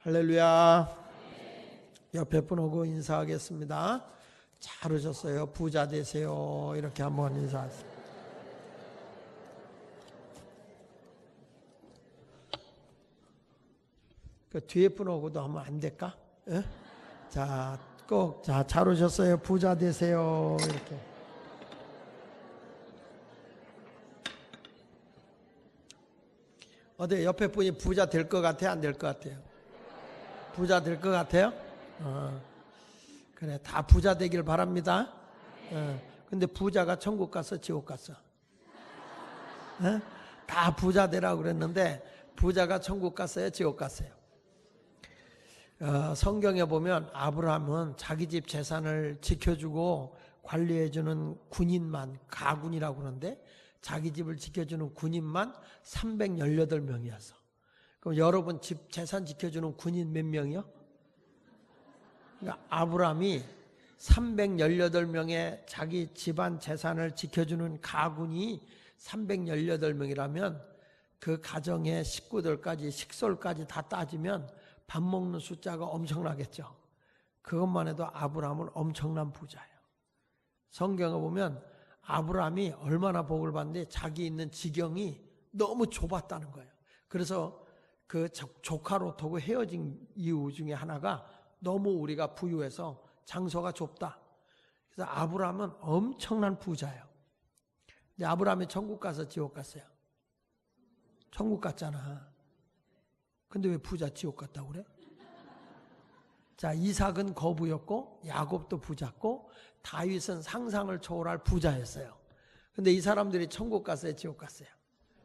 할렐루야. 옆에 분 오고 인사하겠습니다. 잘 오셨어요. 부자 되세요. 이렇게 한번 인사하세요. 그 뒤에 분 오고도 하면 안 될까? 예? 자, 꼭, 잘 오셨어요. 부자 되세요. 이렇게. 어때? 옆에 분이 부자 될 것 같아요? 안 될 것 같아요? 부자 될 것 같아요? 그래, 다 부자 되길 바랍니다. 근데 부자가 천국 갔어? 지옥 갔어? 다 부자 되라고 그랬는데 부자가 천국 갔어요? 지옥 갔어요? 성경에 보면 아브라함은 자기 집 재산을 지켜주고 관리해주는 군인만, 가군이라고 그러는데 자기 집을 지켜주는 군인만 318명이었어. 그럼 여러분 집 재산 지켜주는 군인 몇 명이요? 그러니까 아브라함이 318명의 자기 집안 재산을 지켜주는 가군이 318명이라면 그 가정의 식구들까지, 식솔까지 다 따지면 밥 먹는 숫자가 엄청나겠죠. 그것만 해도 아브라함은 엄청난 부자예요. 성경에 보면 아브라함이 얼마나 복을 받는데 자기 있는 지경이 너무 좁았다는 거예요. 그래서 그 조카 롯하고 헤어진 이유 중에 하나가 너무 우리가 부유해서 장소가 좁다. 그래서 아브라함은 엄청난 부자예요. 근데 아브라함이 천국 가서 지옥 갔어요? 천국 갔잖아. 근데 왜 부자 지옥 갔다고 그래? 자, 이삭은 거부였고 야곱도 부자고 다윗은 상상을 초월할 부자였어요. 근데 이 사람들이 천국 갔어요? 지옥 갔어요?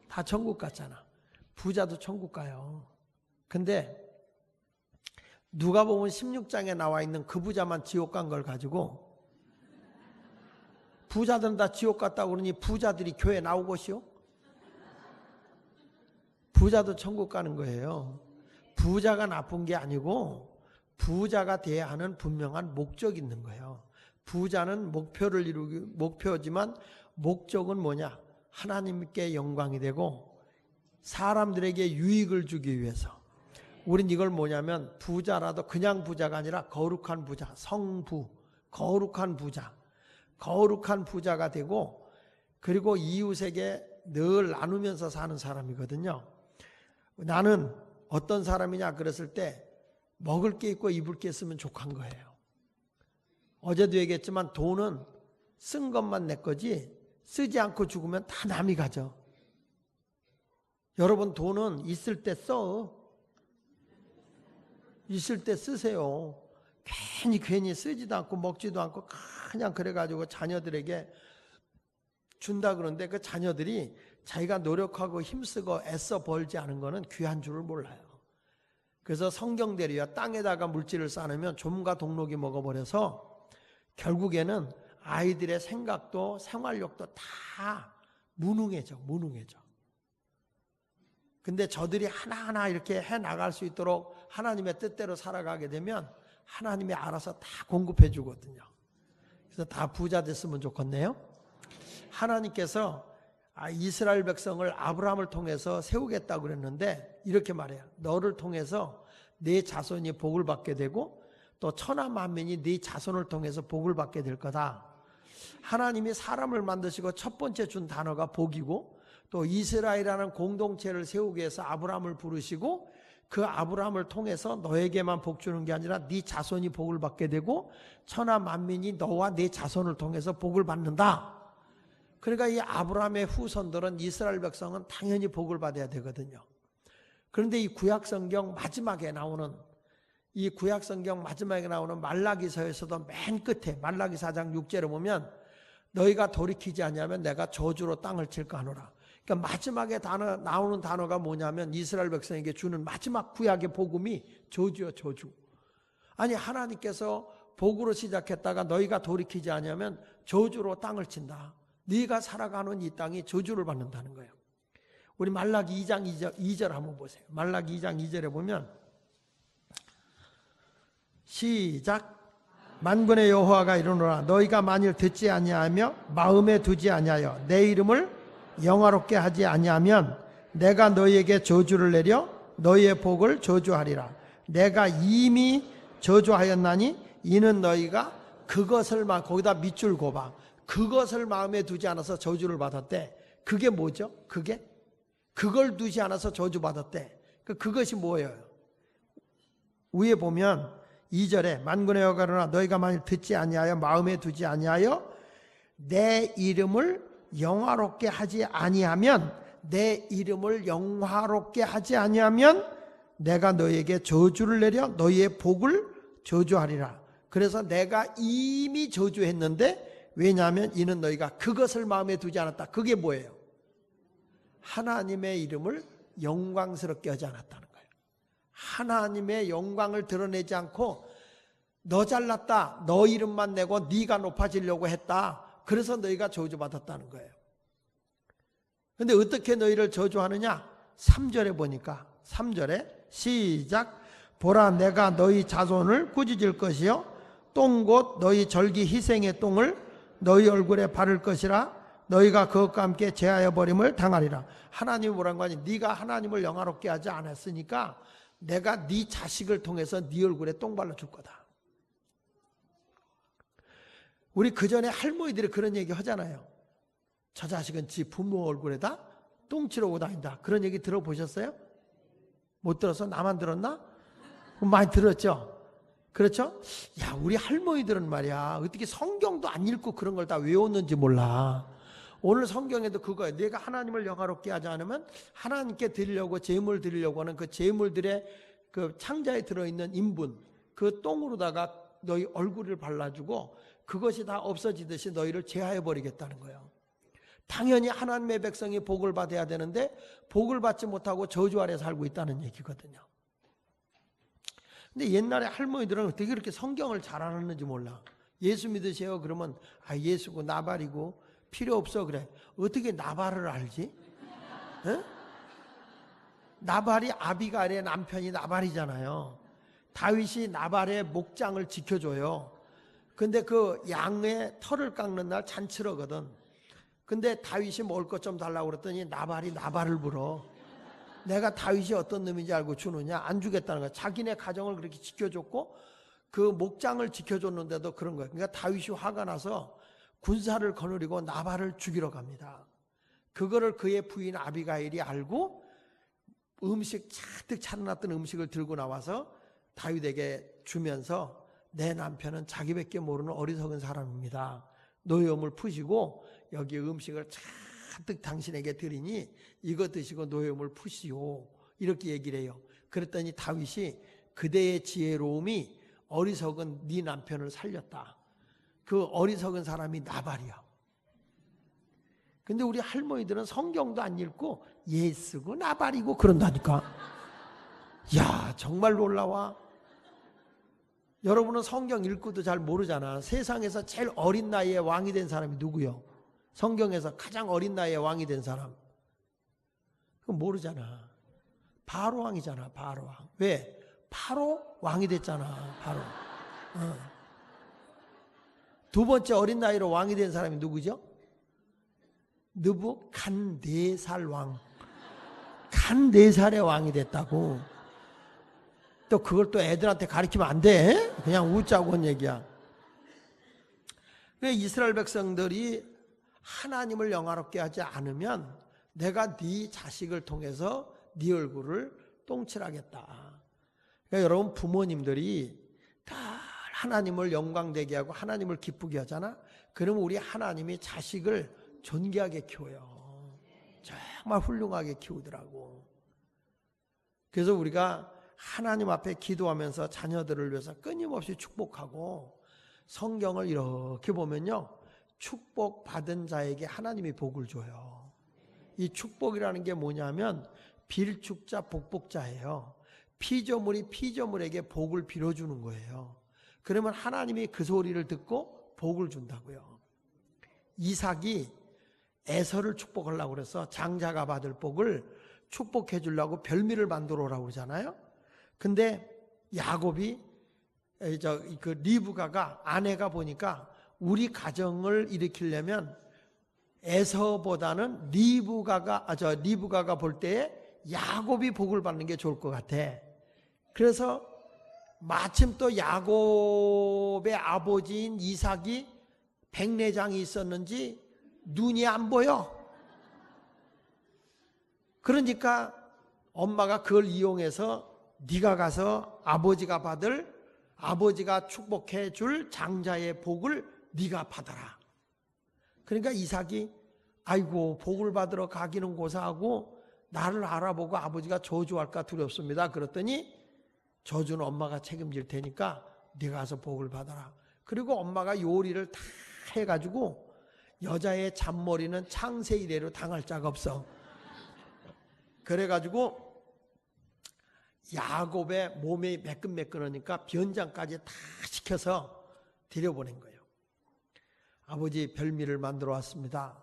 다 천국 갔잖아. 부자도 천국 가요. 근데 누가복음 16장에 나와 있는 그 부자만 지옥 간 걸 가지고 부자들은 다 지옥 갔다고 그러니 부자들이 교회 나오고시오? 부자도 천국 가는 거예요. 부자가 나쁜 게 아니고 부자가 돼야 하는 분명한 목적이 있는 거예요. 부자는 목표를 이루기, 목표지만 목적은 뭐냐? 하나님께 영광이 되고 사람들에게 유익을 주기 위해서. 우린 이걸 뭐냐면 부자라도 그냥 부자가 아니라 거룩한 부자, 성부, 거룩한 부자, 거룩한 부자가 되고 그리고 이웃에게 늘 나누면서 사는 사람이거든요. 나는 어떤 사람이냐 그랬을 때 먹을 게 있고 입을 게 있으면 족한 거예요. 어제도 얘기했지만 돈은 쓴 것만 내 거지 쓰지 않고 죽으면 다 남이 가져. 여러분 돈은 있을 때 써. 있을 때 쓰세요. 괜히 쓰지도 않고 먹지도 않고 그냥 그래가지고 자녀들에게 준다 그러는데 그 자녀들이 자기가 노력하고 힘쓰고 애써 벌지 않은 거는 귀한 줄을 몰라요. 그래서 성경대로야 땅에다가 물질을 쌓으면 좀과 동록이 먹어버려서 결국에는 아이들의 생각도 생활력도 다 무능해져. 근데 저들이 하나하나 이렇게 해나갈 수 있도록 하나님의 뜻대로 살아가게 되면 하나님이 알아서 다 공급해 주거든요. 그래서 다 부자 됐으면 좋겠네요. 하나님께서 이스라엘 백성을 아브라함을 통해서 세우겠다고 그랬는데 이렇게 말해요. 너를 통해서 네 자손이 복을 받게 되고 또 천하 만민이 네 자손을 통해서 복을 받게 될 거다. 하나님이 사람을 만드시고 첫 번째 준 단어가 복이고 또 이스라엘이라는 공동체를 세우기 위해서 아브라함을 부르시고 그 아브라함을 통해서 너에게만 복 주는 게 아니라 네 자손이 복을 받게 되고 천하 만민이 너와 네 자손을 통해서 복을 받는다. 그러니까 이 아브라함의 후손들은 이스라엘 백성은 당연히 복을 받아야 되거든요. 그런데 이 구약성경 마지막에 나오는 말라기서에서도 맨 끝에 말라기 4장 6절에 보면 너희가 돌이키지 않으면 내가 저주로 땅을 칠까 하노라. 그러니까 마지막에 나오는 단어가 뭐냐면 이스라엘 백성에게 주는 마지막 구약의 복음이 저주요, 저주. 아니 하나님께서 복으로 시작했다가 너희가 돌이키지 않으면 저주로 땅을 친다. 네가 살아가는 이 땅이 저주를 받는다는 거예요. 우리 말라기 2장 2절 한번 보세요. 말라기 2장 2절에 보면 시작. 만군의 여호와가 이르노라 너희가 만일 듣지 아니하며 마음에 두지 아니하여 내 이름을 영화롭게 하지 아니하면 내가 너희에게 저주를 내려 너희의 복을 저주하리라. 내가 이미 저주하였나니 이는 너희가 그것을 거기다 밑줄 곱아 그것을 마음에 두지 않아서 저주를 받았대. 그게 뭐죠? 그걸 두지 않아서 저주받았대. 그것이 뭐예요? 위에 보면 2절에 만군의 여호와가 너희가 만일 듣지 아니하여 마음에 두지 아니하여 내 이름을 영화롭게 하지 아니하면 내 이름을 영화롭게 하지 아니하면 내가 너희에게 저주를 내려 너희의 복을 저주하리라. 그래서 내가 이미 저주했는데 왜냐하면 이는 너희가 그것을 마음에 두지 않았다. 그게 뭐예요? 하나님의 이름을 영광스럽게 하지 않았다는 거예요. 하나님의 영광을 드러내지 않고 너 잘났다, 너 이름만 내고 네가 높아지려고 했다. 그래서 너희가 저주받았다는 거예요. 근데 어떻게 너희를 저주하느냐? 3절에 보니까 3절에 시작. 보라 내가 너희 자손을 꾸짖을 것이요 똥 곧 너희 절기 희생의 똥을 너희 얼굴에 바를 것이라 너희가 그것과 함께 제하여 버림을 당하리라. 하나님이 뭐란 거니? 네가 하나님을 영화롭게 하지 않았으니까 내가 네 자식을 통해서 네 얼굴에 똥 발라줄 거다. 우리 그전에 할머니들이 그런 얘기 하잖아요. 저 자식은 지 부모 얼굴에다 똥 치러고 다닌다. 그런 얘기 들어보셨어요? 못 들어서 나만 들었나? 많이 들었죠? 그렇죠? 야, 우리 할머니들은 말이야 어떻게 성경도 안 읽고 그런 걸 다 외웠는지 몰라. 오늘 성경에도 그거예요. 내가 하나님을 영화롭게 하지 않으면 하나님께 드리려고 제물 드리려고 하는 그 제물들의 그 창자에 들어있는 인분 그 똥으로다가 너희 얼굴을 발라주고 그것이 다 없어지듯이 너희를 제하해 버리겠다는 거예요. 당연히 하나님의 백성이 복을 받아야 되는데 복을 받지 못하고 저주 아래 살고 있다는 얘기거든요. 근데 옛날에 할머니들은 어떻게 그렇게 성경을 잘 알았는지 몰라. 예수 믿으세요 그러면 예수고 나발이고 필요 없어 그래. 어떻게 나발을 알지? 에? 나발이 아비가일의 남편이 나발이잖아요. 다윗이 나발의 목장을 지켜줘요. 근데 그 양의 털을 깎는 날 잔치러거든. 근데 다윗이 먹을 것 좀 달라고 그랬더니 나발이 나발을 불어. 내가 다윗이 어떤 놈인지 알고 주느냐? 안 주겠다는 거야. 자기네 가정을 그렇게 지켜줬고 그 목장을 지켜줬는데도 그런 거야. 그러니까 다윗이 화가 나서 군사를 거느리고 나발을 죽이러 갑니다. 그거를 그의 부인 아비가일이 알고 음식 잔뜩 차려놨던 음식을 들고 나와서 다윗에게 주면서 내 남편은 자기밖에 모르는 어리석은 사람입니다. 노여움을 푸시고 여기 음식을 잔뜩 당신에게 드리니 이거 드시고 노여움을 푸시오. 이렇게 얘기를 해요. 그랬더니 다윗이 그대의 지혜로움이 어리석은 네 남편을 살렸다. 그 어리석은 사람이 나발이야. 근데 우리 할머니들은 성경도 안 읽고 예쓰고 나발이고 그런다니까. 야, 정말 놀라워. 여러분은 성경 읽고도 잘 모르잖아. 세상에서 제일 어린 나이에 왕이 된 사람이 누구요? 성경에서 가장 어린 나이에 왕이 된 사람. 그거 모르잖아. 바로 왕이잖아. 바로 왕. 왜? 바로 왕이 됐잖아. 바로. 두 번째 어린 나이로 왕이 된 사람이 누구죠? 느부갓네살 왕. 간 4살에 왕이 됐다고. 또 그걸 또 애들한테 가르치면 안 돼. 그냥 웃자고 한 얘기야. 이스라엘 백성들이 하나님을 영화롭게 하지 않으면 내가 네 자식을 통해서 네 얼굴을 똥칠하겠다. 그러니까 여러분 부모님들이 다 하나님을 영광되게 하고 하나님을 기쁘게 하잖아. 그러면 우리 하나님이 자식을 존귀하게 키워요. 정말 훌륭하게 키우더라고. 그래서 우리가 하나님 앞에 기도하면서 자녀들을 위해서 끊임없이 축복하고 성경을 이렇게 보면요. 축복받은 자에게 하나님이 복을 줘요. 이 축복이라는 게 뭐냐면 빌축자 복복자예요. 피조물이 피조물에게 복을 빌어주는 거예요. 그러면 하나님이 그 소리를 듣고 복을 준다고요. 이삭이 에서를 축복하려고 그래서 장자가 받을 복을 축복해 주려고 별미를 만들어 오라고 그러잖아요. 근데 야곱이 그 리브가가 아내가 보니까 우리 가정을 일으키려면 에서보다는 리브가가 볼 때에 야곱이 복을 받는 게 좋을 것 같아. 그래서 마침 또 야곱의 아버지인 이삭이 백내장이 있었는지 눈이 안 보여. 그러니까 엄마가 그걸 이용해서 네가 가서 아버지가 축복해 줄 장자의 복을 네가 받아라. 그러니까 이삭이 아이고 복을 받으러 가기는 고사하고 나를 알아보고 아버지가 저주할까 두렵습니다. 그랬더니 저주는 엄마가 책임질 테니까 네가 가서 복을 받아라. 그리고 엄마가 요리를 다 해가지고 여자의 잔머리는 창세 이래로 당할 자가 없어. 그래가지고 야곱의 몸이 매끈매끈하니까 변장까지 다 시켜서 들여보낸 거예요. 아버지 별미를 만들어 왔습니다.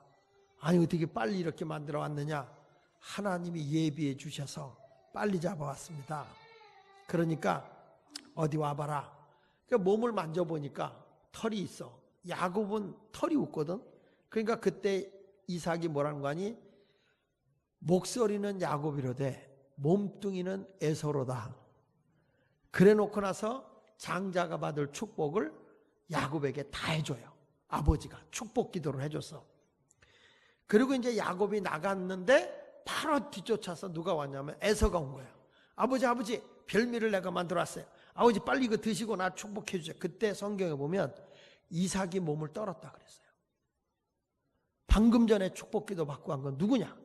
아니 어떻게 빨리 이렇게 만들어 왔느냐? 하나님이 예비해 주셔서 빨리 잡아왔습니다. 그러니까 어디 와봐라. 그러니까 몸을 만져보니까 털이 있어. 야곱은 털이 없거든. 그러니까 그때 이삭이 뭐라는 거 아니? 목소리는 야곱이로되 몸뚱이는 에서로다. 그래 놓고 나서 장자가 받을 축복을 야곱에게 다 해줘요. 아버지가 축복 기도를 해줬어. 그리고 이제 야곱이 나갔는데 바로 뒤쫓아서 누가 왔냐면 에서가 온 거예요. 아버지 별미를 내가 만들어 왔어요. 아버지 빨리 이거 드시고 나 축복해 주세요. 그때 성경에 보면 이삭이 몸을 떨었다 그랬어요. 방금 전에 축복 기도 받고 한 건 누구냐?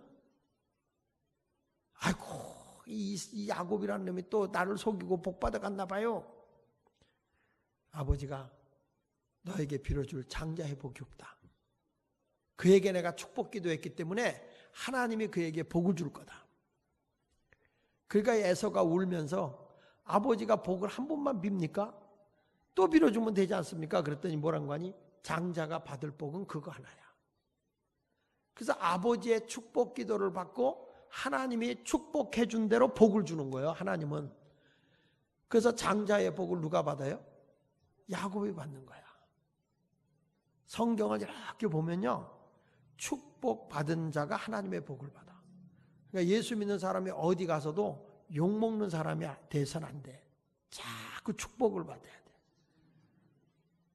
아이고 이 야곱이라는 놈이 또 나를 속이고 복 받아갔나 봐요. 아버지가 너에게 빌어줄 장자의 복이 없다. 그에게 내가 축복 기도했기 때문에 하나님이 그에게 복을 줄 거다. 그러니까 에서가 울면서 아버지가 복을 한 번만 빕니까? 또 빌어주면 되지 않습니까? 그랬더니 뭐란 거 아니? 장자가 받을 복은 그거 하나야. 그래서 아버지의 축복 기도를 받고 하나님이 축복해 준 대로 복을 주는 거예요. 하나님은. 그래서 장자의 복을 누가 받아요? 야곱이 받는 거야. 성경을 이렇게 보면요, 축복 받은 자가 하나님의 복을 받아. 그러니까 예수 믿는 사람이 어디 가서도 욕먹는 사람이 돼서는 안 돼. 자꾸 축복을 받아야 돼.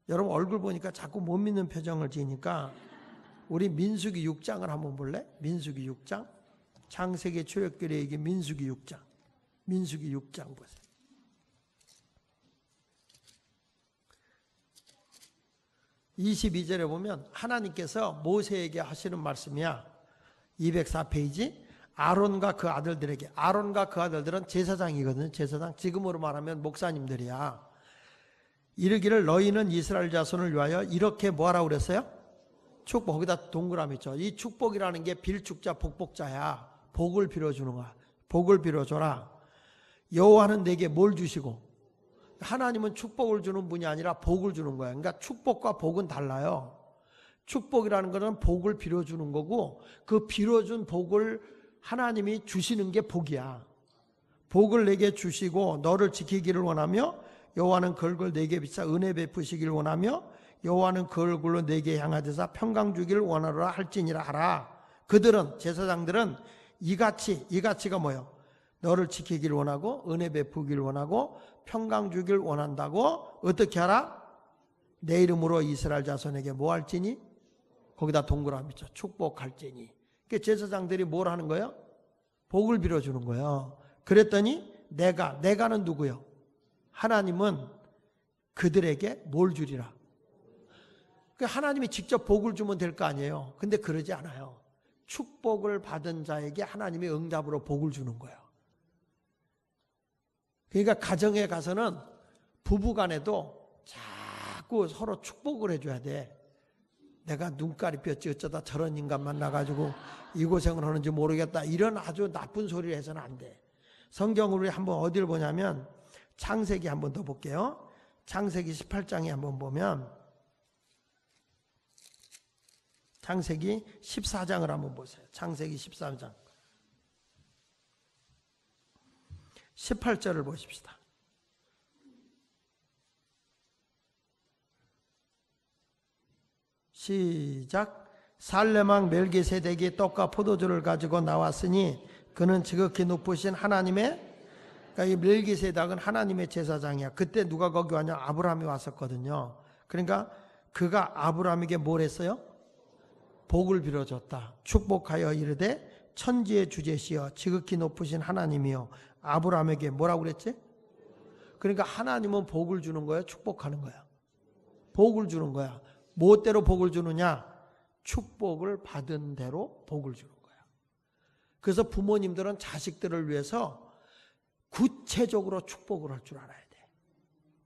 여러분 얼굴 보니까 자꾸 못 믿는 표정을 지으니까 우리 민수기 6장을 한번 볼래? 민수기 6장. 창세기 출애굽기 얘기 민수기 6장. 민수기 6장 보세요. (22절에) 보면 하나님께서 모세에게 하시는 말씀이야. 204페이지. 아론과 그 아들들에게. 아론과 그 아들들은 제사장이거든요. 제사장. 지금으로 말하면 목사님들이야. 이르기를 너희는 이스라엘 자손을 위하여 이렇게 뭐하라고 그랬어요? 축복. 거기다 동그라미 있죠. 이 축복이라는 게 빌축자 복복자야. 복을 빌어주는 거야. 복을 빌어줘라. 여호와는 내게 뭘 주시고? 하나님은 축복을 주는 분이 아니라 복을 주는 거야. 그러니까 축복과 복은 달라요. 축복이라는 것은 복을 빌어주는 거고 그 빌어준 복을 하나님이 주시는 게 복이야. 복을 내게 주시고 너를 지키기를 원하며 여호와는 그 얼굴 내게 비춰 은혜 베푸시기를 원하며 여호와는 그 얼굴로 내게 향하여서 평강 주기를 원하노라 할지니라 하라. 그들은 제사장들은 이같이가 뭐예요? 너를 지키기를 원하고 은혜 베푸기를 원하고 평강 주기를 원한다고. 어떻게 하라? 내 이름으로 이스라엘 자손에게 뭐 할지니? 거기다 동그라미 있죠. 축복할지니. 그러니까 제사장들이 뭘 하는 거예요? 복을 빌어주는 거예요. 그랬더니 내가는 누구요? 하나님은 그들에게 뭘 주리라? 하나님이 직접 복을 주면 될 거 아니에요. 근데 그러지 않아요. 축복을 받은 자에게 하나님이 응답으로 복을 주는 거예요. 그러니까 가정에 가서는 부부간에도 자꾸 서로 축복을 해줘야 돼. 내가 눈깔이 뼈지 어쩌다 저런 인간 만나가지고 이 고생을 하는지 모르겠다. 이런 아주 나쁜 소리를 해서는 안 돼. 성경을 우리 한번 어디를 보냐면 창세기 한번 더 볼게요. 창세기 18장에 한번 보면 창세기 14장을 한번 보세요. 창세기 14장 18절을 보십시다. 시작. 살레망 멜기세덱이 떡과 포도주를 가지고 나왔으니 그는 지극히 높으신 하나님의 그러니까 이 멜기세덱은 하나님의 제사장이야. 그때 누가 거기 왔냐? 아브라함이 왔었거든요. 그러니까 그가 아브라함에게 뭘 했어요? 복을 빌어줬다. 축복하여 이르되 천지의 주제시여 지극히 높으신 하나님이여 아브라함에게 뭐라고 그랬지? 그러니까 하나님은 복을 주는 거야, 축복하는 거야? 복을 주는 거야. 무엇대로 복을 주느냐? 축복을 받은 대로 복을 주는 거야. 그래서 부모님들은 자식들을 위해서 구체적으로 축복을 할 줄 알아야 돼.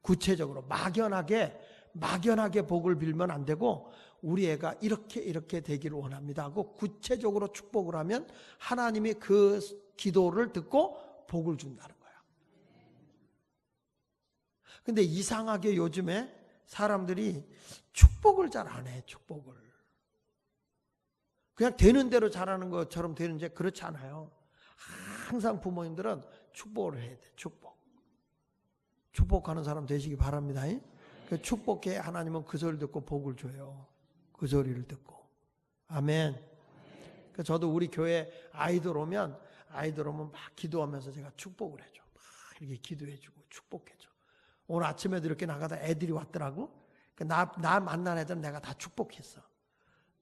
구체적으로 막연하게 복을 빌면 안 되고 우리 애가 이렇게 되기를 원합니다 하고 구체적으로 축복을 하면 하나님이 그 기도를 듣고 복을 준다는 거야. 근데 이상하게 요즘에 사람들이 축복을 잘 안 해. 축복을 그냥 되는 대로 잘하는 것처럼 되는지 그렇지 않아요. 항상 부모님들은 축복을 해야 돼. 축복하는 사람 되시기 바랍니다. 그 축복해 하나님은 그 소리를 듣고 복을 줘요. 그 소리를 듣고. 아멘. 저도 우리 교회 아이들 오면 막 기도하면서 제가 축복을 해줘. 막 이렇게 기도해주고 축복해줘. 오늘 아침에도 이렇게 나가다 애들이 왔더라고. 나 만난 애들은 내가 다 축복했어.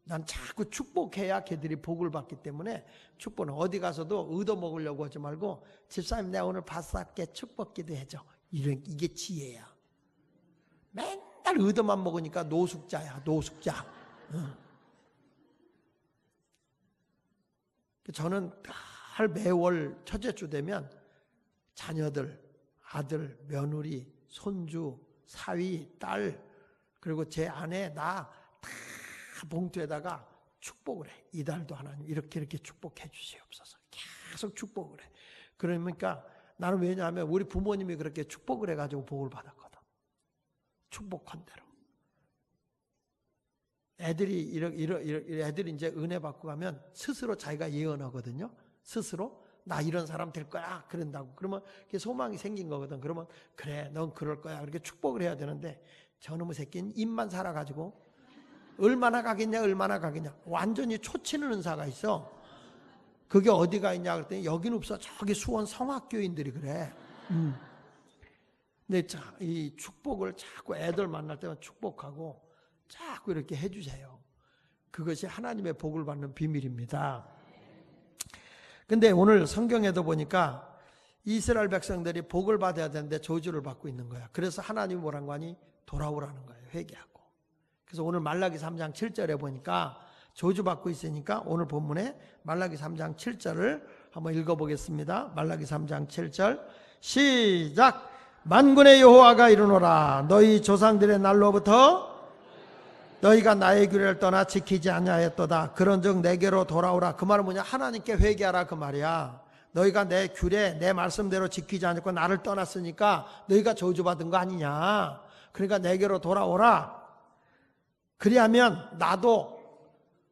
난 자꾸 축복해야 걔들이 복을 받기 때문에 축복은 어디 가서도 얻어먹으려고 하지 말고 집사님 내가 오늘 바싹게 축복기도 해줘. 이게 지혜야. 맨날 얻어만 먹으니까 노숙자야. 노숙자. 저는 매월 첫째 주 되면 자녀들, 아들, 며느리, 손주, 사위, 딸 그리고 제 아내 나 다 봉투에다가 축복을 해. 이달도 하나님 이렇게 축복해 주시옵소서. 계속 축복을 해. 그러니까 나는 왜냐하면 우리 부모님이 그렇게 축복을 해가지고 복을 받았거든. 축복한 대로. 애들이 이제 은혜 받고 가면 스스로 자기가 예언하거든요. 스스로 나 이런 사람 될 거야 그런다고. 그러면 소망이 생긴 거거든. 그러면 그래 넌 그럴 거야. 그렇게 축복을 해야 되는데 저놈의 새끼는 입만 살아가지고 얼마나 가겠냐. 완전히 초치는 은사가 있어. 그게 어디가 있냐 그랬더니 여기는 없어. 저기 수원 성악교인들이 그래. 근데 이 축복을 자꾸 애들 만날 때만 축복하고 자꾸 이렇게 해주세요. 그것이 하나님의 복을 받는 비밀입니다. 근데 오늘 성경에도 보니까 이스라엘 백성들이 복을 받아야 되는데 저주를 받고 있는 거야. 그래서 하나님이 뭐란 거 아니? 돌아오라는 거예요. 회개하고. 그래서 오늘 말라기 3장 7절에 보니까 저주받고 있으니까 오늘 본문에 말라기 3장 7절을 한번 읽어보겠습니다. 말라기 3장 7절 시작. 만군의 여호와가 이르노라 너희 조상들의 날로부터 너희가 나의 규례를 떠나 지키지 아니하였도다. 그런즉 내게로 돌아오라. 그 말은 뭐냐? 하나님께 회개하라 그 말이야. 너희가 내 규례 내 말씀대로 지키지 않고 나를 떠났으니까 너희가 저주받은 거 아니냐. 그러니까 내게로 돌아오라. 그리하면 나도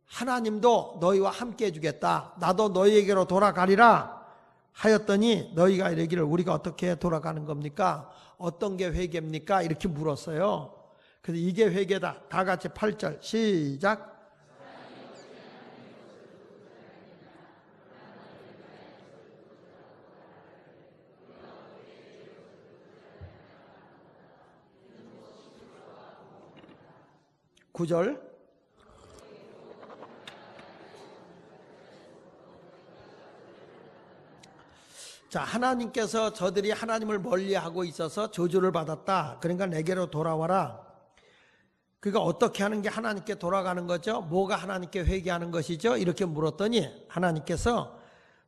하나님도 너희와 함께 해주겠다. 나도 너희에게로 돌아가리라 하였더니 너희가 이르기를 우리가 어떻게 돌아가는 겁니까? 어떤 게 회개입니까? 이렇게 물었어요. 그래서 이게 회개다. 다 같이 8절 시작. 9절 자, 하나님께서 저들이 하나님을 멀리하고 있어서 저주를 받았다. 그러니까 내게로 돌아와라. 그러니까 어떻게 하는 게 하나님께 돌아가는 거죠? 뭐가 하나님께 회개하는 것이죠? 이렇게 물었더니 하나님께서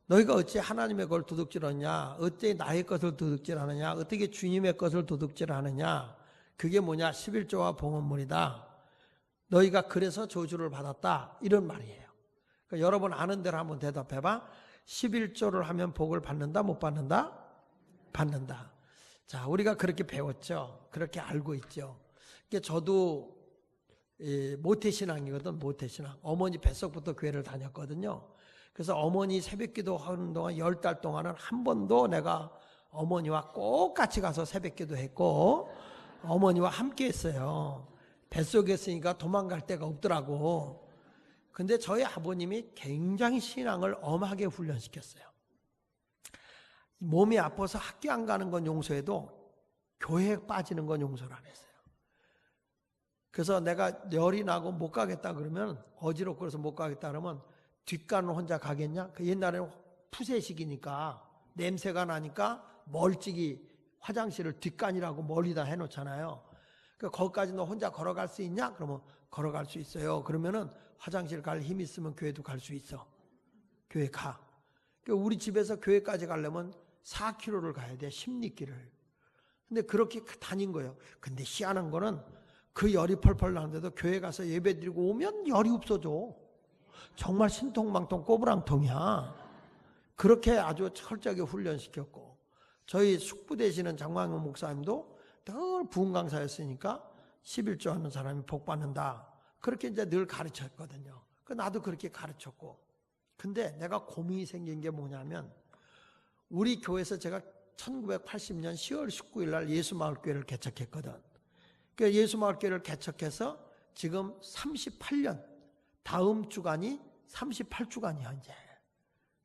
너희가 어찌 하나님의 걸 도둑질하느냐? 어찌 나의 것을 도둑질하느냐? 어떻게 주님의 것을 도둑질하느냐? 그게 뭐냐? 11조와 봉헌물이다. 너희가 그래서 저주를 받았다. 이런 말이에요. 그러니까 여러분 아는 대로 한번 대답해봐. 11조를 하면 복을 받는다? 못 받는다? 받는다. 자, 우리가 그렇게 배웠죠. 그렇게 알고 있죠. 저도 모태신앙이거든. 모태신앙. 어머니 뱃속부터 교회를 다녔거든요. 그래서 어머니 새벽기도 하는 동안 10달 동안은 한 번도 내가 어머니와 꼭 같이 가서 새벽기도 했고 어머니와 함께 했어요. 뱃속에 있으니까 도망갈 데가 없더라고. 근데 저희 아버님이 굉장히 신앙을 엄하게 훈련시켰어요. 몸이 아파서 학교 안 가는 건 용서해도 교회에 빠지는 건 용서를 안 했어요. 그래서 내가 열이 나고 못 가겠다 그러면, 어지럽고 그래서 못 가겠다 그러면 뒷간을 혼자 가겠냐? 그 옛날에는 푸세식이니까 냄새가 나니까 멀찍이 화장실을 뒷간이라고 멀리다 해놓잖아요. 그러니까 거기까지 너 혼자 걸어갈 수 있냐? 그러면 걸어갈 수 있어요. 그러면은 화장실 갈 힘 있으면 교회도 갈 수 있어. 교회 가. 그러니까 우리 집에서 교회까지 가려면 4km를 가야 돼. 10리길을. 근데 그렇게 다닌 거예요. 근데 희한한 거는 그 열이 펄펄 나는데도 교회 가서 예배 드리고 오면 열이 없어져. 정말 신통방통 꼬부랑통이야. 그렇게 아주 철저하게 훈련시켰고, 저희 숙부 되시는 장광용 목사님도 늘 부흥 강사였으니까 11조 하는 사람이 복 받는다. 그렇게 이제 늘 가르쳤거든요. 나도 그렇게 가르쳤고. 근데 내가 고민이 생긴 게 뭐냐면, 우리 교회에서 제가 1980년 10월 19일 날 예수마을교회를 개척했거든. 그 예수마을교회를 개척해서 지금 38년, 다음 주간이 38주간이야 이제.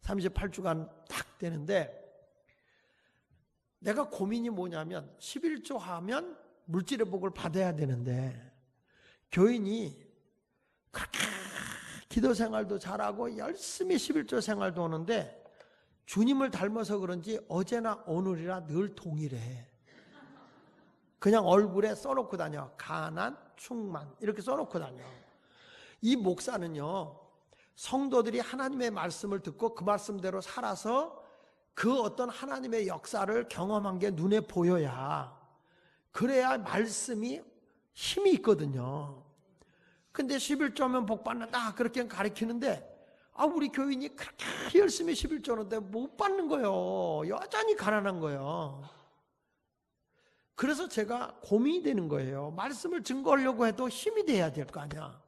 38주간 딱 되는데, 내가 고민이 뭐냐면 11조 하면 물질의 복을 받아야 되는데, 교인이 그렇게 기도 생활도 잘하고 열심히 11조 생활도 하는데 주님을 닮아서 그런지 어제나 오늘이라 늘 동일해. 그냥 얼굴에 써놓고 다녀. 가난, 충만 이렇게 써놓고 다녀. 이 목사는요, 성도들이 하나님의 말씀을 듣고 그 말씀대로 살아서 그 어떤 하나님의 역사를 경험한 게 눈에 보여야, 그래야 말씀이 힘이 있거든요. 근데 11조면 복 받는다 그렇게 가르치는데, 우리 교인이 그렇게 열심히 11조는데 못 받는 거예요. 여전히 가난한 거예요. 그래서 제가 고민이 되는 거예요. 말씀을 증거하려고 해도 힘이 돼야 될 거 아니야.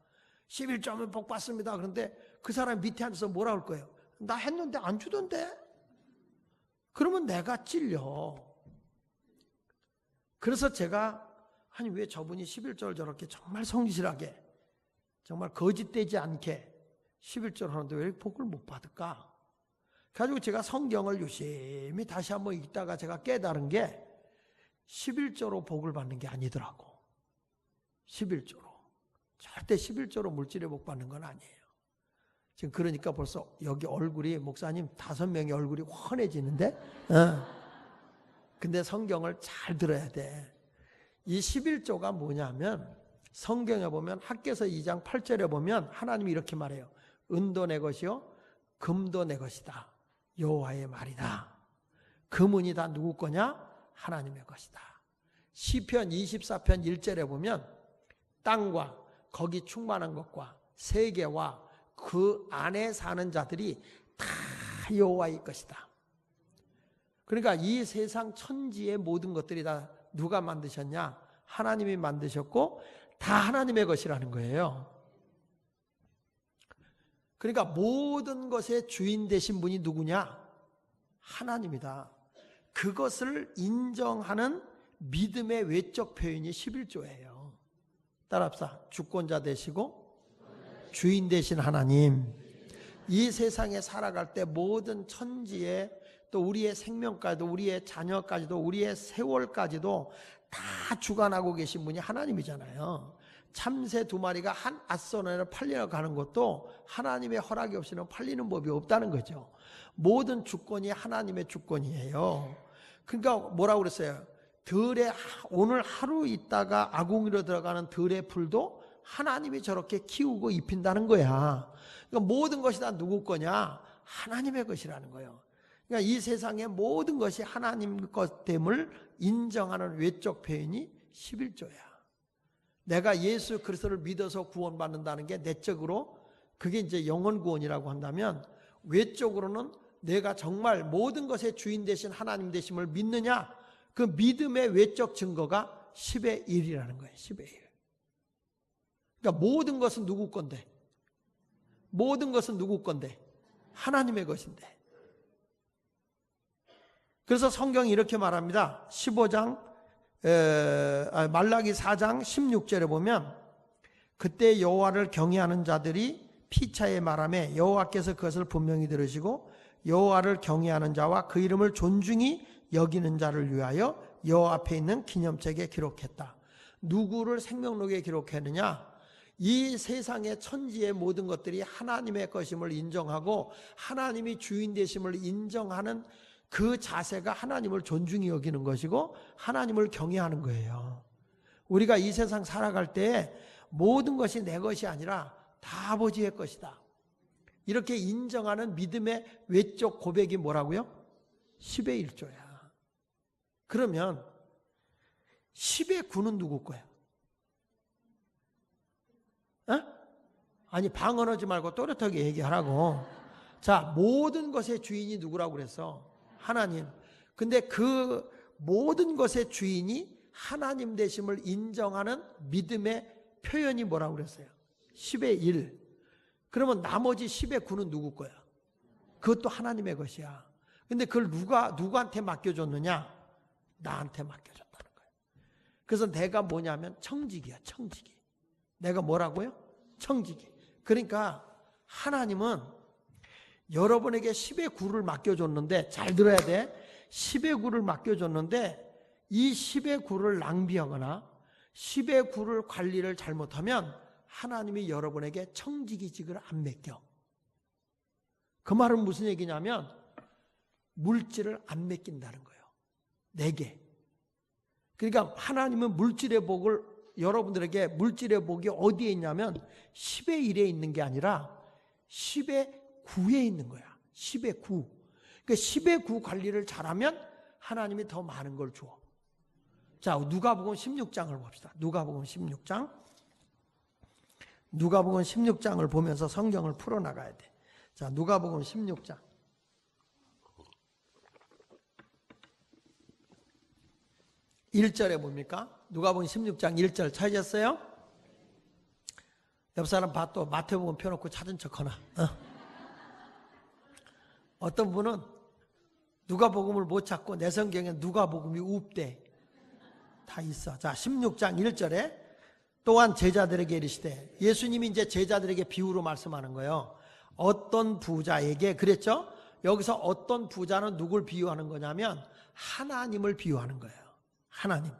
11조면 복 받습니다. 그런데 그 사람 밑에 앉아서 뭐라 할 거예요? 나 했는데 안 주던데? 그러면 내가 찔려. 그래서 제가, 아니 왜 저분이 11조를 저렇게 정말 성실하게, 정말 거짓되지 않게 11조를 하는데 왜 복을 못 받을까? 그래가지고 제가 성경을 유심히 다시 한번 읽다가 제가 깨달은 게, 11조로 복을 받는 게 아니더라고. 11조로. 절대 11조로 물질의 복 받는 건 아니에요. 지금 그러니까 벌써 여기 얼굴이, 목사님 5명의 얼굴이 환해지는데? 근데 성경을 잘 들어야 돼. 이 11조가 뭐냐면, 성경에 보면 학개서 2장 8절에 보면 하나님이 이렇게 말해요. 은도 내 것이요 금도 내 것이다. 여호와의 말이다. 금은이 다 누구 거냐? 하나님의 것이다. 시편 24편 1절에 보면 땅과 거기 충만한 것과 세계와 그 안에 사는 자들이 다 여호와의 것이다. 그러니까 이 세상 천지의 모든 것들이 다 누가 만드셨냐? 하나님이 만드셨고 다 하나님의 것이라는 거예요. 그러니까 모든 것의 주인 되신 분이 누구냐? 하나님이다. 그것을 인정하는 믿음의 외적 표현이 11조예요. 따라합시다. 주권자 되시고 주인 되신 하나님. 이 세상에 살아갈 때 모든 천지에, 또 우리의 생명까지도, 우리의 자녀까지도, 우리의 세월까지도 다 주관하고 계신 분이 하나님이잖아요. 참새 2마리가 한 앗선을 팔려 가는 것도 하나님의 허락이 없이는 팔리는 법이 없다는 거죠. 모든 주권이 하나님의 주권이에요. 그러니까 뭐라고 그랬어요? 들에 오늘 하루 있다가 아궁이로 들어가는 들의 풀도 하나님이 저렇게 키우고 입힌다는 거야. 그러니까 모든 것이 다 누구 거냐? 하나님의 것이라는 거예요. 그러니까 이 세상의 모든 것이 하나님 것됨을 인정하는 외적 표현이 11조야. 내가 예수 그리스도를 믿어서 구원받는다는 게 내적으로, 그게 이제 영혼 구원이라고 한다면, 외적으로는 내가 정말 모든 것의 주인 되신 하나님 되심을 믿느냐? 그 믿음의 외적 증거가 10의 1이라는 거예요. 10의 1. 그러니까 모든 것은 누구 건데? 모든 것은 누구 건데? 하나님의 것인데. 그래서 성경이 이렇게 말합니다. 15장 말라기 4장 16절에 보면, 그때 여호와를 경외하는 자들이 피차에 말하며 여호와께서 그것을 분명히 들으시고 여호와를 경외하는 자와 그 이름을 존중히 여기는 자를 위하여 여호와 앞에 있는 기념책에 기록했다. 누구를 생명록에 기록했느냐? 이 세상의 천지의 모든 것들이 하나님의 것임을 인정하고 하나님이 주인 되심을 인정하는 그 자세가 하나님을 존중히 여기는 것이고 하나님을 경외하는 거예요. 우리가 이 세상 살아갈 때 모든 것이 내 것이 아니라 다 아버지의 것이다. 이렇게 인정하는 믿음의 외적 고백이 뭐라고요? 10의 1조야. 그러면 10의 9는 누구 거야? 아니 방언하지 말고 또렷하게 얘기하라고. 자, 모든 것의 주인이 누구라고 그랬어? 하나님. 근데 그 모든 것의 주인이 하나님 되심을 인정하는 믿음의 표현이 뭐라고 그랬어요? 10의 1. 그러면 나머지 10의 9는 누구 거야? 그것도 하나님의 것이야. 근데 그걸 누구한테 맡겨줬느냐? 나한테 맡겨줬다는 거예요. 그래서 내가 뭐냐면 청지기야, 청지기. 내가 뭐라고요? 청지기. 그러니까 하나님은 여러분에게 10의 9를 맡겨줬는데, 잘 들어야 돼. 10의 9를 맡겨줬는데 이 10의 9를 낭비하거나 10의 9를 관리를 잘못하면 하나님이 여러분에게 청지기직을 안 맡겨. 그 말은 무슨 얘기냐면 물질을 안 맡긴다는 거예요. 내게. 그러니까 하나님은 물질의 복을 여러분들에게 물질의 복이 어디에 있냐면 10의 1에 있는 게 아니라 10의 9에 있는 거야. 10의 9. 그러니까 10의 9 관리를 잘하면 하나님이 더 많은 걸 줘. 자, 누가복음 16장을 봅시다. 누가복음 16장. 누가복음 16장을 보면서 성경을 풀어나가야 돼. 자, 누가복음 16장. 1절에 뭡니까? 누가복음 16장 1절 찾으셨어요? 옆 사람 봐. 또 마태복음 펴놓고 찾은 척하나. 어떤 분은 누가복음을 못 찾고 내 성경에 누가복음이 없대. 다 있어. 자, 16장 1절에 또한 제자들에게 이르시되, 예수님이 이제 제자들에게 비유로 말씀하는 거예요. 어떤 부자에게, 그랬죠? 여기서 어떤 부자는 누굴 비유하는 거냐면 하나님을 비유하는 거예요. 하나님.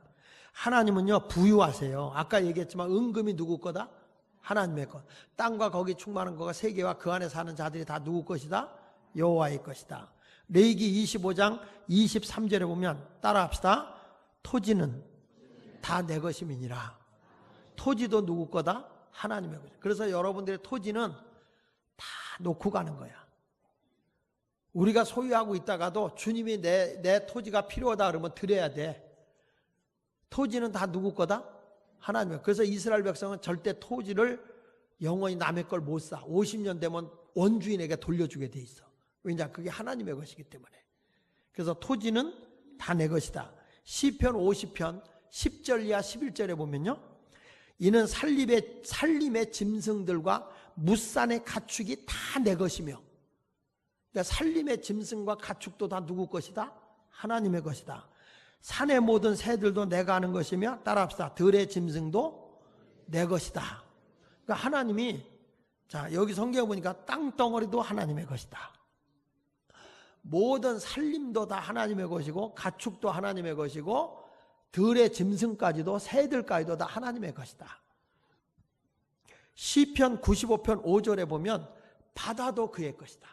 하나님은요 부유하세요. 아까 얘기했지만 은금이 누구 거다? 하나님의 것. 땅과 거기 충만한 거가 세계와 그 안에 사는 자들이 다 누구 것이다? 여호와의 것이다. 레위기 25장 23절에 보면 따라합시다. 토지는 다 내 것임이니라. 토지도 누구 거다? 하나님의 거다. 그래서 여러분들의 토지는 다 놓고 가는 거야. 우리가 소유하고 있다가도 주님이 내 토지가 필요하다 그러면 드려야 돼. 토지는 다 누구 거다? 하나님의. 그래서 이스라엘 백성은 절대 토지를 영원히 남의 걸 못 사. 50년 되면 원주인에게 돌려주게 돼 있어. 왜냐? 그게 하나님의 것이기 때문에. 그래서 토지는 다 내 것이다. 시편 50편 10절 이하 11절에 보면요. 이는 살림의 짐승들과 무산의 가축이 다 내 것이며, 그러니까 살림의 짐승과 가축도 다 누구 것이다? 하나님의 것이다. 산의 모든 새들도 내가 하는 것이며, 따라합시다. 들의 짐승도 내 것이다. 그러니까 하나님이, 자, 여기 성경에 보니까 땅덩어리도 하나님의 것이다. 모든 살림도 다 하나님의 것이고, 가축도 하나님의 것이고, 들의 짐승까지도, 새들까지도 다 하나님의 것이다. 시편 95편 5절에 보면 바다도 그의 것이다.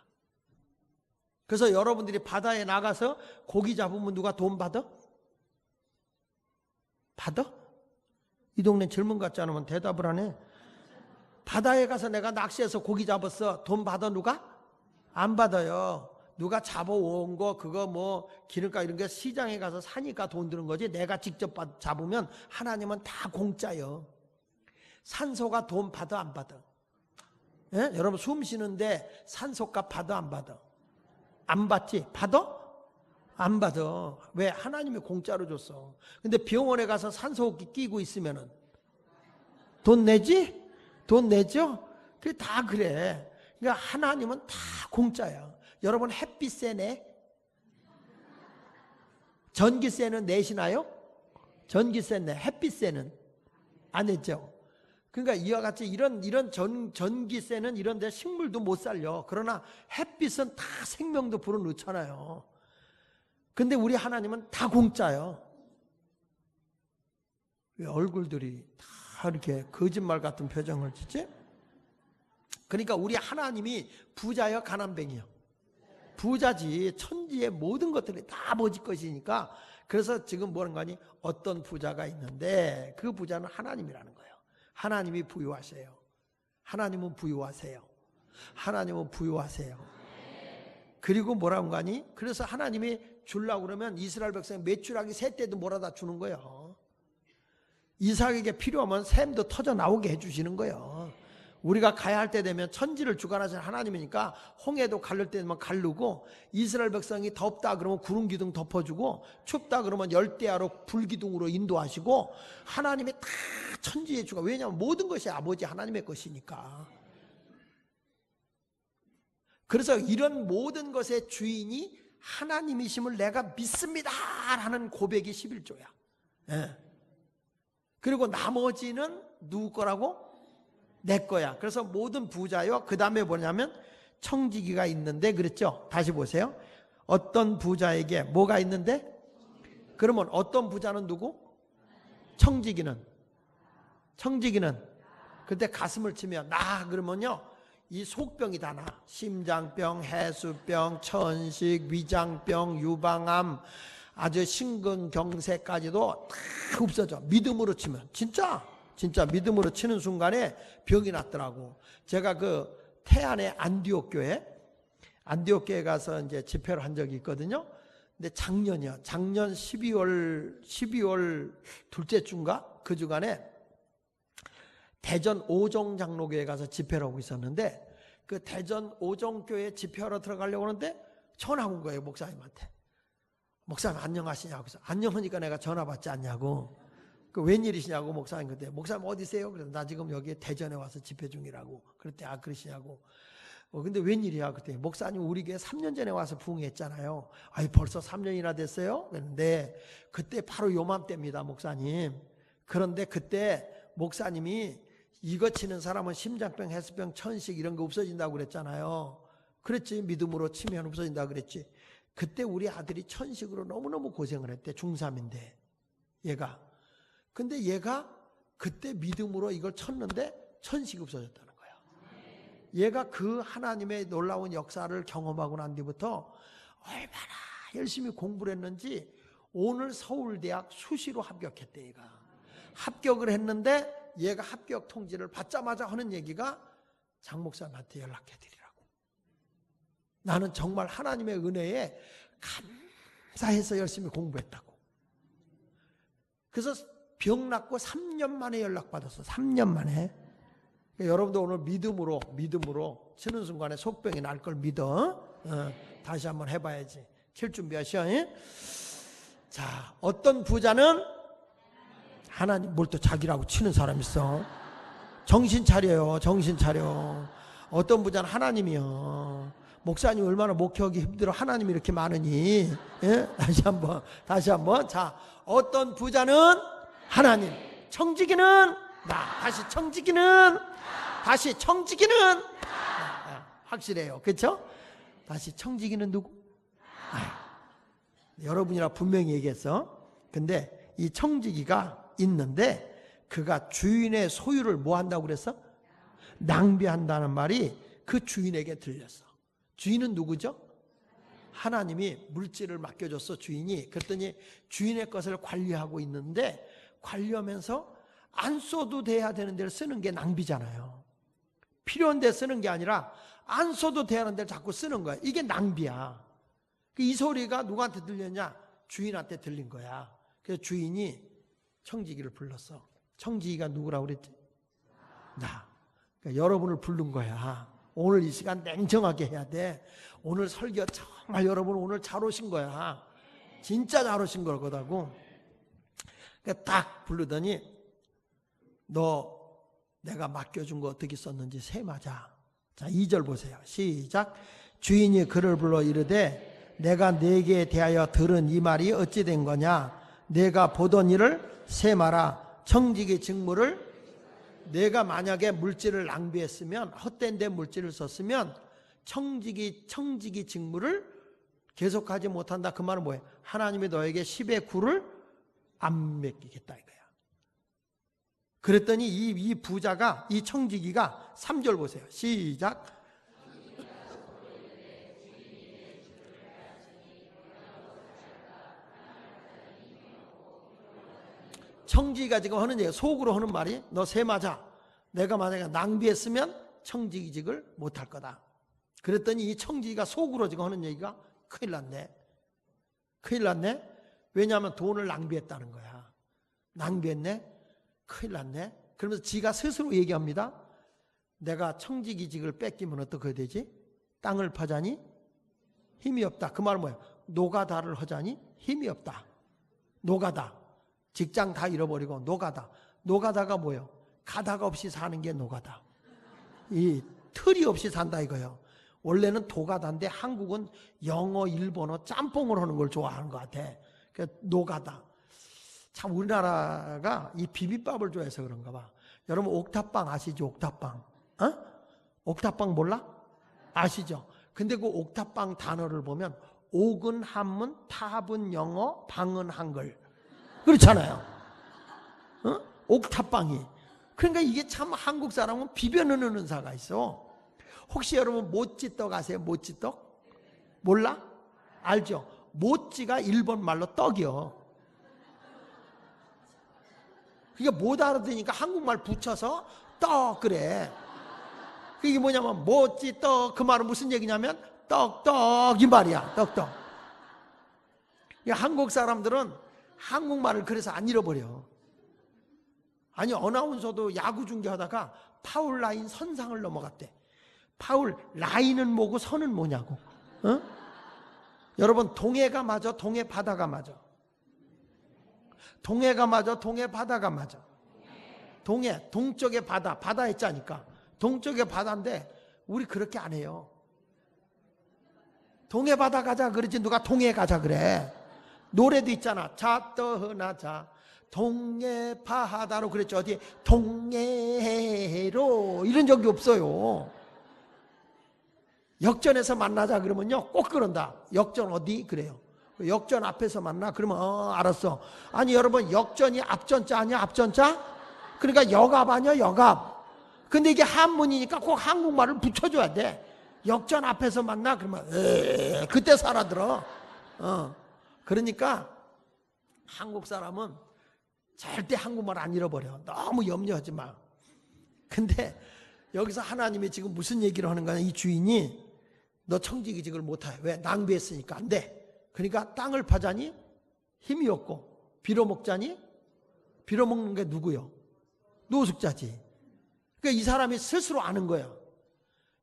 그래서 여러분들이 바다에 나가서 고기 잡으면 누가 돈 받아? 받아? 이 동네 젊은 같지 않으면 대답을 하네. 바다에 가서 내가 낚시해서 고기 잡았어. 돈 받아 누가? 안 받아요. 누가 잡아온 거 그거 뭐 기름값 이런 게 시장에 가서 사니까 돈 드는 거지. 내가 직접 잡으면 하나님은 다 공짜요. 산소가 돈 받아 안 받아? 예? 여러분 숨 쉬는데 산소값 받아 안 받아? 안 받지? 받아? 안 받아. 왜? 하나님이 공짜로 줬어. 근데 병원에 가서 산소호흡기 끼고 있으면은 돈 내지? 돈 내죠? 그게 다 그래. 그러니까 하나님은 다 공짜야. 여러분 햇빛세 내? 전기세는 내시나요? 전기세 내. 햇빛세는 안 내죠. 그러니까 이와 같이 이런 전기세는 이런 데 식물도 못 살려. 그러나 햇빛은 다 생명도 불어넣잖아요. 근데 우리 하나님은 다 공짜요. 왜 얼굴들이 다 이렇게 거짓말 같은 표정을 짓지? 그러니까 우리 하나님이 부자여 가난뱅이요? 부자지. 천지의 모든 것들이 다 아버지 것이니까. 그래서 지금 뭐는 거니? 어떤 부자가 있는데 그 부자는 하나님이라는 거예요. 하나님이 부유하세요. 하나님은 부유하세요. 하나님은 부유하세요. 그리고 뭐라고 하니? 그래서 하나님이 주려고 그러면 이스라엘 백성 메추라기 새 때도 몰아다 주는 거예요. 이삭에게 필요하면 샘도 터져 나오게 해주시는 거예요. 우리가 가야 할 때 되면 천지를 주관하시는 하나님이니까 홍해도 가를 때 되면 가르고, 이스라엘 백성이 덥다 그러면 구름 기둥 덮어주고, 춥다 그러면 열대야로 불기둥으로 인도하시고, 하나님이 다 천지의 주가. 왜냐하면 모든 것이 아버지 하나님의 것이니까. 그래서 이런 모든 것의 주인이 하나님이심을 내가 믿습니다 라는 고백이 11조야. 예. 그리고 나머지는 누구 거라고? 내 거야. 그래서 모든 부자요. 그 다음에 뭐냐면 청지기가 있는데, 그랬죠? 다시 보세요. 어떤 부자에게 뭐가 있는데? 그러면 어떤 부자는 누구? 청지기는 그때 가슴을 치면 나 그러면요, 이 속병이 다 나. 심장병, 해수병, 천식, 위장병, 유방암, 아주 심근경색까지도 다 없어져. 믿음으로 치면. 진짜 믿음으로 치는 순간에 병이 났더라고. 제가 그 태안의 안디옥 교회 가서 이제 집회를 한 적이 있거든요. 근데 작년 12월 둘째 주인가 그 주간에 대전 오종 장로교회 가서 집회를 하고 있었는데, 그 대전 오종교회 집회하러 들어가려고 하는데 전화 온 거예요, 목사님한테. 목사님 안녕하시냐고. 그래서 안녕하니까 내가 전화 받지 않냐고. 그 웬일이시냐고 목사님. 그때 목사님 어디세요? 그래서 나 지금 여기 대전에 와서 집회 중이라고. 그랬더니 아 그러시냐고. 근데 웬일이야? 그때 목사님 우리 교회 3년 전에 와서 부흥했잖아요. 아니 벌써 3년이나 됐어요? 그랬는데 그때 바로 요맘때입니다, 목사님. 그런데 그때 목사님이 이거 치는 사람은 심장병, 해수병, 천식 이런 거 없어진다고 그랬잖아요. 그랬지. 믿음으로 치면 없어진다고 그랬지. 그때 우리 아들이 천식으로 너무너무 고생을 했대. 중3인데 얘가. 근데 얘가 그때 믿음으로 이걸 쳤는데 천식이 없어졌다는 거야. 얘가 그 하나님의 놀라운 역사를 경험하고 난 뒤부터 얼마나 열심히 공부를 했는지 오늘 서울대학 수시로 합격했대. 얘가 합격을 했는데 얘가 합격 통지를 받자마자 하는 얘기가 장 목사님한테 연락해 드리라고. 나는 정말 하나님의 은혜에 감사해서 열심히 공부했다고. 그래서 병 낫고 3년 만에 연락받았어. 3년 만에. 그러니까 여러분도 오늘 믿음으로 치는 순간에 속병이 날 걸 믿어. 다시 한번 해봐야지. 칠 준비하시오. 자, 어떤 부자는 하나님. 뭘 또 자기라고 치는 사람 있어. 정신 차려요. 정신 차려. 어떤 부자는 하나님이요. 목사님 얼마나 목회하기 힘들어. 하나님이 이렇게 많으니. 예? 다시 한번. 자, 어떤 부자는 하나님. 청지기는 나. 다시 청지기는 확실해요. 그렇죠? 다시 청지기는 누구? 여러분이라 분명히 얘기했어. 근데 이 청지기가 있는데 그가 주인의 소유를 뭐 한다고 그랬어? 낭비한다는 말이 그 주인에게 들렸어. 주인은 누구죠? 하나님이 물질을 맡겨줬어, 주인이. 그랬더니 주인의 것을 관리하고 있는데 관리하면서 안 써도 돼야 되는 데를 쓰는 게 낭비잖아요. 필요한 데 쓰는 게 아니라 안 써도 돼야 하는 데를 자꾸 쓰는 거야. 이게 낭비야. 이 소리가 누구한테 들렸냐? 주인한테 들린 거야. 그래서 주인이 청지기를 불렀어. 청지기가 누구라고 그랬지? 나. 그러니까 여러분을 부른 거야. 오늘 이 시간 냉정하게 해야 돼. 오늘 설교 정말 여러분 오늘 잘 오신 거야. 진짜 잘 오신 거거다고. 그러니까 딱 부르더니 너 내가 맡겨준 거 어떻게 썼는지 세마자. 자, 2절 보세요. 시작. 주인이 그를 불러 이르되 내가 네게 대하여 들은 이 말이 어찌 된 거냐? 내가 보던 일을 세마라. 청지기 직무를 내가 만약에 물질을 낭비했으면, 헛된 데 물질을 썼으면 청지기 직무를 계속하지 못한다. 그 말은 뭐예요? 하나님이 너에게 10의 9를 안 맡기겠다 이거야. 그랬더니 이 부자가, 이 청지기가 3절 보세요. 시작. 청지기가 지금 하는 얘기, 속으로 하는 말이, 너 새 맞아. 내가 만약에 낭비했으면 청지기직을 못할 거다. 그랬더니 이 청지기가 속으로 지금 하는 얘기가, 큰일 났네. 큰일 났네. 왜냐하면 돈을 낭비했다는 거야. 낭비했네. 큰일 났네. 그러면서 지가 스스로 얘기합니다. 내가 청지기직을 뺏기면 어떻게 되지? 땅을 파자니 힘이 없다. 그 말은 뭐야? 노가다를 하자니 힘이 없다. 노가다. 직장 다 잃어버리고 노가다. 노가다가 뭐예요? 가다가 없이 사는 게 노가다. 이 틀이 없이 산다 이거예요. 원래는 도가다인데 한국은 영어, 일본어, 짬뽕을 하는 걸 좋아하는 것 같아. 그러니까 노가다. 참 우리나라가 이 비빔밥을 좋아해서 그런가 봐. 여러분 옥탑방 아시죠? 옥탑방. 옥탑방 몰라? 아시죠? 근데 그 옥탑방 단어를 보면 옥은 한문, 탑은 영어, 방은 한글. 그렇잖아요. 옥탑방이. 그러니까 이게 참 한국 사람은 비벼 넣는 은사가 있어. 혹시 여러분 모찌떡 아세요? 모찌떡? 몰라? 알죠? 모찌가 일본 말로 떡이요. 그러니까 못 알아듣으니까 한국말 붙여서 떡 그래. 그게 뭐냐면 모찌떡, 그 말은 무슨 얘기냐면 떡떡 이 말이야. 떡떡. 한국 사람들은 한국말을 그래서 안 잃어버려. 아니 어나운서도 야구 중계하다가 파울 라인 선상을 넘어갔대. 파울 라인은 뭐고 선은 뭐냐고. 여러분 동해가 맞아, 동해 바다가 맞아. 동해가 맞아, 동해 바다가 맞아. 동해, 동쪽의 바다, 바다 했자니까. 동쪽의 바다인데 우리 그렇게 안 해요. 동해 바다 가자 그러지 누가 동해 가자 그래. 노래도 있잖아. 자 떠나자 동해 바다로 그랬죠. 어디 동해로 이런 적이 없어요. 역전에서 만나자 그러면요 꼭 그런다. 역전 어디? 그래요. 역전 앞에서 만나? 그러면 알았어. 아니 여러분 역전이 앞전자 아니야? 앞전자? 그러니까 역앞 아니야? 역앞. 근데 이게 한문이니까 꼭 한국말을 붙여줘야 돼. 역전 앞에서 만나? 그러면 그때 살아들어. 그러니까 한국 사람은 절대 한국말 안 잃어버려. 너무 염려하지 마. 근데 여기서 하나님이 지금 무슨 얘기를 하는 거냐? 이 주인이 너 청지기직을 못해. 왜? 낭비했으니까 안 돼. 그러니까 땅을 파자니 힘이 없고 빌어먹자니 빌어먹는 게 누구요? 노숙자지. 그러니까 이 사람이 스스로 아는 거예요.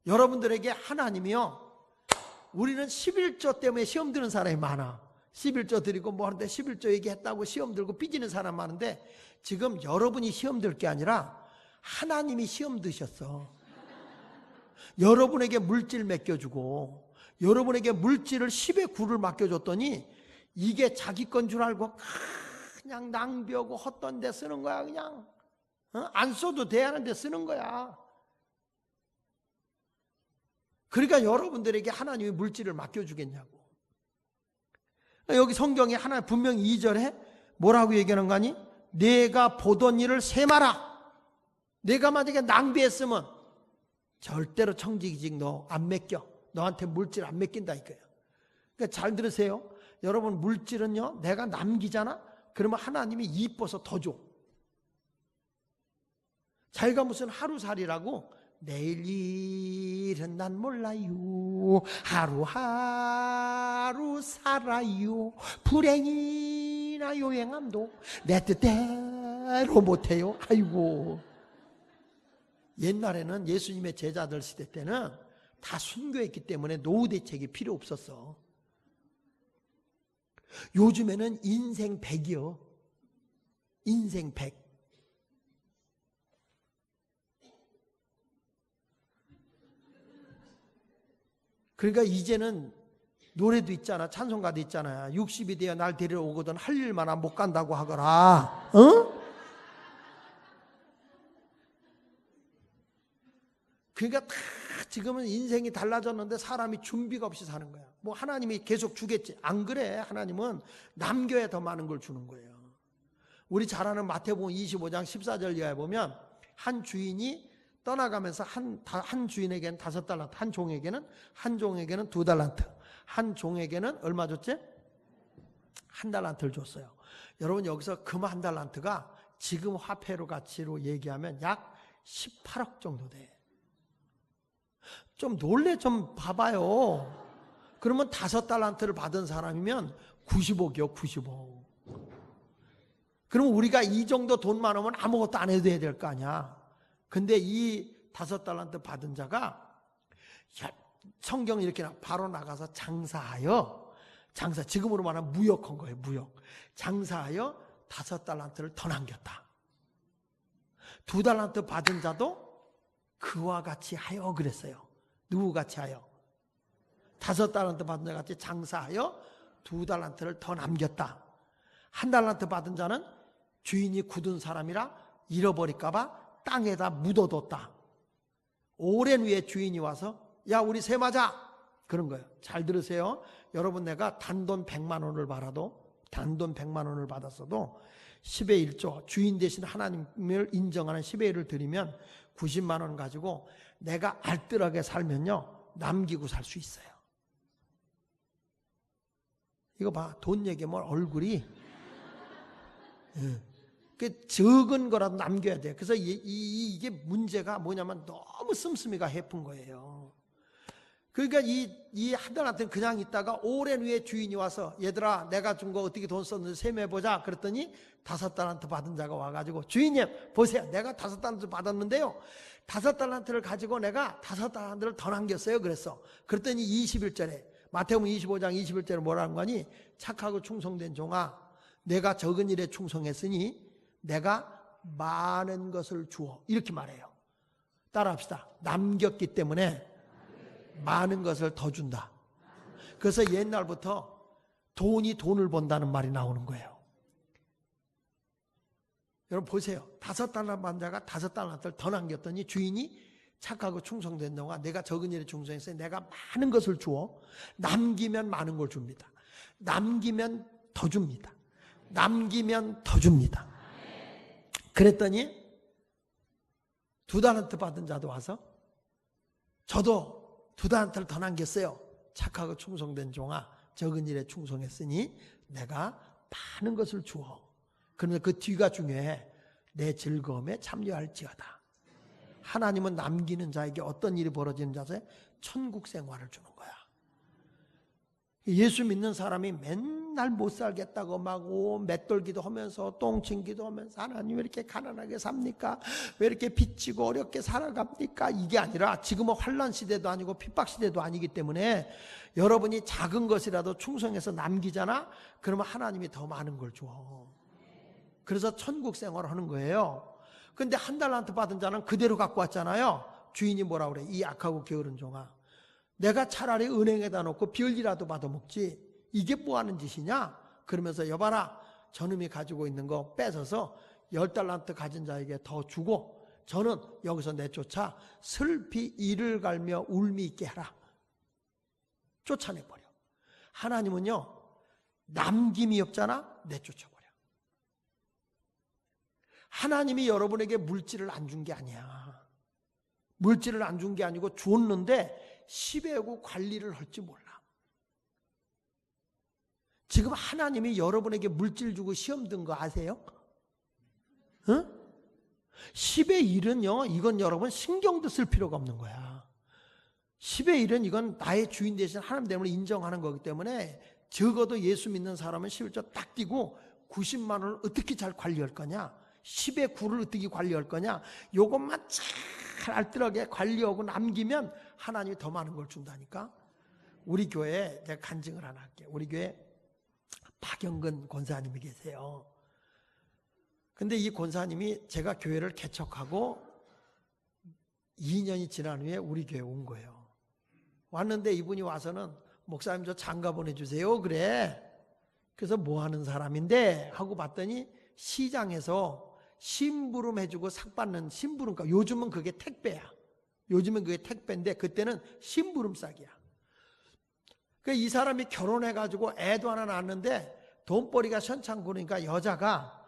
여러분들에게 하나님이요, 우리는 11조 때문에 시험 드는 사람이 많아. 11조 드리고 뭐 하는데 11조 얘기했다고 시험 들고 삐지는 사람 많은데 지금 여러분이 시험 들 게 아니라 하나님이 시험 드셨어. 여러분에게 물질 맡겨주고 여러분에게 물질을 10의 9를 맡겨줬더니 이게 자기 건 줄 알고 그냥 낭비하고 헛된 데 쓰는 거야. 그냥 안 써도 돼 하는데 쓰는 거야. 그러니까 여러분들에게 하나님이 물질을 맡겨주겠냐고. 여기 성경에 하나 분명히 2절에 뭐라고 얘기하는 거 아니? 내가 보던 일을 세마라. 내가 만약에 낭비했으면 절대로 청지기직 너 안 맡겨. 너한테 물질 안 맡긴다 이거예요. 그러니까 잘 들으세요. 여러분 물질은요 내가 남기잖아. 그러면 하나님이 이뻐서 더 줘. 자기가 무슨 하루살이라고 내일 일은 난 몰라요. 하루하루 살아요. 불행이나 요행함도 내 뜻대로 못해요. 아이고. 옛날에는 예수님의 제자들 시대 때는 다 순교했기 때문에 노후 대책이 필요 없었어. 요즘에는 인생 100이요. 인생 100. 그러니까 이제는 노래도 있잖아. 찬송가도 있잖아요. 60이 되어 날 데리러 오거든 할 일만 못 간다고 하거라. 그러니까 다 지금은 인생이 달라졌는데 사람이 준비가 없이 사는 거야. 뭐 하나님이 계속 주겠지. 안 그래. 하나님은 남겨야 더 많은 걸 주는 거예요. 우리 잘 아는 마태복음 25장 14절 이하에 보면 한 주인이 떠나가면서 한 주인에게는 5달란트, 한 종에게는 2달란트, 한 종에게는 얼마 줬지? 1달란트를 줬어요. 여러분 여기서 금 1달란트가 지금 화폐로 가치로 얘기하면 약 18억 정도 돼. 좀 놀래 좀 봐봐요. 그러면 5달란트를 받은 사람이면 90억이요, 90억. 그럼 우리가 이 정도 돈 많으면 아무것도 안 해도 될 거 아니야. 근데 이 5달란트 받은 자가 성경 이렇게 바로 나가서 장사하여, 지금으로 말하면 무역한 거예요, 무역. 장사하여 5달란트를 더 남겼다. 2달란트 받은 자도 그와 같이 하여 그랬어요. 누구 같이 하여? 5달란트 받은 자 같이 장사하여 2달란트를 더 남겼다. 1달란트 받은 자는 주인이 굳은 사람이라 잃어버릴까봐 땅에다 묻어뒀다. 오랜 후에 주인이 와서 야 우리 세마자 그런 거예요. 잘 들으세요. 여러분 내가 단돈 100만 원을 받았어도 10의 1조 주인 대신 하나님을 인정하는 10의 1을 드리면 90만 원 가지고 내가 알뜰하게 살면요 남기고 살 수 있어요. 이거 봐, 돈 얘기하면 얼굴이 그 적은 거라도 남겨야 돼요. 그래서 이게 문제가 뭐냐면 너무 씀씀이가 해픈 거예요. 그러니까 이 한 달한테는 그냥 있다가 오랜 후에 주인이 와서 얘들아 내가 준 거 어떻게 돈 썼는지 세매보자 그랬더니 5달란트 받은 자가 와가지고 주인님 보세요 내가 5달란트 받았는데요 5달란트를 가지고 내가 5달란트를 더 남겼어요 그랬어. 그랬더니 21절에 마태복음 25장 21절에 뭐라는 거니 착하고 충성된 종아 내가 적은 일에 충성했으니 내가 많은 것을 주어 이렇게 말해요. 따라합시다. 남겼기 때문에 많은 것을 더 준다. 그래서 옛날부터 돈이 돈을 번다는 말이 나오는 거예요. 여러분 보세요. 5달란트 받은 자가 5달란트를 더 남겼더니 주인이 착하고 충성된 동안 내가 적은 일에 충성했으니 내가 많은 것을 주어 남기면 많은 걸 줍니다. 남기면 더 줍니다. 남기면 더 줍니다. 그랬더니 2달란트 받은 자도 와서 저도 2달란트를 더 남겼어요. 착하고 충성된 종아 적은 일에 충성했으니 내가 많은 것을 주어. 그런데 그 뒤가 중요해. 내 즐거움에 참여할지어다. 하나님은 남기는 자에게 어떤 일이 벌어지는 자세? 천국 생활을 주는 거야. 예수 믿는 사람이 맨날 못 살겠다고 막 맷돌기도 하면서 똥친기도 하면서 하나님 왜 이렇게 가난하게 삽니까? 왜 이렇게 빚지고 어렵게 살아갑니까? 이게 아니라 지금은 환난 시대도 아니고 핍박 시대도 아니기 때문에 여러분이 작은 것이라도 충성해서 남기잖아? 그러면 하나님이 더 많은 걸 줘. 그래서 천국 생활을 하는 거예요. 근데 1달란트 받은 자는 그대로 갖고 왔잖아요. 주인이 뭐라 그래? 이 악하고 게으른 종아 내가 차라리 은행에다 놓고 별이라도 받아먹지 이게 뭐하는 짓이냐? 그러면서 여봐라 저놈이 가지고 있는 거 뺏어서 10달란트 가진 자에게 더 주고 저는 여기서 내쫓아 슬피 이를 갈며 울미 있게 하라. 쫓아내버려. 하나님은요 남김이 없잖아. 내쫓아버려. 하나님이 여러분에게 물질을 안 준 게 아니야. 물질을 안 준 게 아니고 줬는데 10의 9 관리를 할지 몰라. 지금 하나님이 여러분에게 물질 주고 시험 든 거 아세요? 응? 10의 1은요 이건 여러분 신경도 쓸 필요가 없는 거야. 10의 1은 이건 나의 주인 대신 하나님 때문에 인정하는 거기 때문에 적어도 예수 믿는 사람은 11조 딱 띄고 90만 원을 어떻게 잘 관리할 거냐? 10의 9를 어떻게 관리할 거냐? 요것만 잘 알뜰하게 관리하고 남기면 하나님이 더 많은 걸 준다니까. 우리 교회에 내가 간증을 하나 할게요. 우리 교회에 박영근 권사님이 계세요. 근데 이 권사님이 제가 교회를 개척하고 2년이 지난 후에 우리 교회에 온 거예요. 왔는데 이분이 와서는 목사님 저 장가 보내주세요 그래. 그래서 뭐 하는 사람인데 하고 봤더니 시장에서 심부름 해주고 상 받는 심부름가. 요즘은 그게 택배야. 요즘은 그게 택배인데 그때는 심부름싸기야. 이 사람이 결혼해가지고 애도 하나 낳았는데 돈벌이가 시원찮으니까 여자가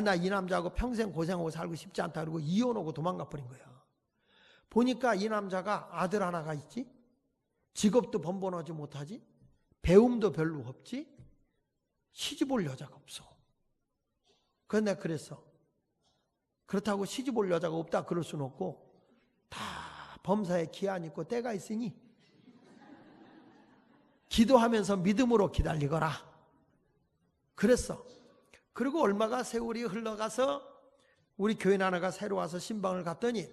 나 이 남자하고 평생 고생하고 살고 싶지 않다 그러고 이혼하고 도망가 버린 거야. 보니까 이 남자가 아들 하나가 있지, 직업도 번번하지 못하지, 배움도 별로 없지, 시집 올 여자가 없어. 그래서 내가 그랬어. 그렇다고 시집 올 여자가 없다 그럴 수는 없고 다 범사에 기한 있고 때가 있으니 기도하면서 믿음으로 기다리거라 그랬어. 그리고 얼마가 세월이 흘러가서 우리 교인 하나가 새로 와서 신방을 갔더니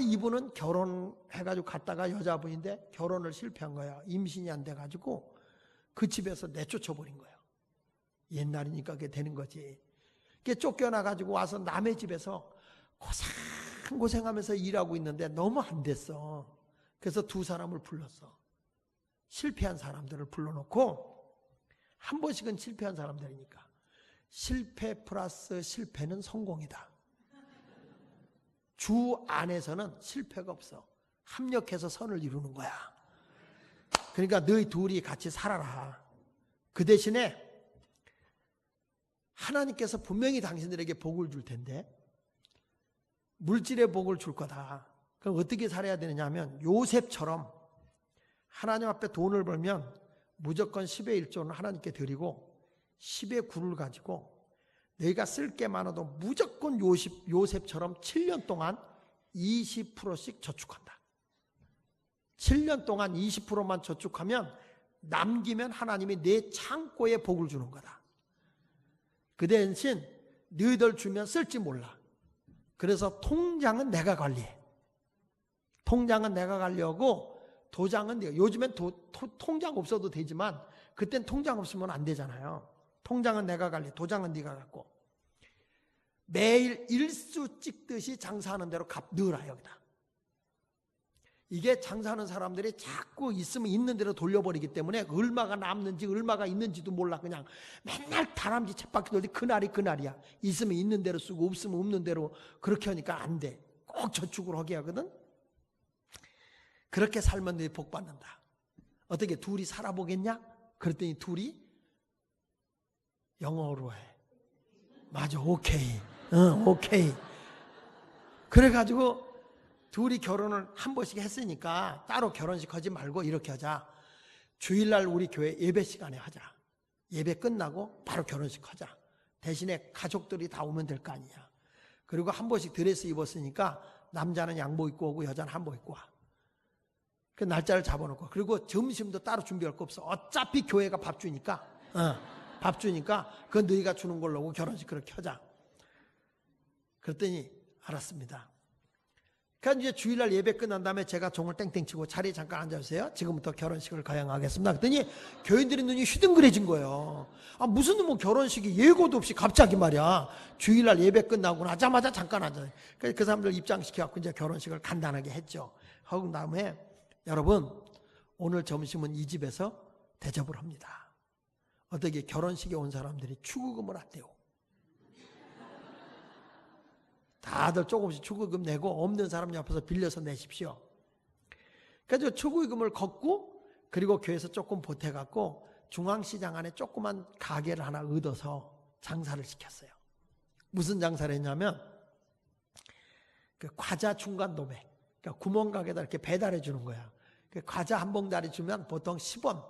이분은 결혼해가지고 갔다가 여자분인데 결혼을 실패한 거야. 임신이 안 돼가지고 그 집에서 내쫓아버린 거야. 옛날이니까 그게 되는 거지. 그게 쫓겨나가지고 와서 남의 집에서 고생하면서 일하고 있는데 너무 안 됐어. 그래서 두 사람을 불렀어. 실패한 사람들을 불러놓고, 한 번씩은 실패한 사람들이니까 실패 플러스 실패는 성공이다. 주 안에서는 실패가 없어. 합력해서 선을 이루는 거야. 그러니까 너희 둘이 같이 살아라. 그 대신에 하나님께서 분명히 당신들에게 복을 줄 텐데 물질의 복을 줄 거다. 그럼 어떻게 살아야 되느냐 하면 요셉처럼 하나님 앞에 돈을 벌면 무조건 10의 1조는 하나님께 드리고 10의 9를 가지고 너희가 쓸 게 많아도 무조건 요셉처럼 7년 동안 20%씩 저축한다. 7년 동안 20%만 저축하면 남기면 하나님이 내 창고에 복을 주는 거다. 그 대신 너희들 주면 쓸지 몰라. 그래서 통장은 내가 관리해. 통장은 내가 관리하고 도장은 내가. 요즘엔 통장 없어도 되지만 그땐 통장 없으면 안 되잖아요. 통장은 내가 관리, 도장은 네가 갖고. 매일 일수 찍듯이 장사하는 대로 넣으라 여기다. 이게 장사하는 사람들이 자꾸 있으면 있는 대로 돌려버리기 때문에 얼마가 남는지 얼마가 있는지도 몰라. 그냥 맨날 다람쥐 쳇바퀴 돌리 그날이야. 있으면 있는 대로 쓰고 없으면 없는 대로 그렇게 하니까 안 돼. 꼭 저축을 하게 하거든. 그렇게 살면 너 복 받는다. 어떻게 둘이 살아보겠냐? 그랬더니 둘이 영어로 해. 맞아, 오케이. 오케이. 그래가지고 둘이 결혼을 한 번씩 했으니까 따로 결혼식 하지 말고 이렇게 하자. 주일날 우리 교회 예배 시간에 하자. 예배 끝나고 바로 결혼식 하자. 대신에 가족들이 다 오면 될 거 아니야. 그리고 한 번씩 드레스 입었으니까 남자는 양복 입고 오고 여자는 한복 입고 와. 그 날짜를 잡아놓고. 그리고 점심도 따로 준비할 거 없어. 어차피 교회가 밥 주니까. 밥 주니까 그건 너희가 주는 걸로 하고 결혼식 그렇게 하자. 그랬더니 알았습니다. 그러니까 이제 주일날 예배 끝난 다음에 제가 종을 땡땡 치고 자리에 잠깐 앉아주세요. 지금부터 결혼식을 거행하겠습니다. 그랬더니 교인들의 눈이 휘둥그레진 거예요. 무슨 뭐 결혼식이 예고도 없이 갑자기 말이야. 주일날 예배 끝나고 나자마자 잠깐 앉아요. 그래서 그 사람들 입장시켜갖고 이제 결혼식을 간단하게 했죠. 하고 다음에 여러분 오늘 점심은 이 집에서 대접을 합니다. 어떻게 결혼식에 온 사람들이 축의금을 안 내고 다들 조금씩 축의금 내고 없는 사람 옆에서 빌려서 내십시오. 그래서 축의금을 걷고 그리고 교회에서 조금 보태갖고 중앙시장 안에 조그만 가게를 하나 얻어서 장사를 시켰어요. 무슨 장사를 했냐면 그 과자 중간 도매, 그러니까 구멍가게에다 이렇게 배달해 주는 거야. 그 과자 한 봉다리 주면 보통 10원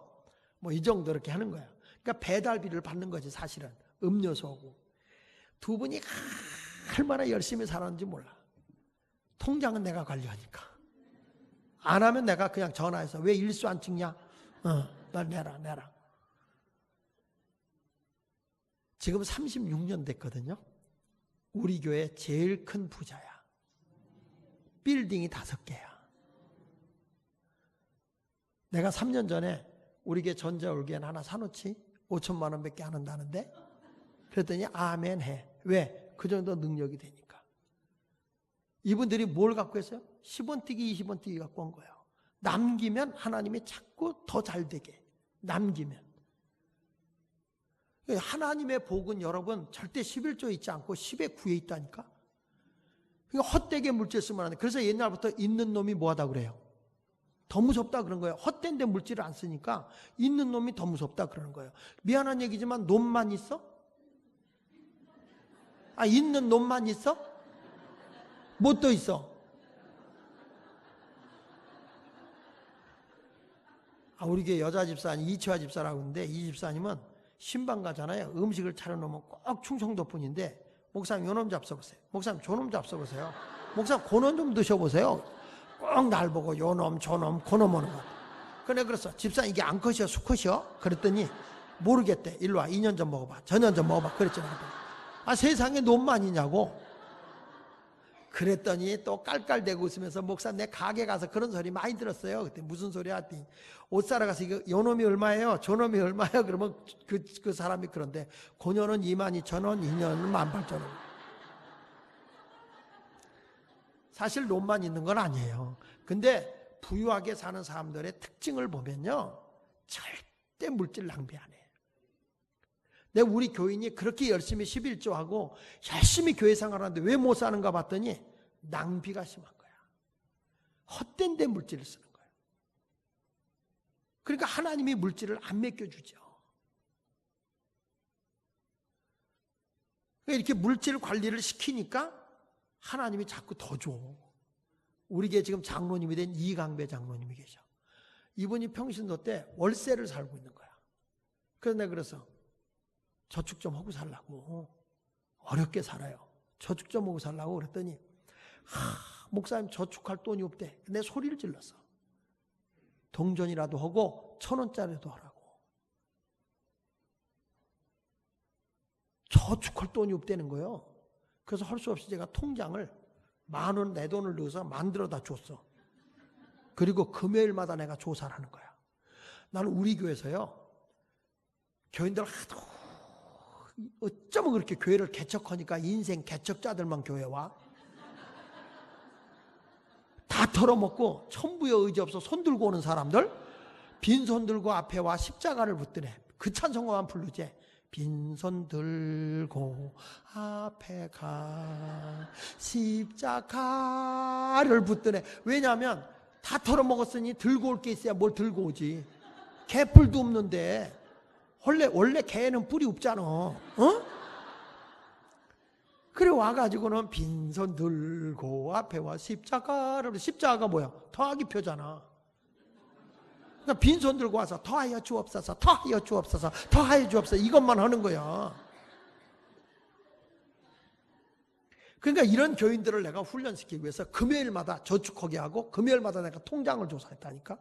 뭐 이 정도 이렇게 하는 거야. 그러니까 배달비를 받는 거지 사실은. 음료수하고. 두 분이 얼마나 열심히 살았는지 몰라. 통장은 내가 관리하니까. 안 하면 내가 그냥 전화해서 왜 일수 안 찍냐? 나 내라. 지금 36년 됐거든요. 우리 교회 제일 큰 부자야. 빌딩이 5개야. 내가 3년 전에 우리 교회 전자올기엔 하나 사놓지? 5천만 원밖에 안 한다는데? 그랬더니 아멘 해. 왜? 그 정도 능력이 되니까. 이분들이 뭘 갖고 했어요? 10원 뛰기 20원 뛰기 갖고 온 거예요. 남기면 하나님이 자꾸 더 잘 되게. 남기면. 하나님의 복은 여러분 절대 11조에 있지 않고 10의 9에 있다니까. 그러니까 헛되게 물질 쓰면 안 돼. 그래서 옛날부터 있는 놈이 뭐하다 그래요? 더 무섭다 그런 거예요. 헛된 데 물질을 안 쓰니까 있는 놈이 더 무섭다 그러는 거예요. 미안한 얘기지만 놈만 있어? 있는 놈만 있어? 뭐 또 있어? 우리 교회 여자 집사님 이치화 집사라고 있는데 이 집사님은 신방 가잖아요. 음식을 차려놓으면 꼭 충청도 분인데 목사님 요놈 잡숴보세요. 목사님 저놈 잡숴보세요. 목사님 고놈 좀 드셔보세요. 꼭 날 보고 요놈 저놈 고놈 오는 거. 그래 그랬어. 집사님 이게 암컷이요 수컷이요? 그랬더니 모르겠대. 일로 와 2년 전 먹어봐. 전년 전 먹어봐. 그랬잖아. 세상에 놈만 있냐고. 그랬더니 또 깔깔대고 웃으면서 목사 내 가게 가서 그런 소리 많이 들었어요. 그때 무슨 소리 하더니 옷 사러 가서 이거 요놈이 얼마예요? 저놈이 얼마예요? 그러면 그 사람이 그런데 고년은 22,000원, 2년은 18,000원. 사실 놈만 있는 건 아니에요. 근데 부유하게 사는 사람들의 특징을 보면요, 절대 물질 낭비 안 해. 내가 우리 교인이 그렇게 열심히 11조하고 열심히 교회 생활하는데 왜 못 사는가 봤더니 낭비가 심한 거야. 헛된 데 물질을 쓰는 거야. 그러니까 하나님이 물질을 안 맡겨주죠. 이렇게 물질 관리를 시키니까 하나님이 자꾸 더 줘. 우리 교회 지금 장로님이 된 이강배 장로님이 계셔. 이분이 평신도 때 월세를 살고 있는 거야. 그래서 내가 그래서 저축 좀 하고 살라고. 어렵게 살아요. 저축 좀 하고 살라고 그랬더니 목사님 저축할 돈이 없대. 내 소리를 질렀어. 동전이라도 하고 1,000원짜리도 하라고. 저축할 돈이 없다는 거예요. 그래서 할 수 없이 제가 통장을 10,000원 내 돈을 넣어서 만들어다 줬어. 그리고 금요일마다 내가 조사를 하는 거야. 나는 우리 교회에서요, 교인들 하도 어쩌면 그렇게 교회를 개척하니까 인생 개척자들만 교회 와. 다 털어먹고 천부여 의지 없어 손 들고 오는 사람들, 빈손 들고 앞에 와 십자가를 붙드네. 그 찬송가만 부르지. 빈손 들고 앞에 가 십자가를 붙드네. 왜냐하면 다 털어먹었으니 들고 올 게 있어야 뭘 들고 오지. 개뿔도 없는데. 원래 개는 뿔이 없잖아. 그래 와가지고는 빈손 들고 앞에 와 십자가를. 십자가가 뭐야? 더하기 표잖아. 그러니까 빈손 들고 와서 더하여 주옵소서, 더하여 주옵소서, 더하여 주옵소서 이것만 하는 거야. 그러니까 이런 교인들을 내가 훈련시키기 위해서 금요일마다 저축하게 하고 금요일마다 내가 통장을 조사했다니까.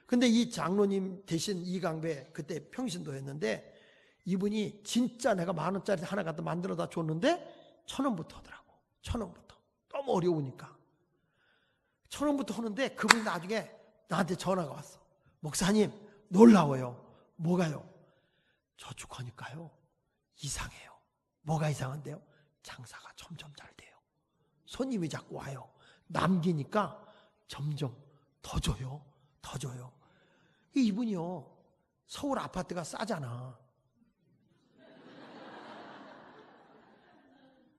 근데 이 장로님 대신 이강배 그때 평신도였는데 이분이 진짜 내가 10,000원짜리 하나 갖다 만들어다 줬는데 1,000원부터 하더라고. 1,000원부터. 너무 어려우니까. 1,000원부터 하는데 그분이 나중에 나한테 전화가 왔어. 목사님 놀라워요. 뭐가요? 저축하니까요 이상해요. 뭐가 이상한데요? 장사가 점점 잘 돼요. 손님이 자꾸 와요. 남기니까 점점 더 줘요. 더 줘요. 이분이요 서울 아파트가 싸잖아.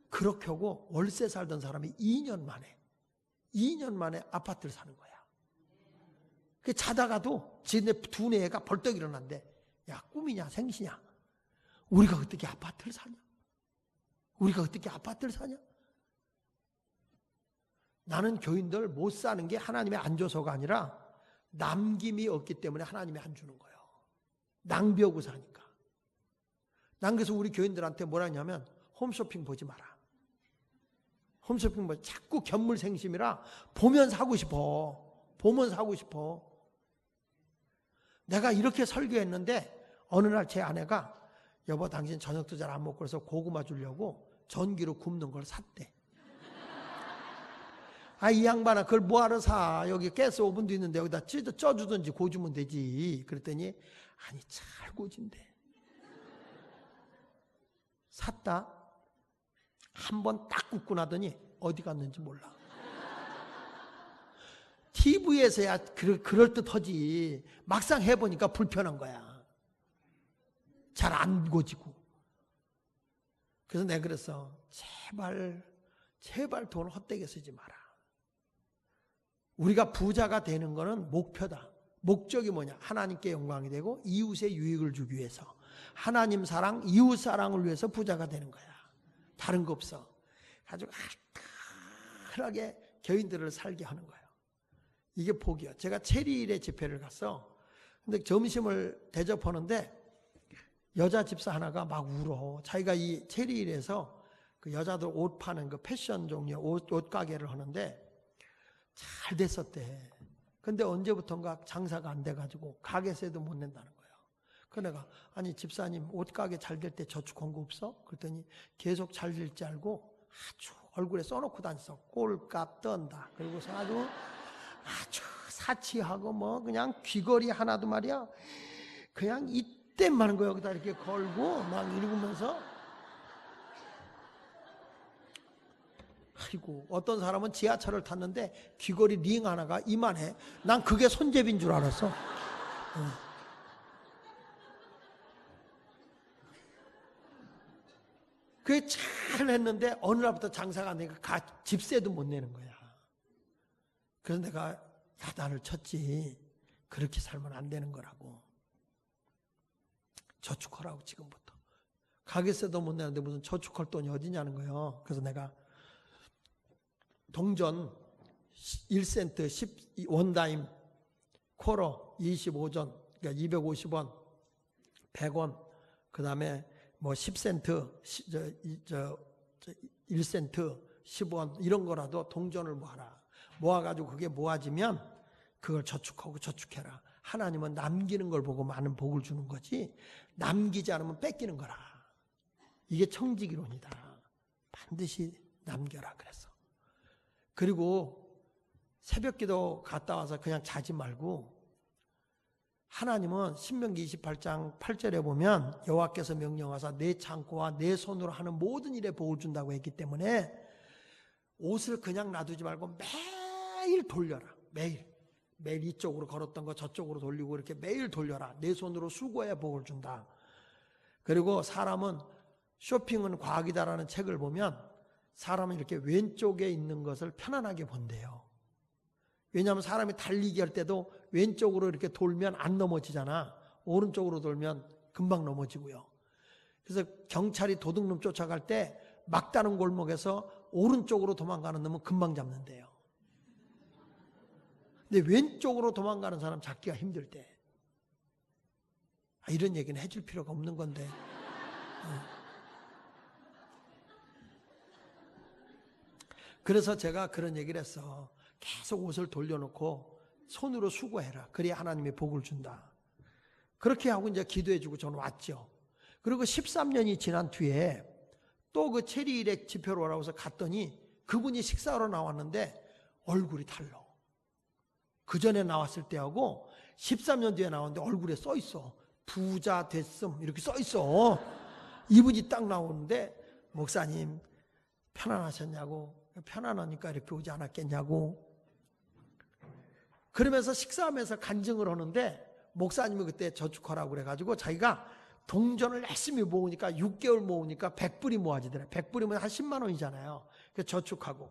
그렇게 하고 월세 살던 사람이 2년 만에 아파트를 사는 거야. 자다가도 지네 두뇌 애가 벌떡 일어난대. 야 꿈이냐 생시냐? 우리가 어떻게 아파트를 사냐? 우리가 어떻게 아파트를 사냐? 나는 교인들 못 사는 게 하나님이 안 줘서가 아니라 남김이 없기 때문에 하나님이 안 주는 거예요. 낭비하고 사니까. 난 그래서 우리 교인들한테 뭐라 하냐면 홈쇼핑 보지 마라. 홈쇼핑 자꾸 견물생심이라 보면 사고 싶어. 보면 사고 싶어. 내가 이렇게 설교했는데 어느 날 제 아내가 여보 당신 저녁도 잘 안 먹고 그래서 고구마 주려고 전기로 굽는 걸 샀대. 이 양반아 그걸 뭐하러 사. 여기 가스 오븐도 있는데 여기다 쪄주든지 고주면 되지. 그랬더니 아니 잘 고진대. 샀다. 한 번 딱 굽고 나더니 어디 갔는지 몰라. TV에서야 그럴듯하지. 막상 해보니까 불편한 거야. 잘 안 고지고. 그래서 내가 그랬어. 제발 제발 돈 헛되게 쓰지 마라. 우리가 부자가 되는 거는 목표다. 목적이 뭐냐? 하나님께 영광이 되고 이웃의 유익을 주기 위해서, 하나님 사랑, 이웃 사랑을 위해서 부자가 되는 거야. 다른 거 없어. 아주 알뜰하게 교인들을 살게 하는 거예요. 이게 복이요. 제가 체리일의 집회를 갔어. 근데 점심을 대접하는데 여자 집사 하나가 막 울어. 자기가 이 체리일에서 그 여자들 옷 파는 그 패션 종류 옷 가게를 하는데 잘 됐었대. 근데 언제부턴가 장사가 안 돼가지고 가게세도 못 낸다는 거예요. 그래서 내가 아니 집사님 옷가게 잘 될 때 저축한 거 없어? 그랬더니 계속 잘 될 줄 알고 아주 얼굴에 써놓고 다녔어. 꼴값 떤다. 그리고서 아주 사치하고 뭐 그냥 귀걸이 하나도 말이야 그냥 이때만 거 여기다 이렇게 걸고 막 읽으면서, 아이고 어떤 사람은 지하철을 탔는데 귀걸이 링 하나가 이만해. 난 그게 손잡이인 줄 알았어. 그게 잘 했는데 어느 날부터 장사가 안 되니까 집세도 못 내는 거야. 그래서 내가 야단을 쳤지. 그렇게 살면 안 되는 거라고. 저축하라고 지금부터. 가게세도 못 내는데 무슨 저축할 돈이 어디냐는 거예요. 그래서 내가 동전 1센트 10원다임 쿼러 25전 그러니까 250원 100원 그 다음에 뭐 10센트 1센트 10원 이런 거라도 동전을 모아라. 모아가지고 그게 모아지면 그걸 저축하고 저축해라. 하나님은 남기는 걸 보고 많은 복을 주는 거지 남기지 않으면 뺏기는 거라. 이게 청지기론이다. 반드시 남겨라 그랬어. 그리고 새벽기도 갔다 와서 그냥 자지 말고, 하나님은 신명기 28장 8절에 보면 여호와께서 명령하사 내 창고와 내 손으로 하는 모든 일에 복을 준다고 했기 때문에 옷을 그냥 놔두지 말고 매일 돌려라. 매일 이쪽으로 걸었던 거 저쪽으로 돌리고 이렇게 매일 돌려라. 내 손으로 수고해야 복을 준다. 그리고 사람은 쇼핑은 과학이다라는 책을 보면 사람은 이렇게 왼쪽에 있는 것을 편안하게 본대요. 왜냐하면 사람이 달리기 할 때도 왼쪽으로 이렇게 돌면 안 넘어지잖아. 오른쪽으로 돌면 금방 넘어지고요. 그래서 경찰이 도둑놈 쫓아갈 때 막다른 골목에서 오른쪽으로 도망가는 놈은 금방 잡는데요. 근데 왼쪽으로 도망가는 사람 잡기가 힘들 때, 이런 얘기는 해줄 필요가 없는 건데, 그래서 제가 그런 얘기를 했어. 계속 옷을 돌려놓고 손으로 수고해라. 그래야 하나님의 복을 준다. 그렇게 하고 이제 기도해주고 저는 왔죠. 그리고 13년이 지난 뒤에 또 그 체리일의 집회로 오라고 해서 갔더니 그분이 식사하러 나왔는데 얼굴이 달라. 그 전에 나왔을 때하고 13년 뒤에 나왔는데 얼굴에 써 있어. 부자 됐음 이렇게 써 있어. 이분이 딱 나오는데 목사님 편안하셨냐고. 편안하니까 이렇게 오지 않았겠냐고. 그러면서 식사하면서 간증을 하는데 목사님이 그때 저축하라고 그래가지고 자기가 동전을 열심히 모으니까 6개월 모으니까 100불이 모아지더래. 100불이면 한 10만 원이잖아요. 그래서 저축하고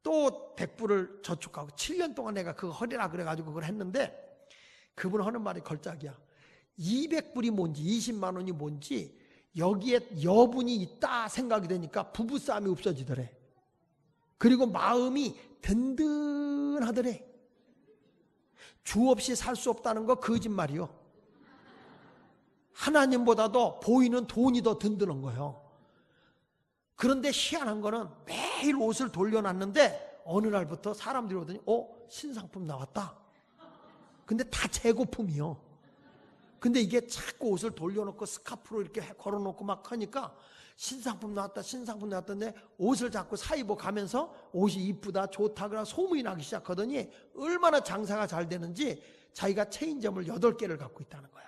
또 100불을 저축하고 7년 동안 내가 그거 하리라 그래가지고 그걸 했는데 그분 하는 말이 걸작이야. 200불이 뭔지 20만 원이 뭔지 여기에 여분이 있다 생각이 되니까 부부싸움이 없어지더래. 그리고 마음이 든든하더래. 주 없이 살 수 없다는 거 거짓말이요. 하나님보다도 보이는 돈이 더 든든한 거예요. 그런데 희한한 거는 매일 옷을 돌려놨는데 어느 날부터 사람들이 오더니 신상품 나왔다. 근데 다 재고품이요. 근데 이게 자꾸 옷을 돌려놓고 스카프로 이렇게 걸어놓고 막 하니까 신상품 나왔다 신상품 나왔던데 옷을 자꾸 사입어 가면서 옷이 이쁘다 좋다 그러고 소문이 나기 시작하더니 얼마나 장사가 잘 되는지 자기가 체인점을 8개를 갖고 있다는 거야.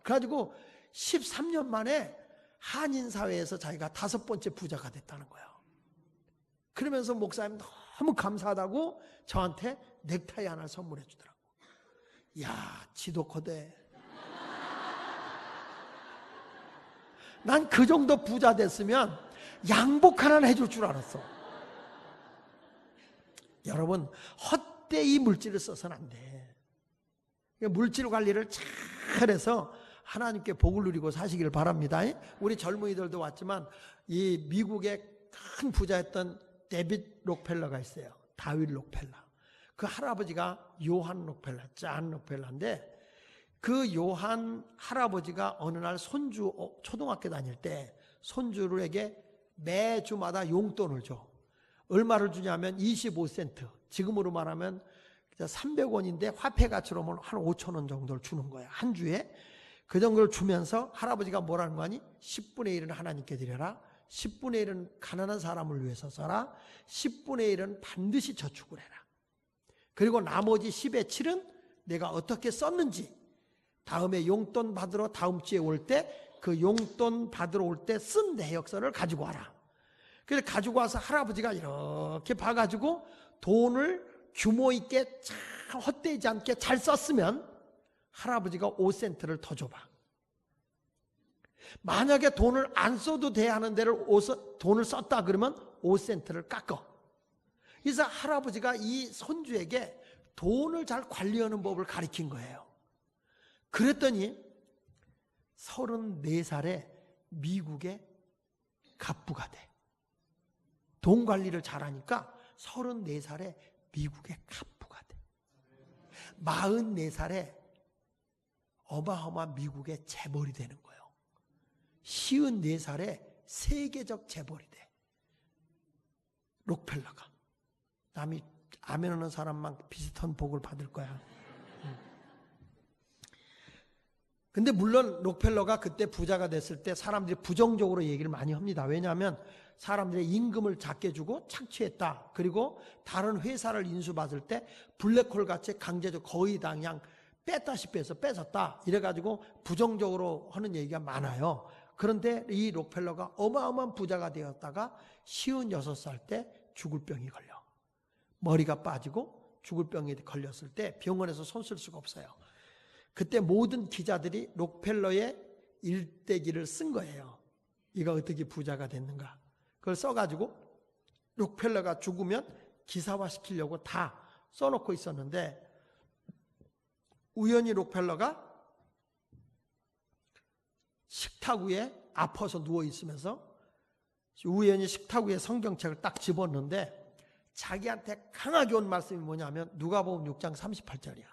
그래가지고 13년 만에 한인사회에서 자기가 5번째 부자가 됐다는 거야. 그러면서 목사님 너무 감사하다고 저한테 넥타이 하나 선물해 주더라고. 야, 지독하대. 난 그 정도 부자 됐으면 양복 하나 해줄 줄 알았어. 여러분, 헛되이 물질을 써서는 안 돼. 물질 관리를 잘해서 하나님께 복을 누리고 사시길 바랍니다. 우리 젊은이들도 왔지만 이 미국의 큰 부자였던 데빗 록펠러가 있어요. 다윗 록펠러. 그 할아버지가 요한 록펠러, 존 록펠러인데 그 요한 할아버지가 어느 날 손주 초등학교 다닐 때 손주에게 매주마다 용돈을 줘. 얼마를 주냐면 25센트. 지금으로 말하면 300원인데 화폐 가치로 보면 한 5,000원 정도를 주는 거야. 한 주에. 그 정도를 주면서 할아버지가 뭐라는 거니? 10분의 1은 하나님께 드려라. 10분의 1은 가난한 사람을 위해서 써라. 10분의 1은 반드시 저축을 해라. 그리고 나머지 10의 7은 내가 어떻게 썼는지 다음에 용돈 받으러 다음 주에 올 때 그 용돈 받으러 올 때 쓴 내역서를 가지고 와라. 그래서 가지고 와서 할아버지가 이렇게 봐가지고 돈을 규모 있게 참 헛되지 않게 잘 썼으면 할아버지가 5센트를 더 줘봐. 만약에 돈을 안 써도 돼 하는 데를 돈을 썼다 그러면 5센트를 깎아. 그래서 할아버지가 이 손주에게 돈을 잘 관리하는 법을 가르친 거예요. 그랬더니 34살에 미국의 갑부가 돼. 돈 관리를 잘하니까 34살에 미국의 갑부가 돼. 44살에 어마어마한 미국의 재벌이 되는 거예요. 54살에 세계적 재벌이 돼. 록펠러가. 남이 아멘하는 사람만 비슷한 복을 받을 거야. 근데 물론 록펠러가 그때 부자가 됐을 때 사람들이 부정적으로 얘기를 많이 합니다. 왜냐하면 사람들의 임금을 작게 주고 착취했다. 그리고 다른 회사를 인수받을 때 블랙홀 같이 강제적 거의 다 그냥 뺐다시피 해서 뺏었다. 이래가지고 부정적으로 하는 얘기가 많아요. 그런데 이 록펠러가 어마어마한 부자가 되었다가 56살 때 죽을 병이 걸려. 머리가 빠지고 죽을 병이 걸렸을 때 병원에서 손 쓸 수가 없어요. 그때 모든 기자들이 록펠러의 일대기를 쓴 거예요. 이가 어떻게 부자가 됐는가. 그걸 써가지고 록펠러가 죽으면 기사화시키려고 다 써놓고 있었는데 우연히 록펠러가 식탁 위에 아파서 누워있으면서 우연히 식탁 위에 성경책을 딱 집었는데 자기한테 강하게 온 말씀이 뭐냐면 누가복음 6장 38절이야.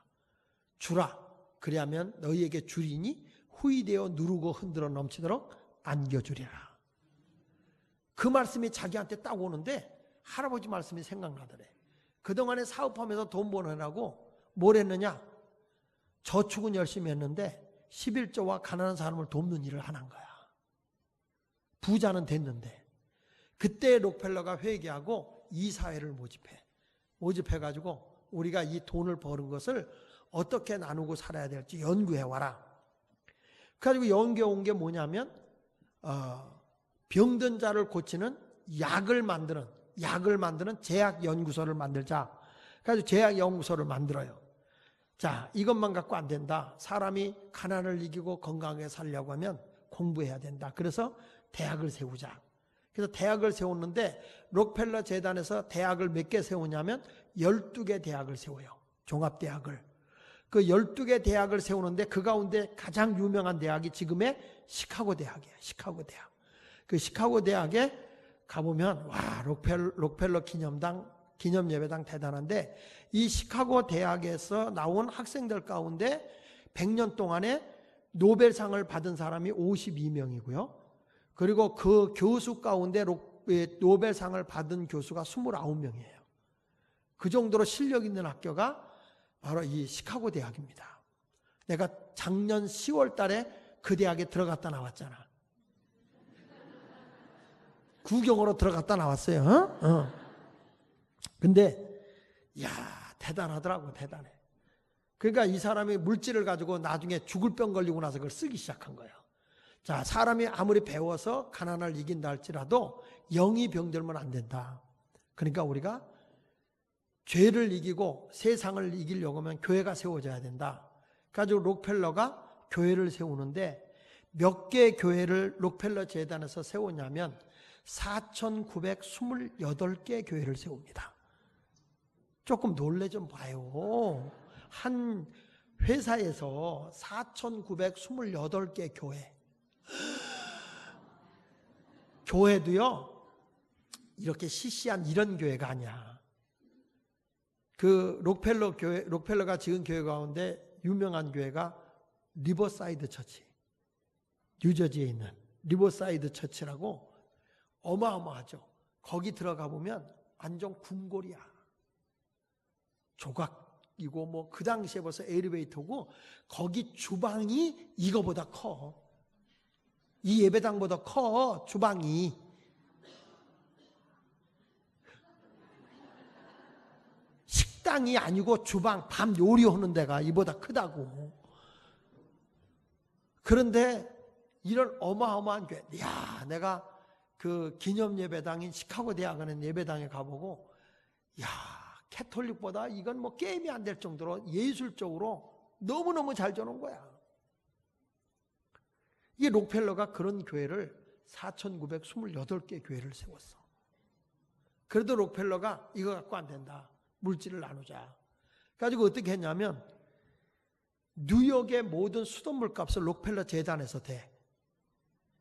주라. 그리하면 너희에게 주리니 후이되어 누르고 흔들어 넘치도록 안겨주리라. 그 말씀이 자기한테 딱 오는데 할아버지 말씀이 생각나더래. 그동안에 사업하면서 돈 버느라고 뭘 했느냐? 저축은 열심히 했는데 11조와 가난한 사람을 돕는 일을 안 한 거야. 부자는 됐는데. 그때 록펠러가 회개하고 이사회를 모집해가지고 우리가 이 돈을 버는 것을 어떻게 나누고 살아야 될지 연구해와라. 그래가지고 연구해온 게 뭐냐면 병든 자를 고치는 약을 만드는 제약연구소를 만들자. 그래서 제약연구소를 만들어요. 자, 이것만 갖고 안 된다. 사람이 가난을 이기고 건강하게 살려고 하면 공부해야 된다. 그래서 대학을 세우자. 그래서 대학을 세웠는데 록펠러 재단에서 대학을 몇 개 세우냐면 12개 대학을 세워요. 종합대학을. 그 12개 대학을 세우는데 그 가운데 가장 유명한 대학이 지금의 시카고 대학이에요. 시카고 대학. 그 시카고 대학에 가보면 와 록펠러 기념예배당 대단한데 이 시카고 대학에서 나온 학생들 가운데 100년 동안에 노벨상을 받은 사람이 52명이고요. 그리고 그 교수 가운데 노벨상을 받은 교수가 29명이에요. 그 정도로 실력 있는 학교가 바로 이 시카고 대학입니다. 내가 작년 10월 달에 그 대학에 들어갔다 나왔잖아. 구경으로 들어갔다 나왔어요. 근데 야 대단하더라고. 대단해. 그러니까 이 사람이 물질을 가지고 나중에 죽을 병 걸리고 나서 그걸 쓰기 시작한 거예요. 자, 사람이 아무리 배워서 가난을 이긴다 할지라도 영이 병들면 안 된다. 그러니까 우리가 죄를 이기고 세상을 이기려고 하면 교회가 세워져야 된다. 그래가지고 록펠러가 교회를 세우는데 몇 개의 교회를 록펠러 재단에서 세우냐면 4,928개 교회를 세웁니다. 조금 놀래 좀 봐요. 한 회사에서 4,928개 교회. 교회도요, 이렇게 시시한 이런 교회가 아니야. 그 록펠러가 지은 교회 가운데 유명한 교회가 리버사이드 처치. 뉴저지에 있는 리버사이드 처치라고 어마어마하죠. 거기 들어가 보면 완전 궁궐이야. 조각이고 뭐 그 당시에 벌써 엘리베이터고 거기 주방이 이거보다 커. 이 예배당보다 커 주방이. 식당이 아니고 주방, 밤 요리하는 데가 이보다 크다고. 그런데 이런 어마어마한 교회, 야, 내가 그 기념 예배당인 시카고 대학원의 예배당에 가보고, 야, 캐톨릭보다 이건 뭐 게임이 안 될 정도로 예술적으로 너무너무 잘 저는 거야. 이 록펠러가 그런 교회를 4,928개 교회를 세웠어. 그래도 록펠러가 이거 갖고 안 된다. 물질을 나누자. 가지고 어떻게 했냐면 뉴욕의 모든 수돗물 값을 록펠러 재단에서 대.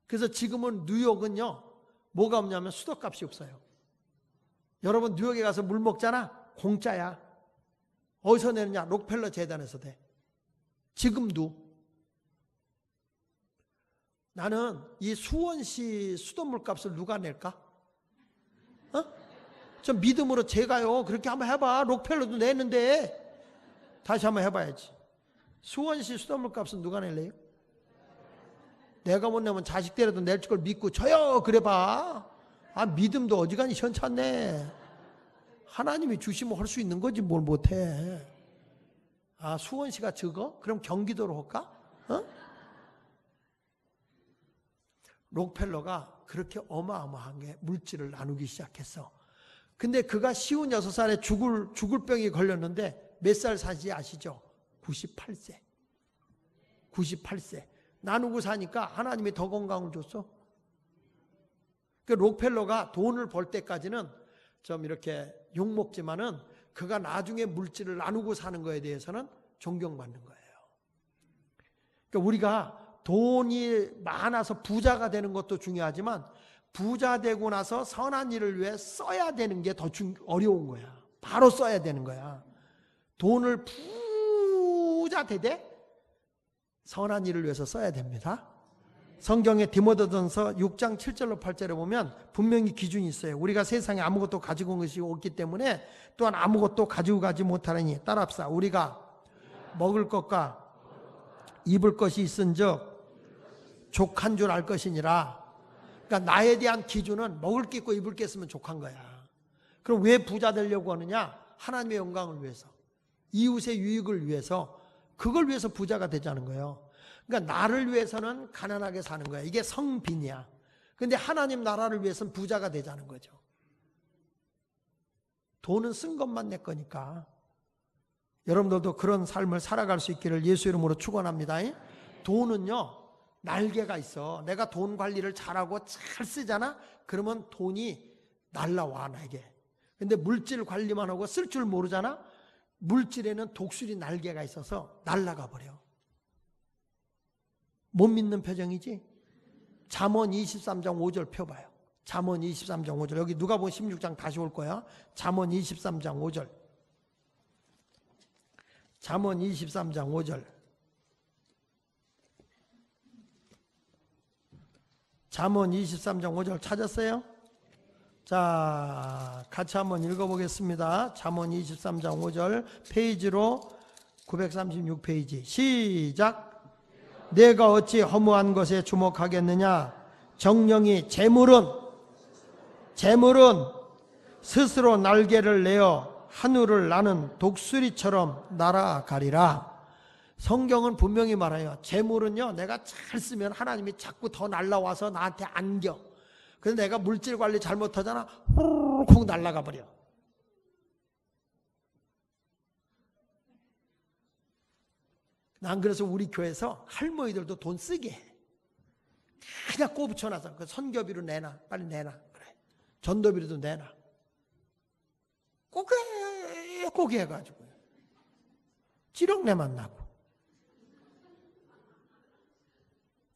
그래서 지금은 뉴욕은요, 뭐가 없냐면 수도값이 없어요. 여러분 뉴욕에 가서 물 먹잖아? 공짜야. 어디서 내느냐? 록펠러 재단에서 대. 지금도. 나는 이 수원시 수돗물 값을 누가 낼까? 어? 좀 믿음으로 제가요, 그렇게 한번 해봐. 록펠러도 내는데. 다시 한번 해봐야지. 수원시 수돗물 값은 누가 낼래요? 내가 못 내면 자식들이라도 낼 걸 믿고 줘요. 그래봐. 아, 믿음도 어지간히 현찮네. 하나님이 주시면 할 수 있는 거지 뭘 못해. 아, 수원시가 적어? 그럼 경기도로 할까? 어? 록펠러가 그렇게 어마어마한 게 물질을 나누기 시작했어. 근데 그가 56살에 죽을 병이 걸렸는데 몇 살 사지 아시죠? 98세. 98세. 나누고 사니까 하나님이 더 건강을 줬어. 그 록펠러가 돈을 벌 때까지는 좀 이렇게 욕먹지만은 그가 나중에 물질을 나누고 사는 거에 대해서는 존경받는 거예요. 그러니까 우리가 돈이 많아서 부자가 되는 것도 중요하지만 부자 되고 나서 선한 일을 위해 써야 되는 게 더 어려운 거야. 바로 써야 되는 거야. 돈을 부자 되되 선한 일을 위해서 써야 됩니다. 성경의 디모데전서 6장 7절로 8절에 보면 분명히 기준이 있어요. 우리가 세상에 아무것도 가지고 온 것이 없기 때문에 또한 아무것도 가지고 가지 못하느니 따라합시다. 우리가 먹을 것과 입을 것이 있은즉 족한 줄 알 것이니라. 그러니까 나에 대한 기준은 먹을 게 있고 입을 게 있으면 족한 거야. 그럼 왜 부자 되려고 하느냐? 하나님의 영광을 위해서, 이웃의 유익을 위해서, 그걸 위해서 부자가 되자는 거예요. 그러니까 나를 위해서는 가난하게 사는 거야. 이게 성빈이야. 근데 하나님 나라를 위해서는 부자가 되자는 거죠. 돈은 쓴 것만 내 거니까. 여러분들도 그런 삶을 살아갈 수 있기를 예수 이름으로 축원합니다. 돈은요, 날개가 있어. 내가 돈 관리를 잘하고 잘 쓰잖아? 그러면 돈이 날라와 나에게. 근데 물질 관리만 하고 쓸 줄 모르잖아? 물질에는 독수리 날개가 있어서 날아가 버려. 못 믿는 표정이지? 잠언 23장 5절 펴봐요. 잠언 23장 5절. 여기 누가복음 16장 다시 올 거야. 잠언 23장 5절. 잠언 23장 5절. 잠언 23장 5절 찾았어요? 자, 같이 한번 읽어보겠습니다. 잠언 23장 5절 페이지로 936페이지 시작. 내가 어찌 허무한 것에 주목하겠느냐? 정령이 재물은 스스로 날개를 내어 하늘을 나는 독수리처럼 날아가리라. 성경은 분명히 말해요. 재물은요, 내가 잘 쓰면 하나님이 자꾸 더 날라와서 나한테 안겨. 그래서 내가 물질 관리 잘못하잖아. 후루룩 날아가 버려. 난 그래서 우리 교회에서 할머니들도 돈 쓰게 해. 그냥 꼬붙여놔서 그 선교비로 내놔. 빨리 내놔. 그래. 전도비로도 내놔. 꼭 그래. 뻐꾸기 해가지고 찌렁내만 나고.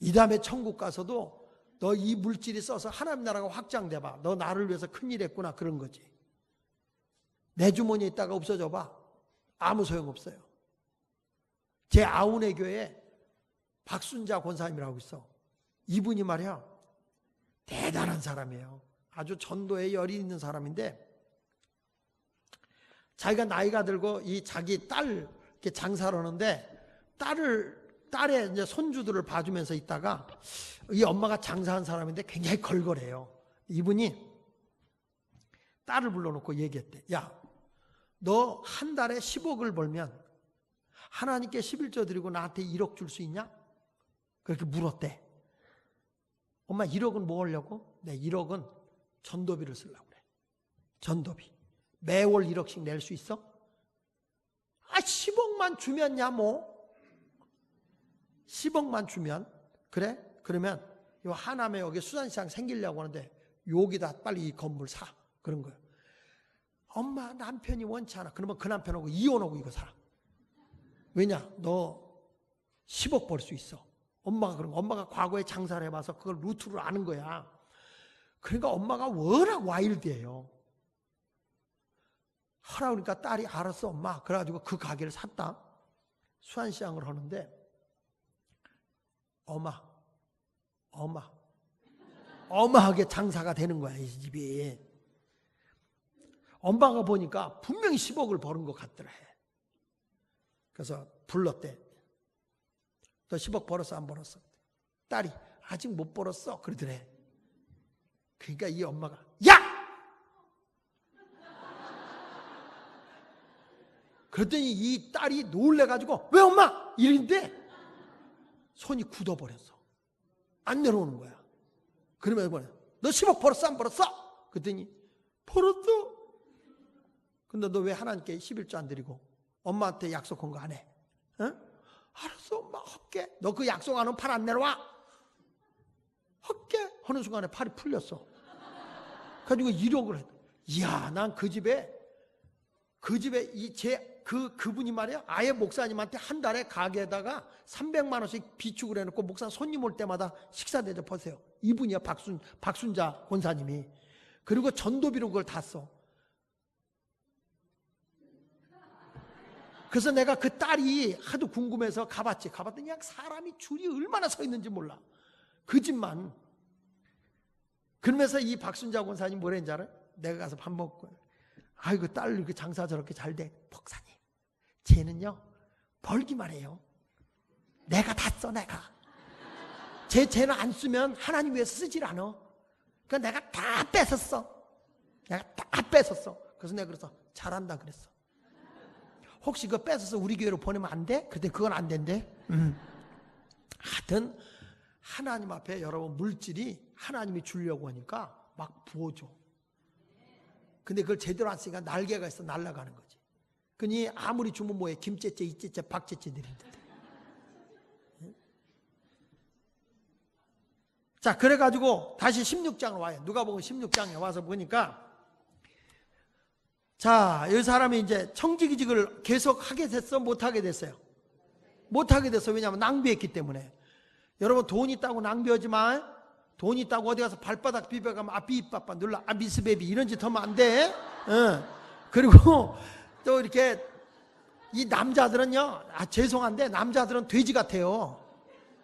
이 다음에 천국 가서도 너 이 물질이 써서 하나님 나라가 확장돼봐. 너 나를 위해서 큰일 했구나, 그런 거지. 내 주머니에 있다가 없어져봐. 아무 소용없어요. 제 아우네 교회에 박순자 권사님이라고 있어. 이분이 말이야, 대단한 사람이에요. 아주 전도에 열이 있는 사람인데, 자기가 나이가 들고 이 자기 딸 이렇게 장사를 하는데, 딸의 이제 손주들을 봐주면서 있다가 이 엄마가 장사한 사람인데 굉장히 걸걸해요. 이분이 딸을 불러놓고 얘기했대. 야, 너 한 달에 10억을 벌면 하나님께 11조 드리고 나한테 1억 줄 수 있냐? 그렇게 물었대. 엄마 1억은 뭐 하려고? 네, 1억은 전도비를 쓰려고 그래. 전도비. 매월 1억씩 낼 수 있어? 아, 10억만 주면야 뭐. 10억만 주면. 그래? 그러면 요 하남에 여기 수산시장 생기려고 하는데 여기다 빨리 이 건물 사. 그런 거예요. 엄마 남편이 원치 않아. 그러면 그 남편하고 이혼하고 이거 사. 왜냐? 너 10억 벌 수 있어. 엄마가 그런 거. 엄마가 과거에 장사를 해봐서 그걸 루트를 아는 거야. 그러니까 엄마가 워낙 와일드해요. 하라 그러니까 딸이 알았어 엄마. 그래가지고 그 가게를 샀다. 수산시장을 하는데 어마하게 장사가 되는 거야, 이 집이. 엄마가 보니까 분명히 10억을 버는 것 같더라. 그래서 불렀대. 너 10억 벌었어, 안 벌었어? 딸이 아직 못 벌었어, 그러더래. 그러니까 이 엄마가 야! 그랬더니 이 딸이 놀래가지고 왜 엄마? 이랬는데 손이 굳어버렸어. 안 내려오는 거야. 그러면 뭐냐? 너 10억 벌었어, 안 벌었어? 그랬더니 벌었어. 근데 너 왜 하나님께 11조 안 드리고 엄마한테 약속한 거 안 해? 어? 알았어, 엄마 할게. 너 그 약속 안 하면 팔 안 내려와? 할게. 하는 순간에 팔이 풀렸어. 가지고 1억을 했다. 이야, 난 그 집에 그분이 말이야, 아예 목사님한테 한 달에 가게에다가 300만 원씩 비축을 해놓고 목사 손님 올 때마다 식사 대접하세요. 이분이야, 박순자 권사님이. 그리고 전도비로 그걸 다 써. 그래서 내가 그 딸이 하도 궁금해서 가봤더니 그냥 사람이 줄이 얼마나 서 있는지 몰라. 그 집만. 그러면서 이 박순자 권사님 뭐라 했는지 알아요? 내가 가서 밥 먹고, 아이고 딸 그 장사 저렇게 잘 돼. 목사님, 쟤는요 벌기만 해요. 내가 다 써. 내가 쟤는 안 쓰면 하나님 위해서 쓰질 않아. 그러니까 내가 다 뺏었어. 그래서 내가 그래서 잘한다 그랬어. 혹시 그거 뺏어서 우리 교회로 보내면 안 돼? 그때 그건 안 된대. 하여튼 하나님 앞에 여러분 물질이 하나님이 주려고 하니까 막 부어줘. 근데 그걸 제대로 안 쓰니까 날개가 있어 날아가는 거지. 그니 아무리 주면 뭐해? 김째째, 이째째, 박째째 드린다. 자, 그래가지고 다시 16장으로 와요. 누가복음 16장에 와서 보니까, 자, 이 사람이 이제 청지기직을 계속 하게 됐어? 못하게 됐어요? 못하게 됐어. 왜냐하면 낭비했기 때문에. 여러분, 돈 있다고 낭비하지 마. 돈 있다고 어디 가서 발바닥 비벼가면 삐빠빠 눌러 미스베비 이런 짓 하면 안 돼. 그리고 또 이렇게 이 남자들은요, 죄송한데 남자들은 돼지 같아요.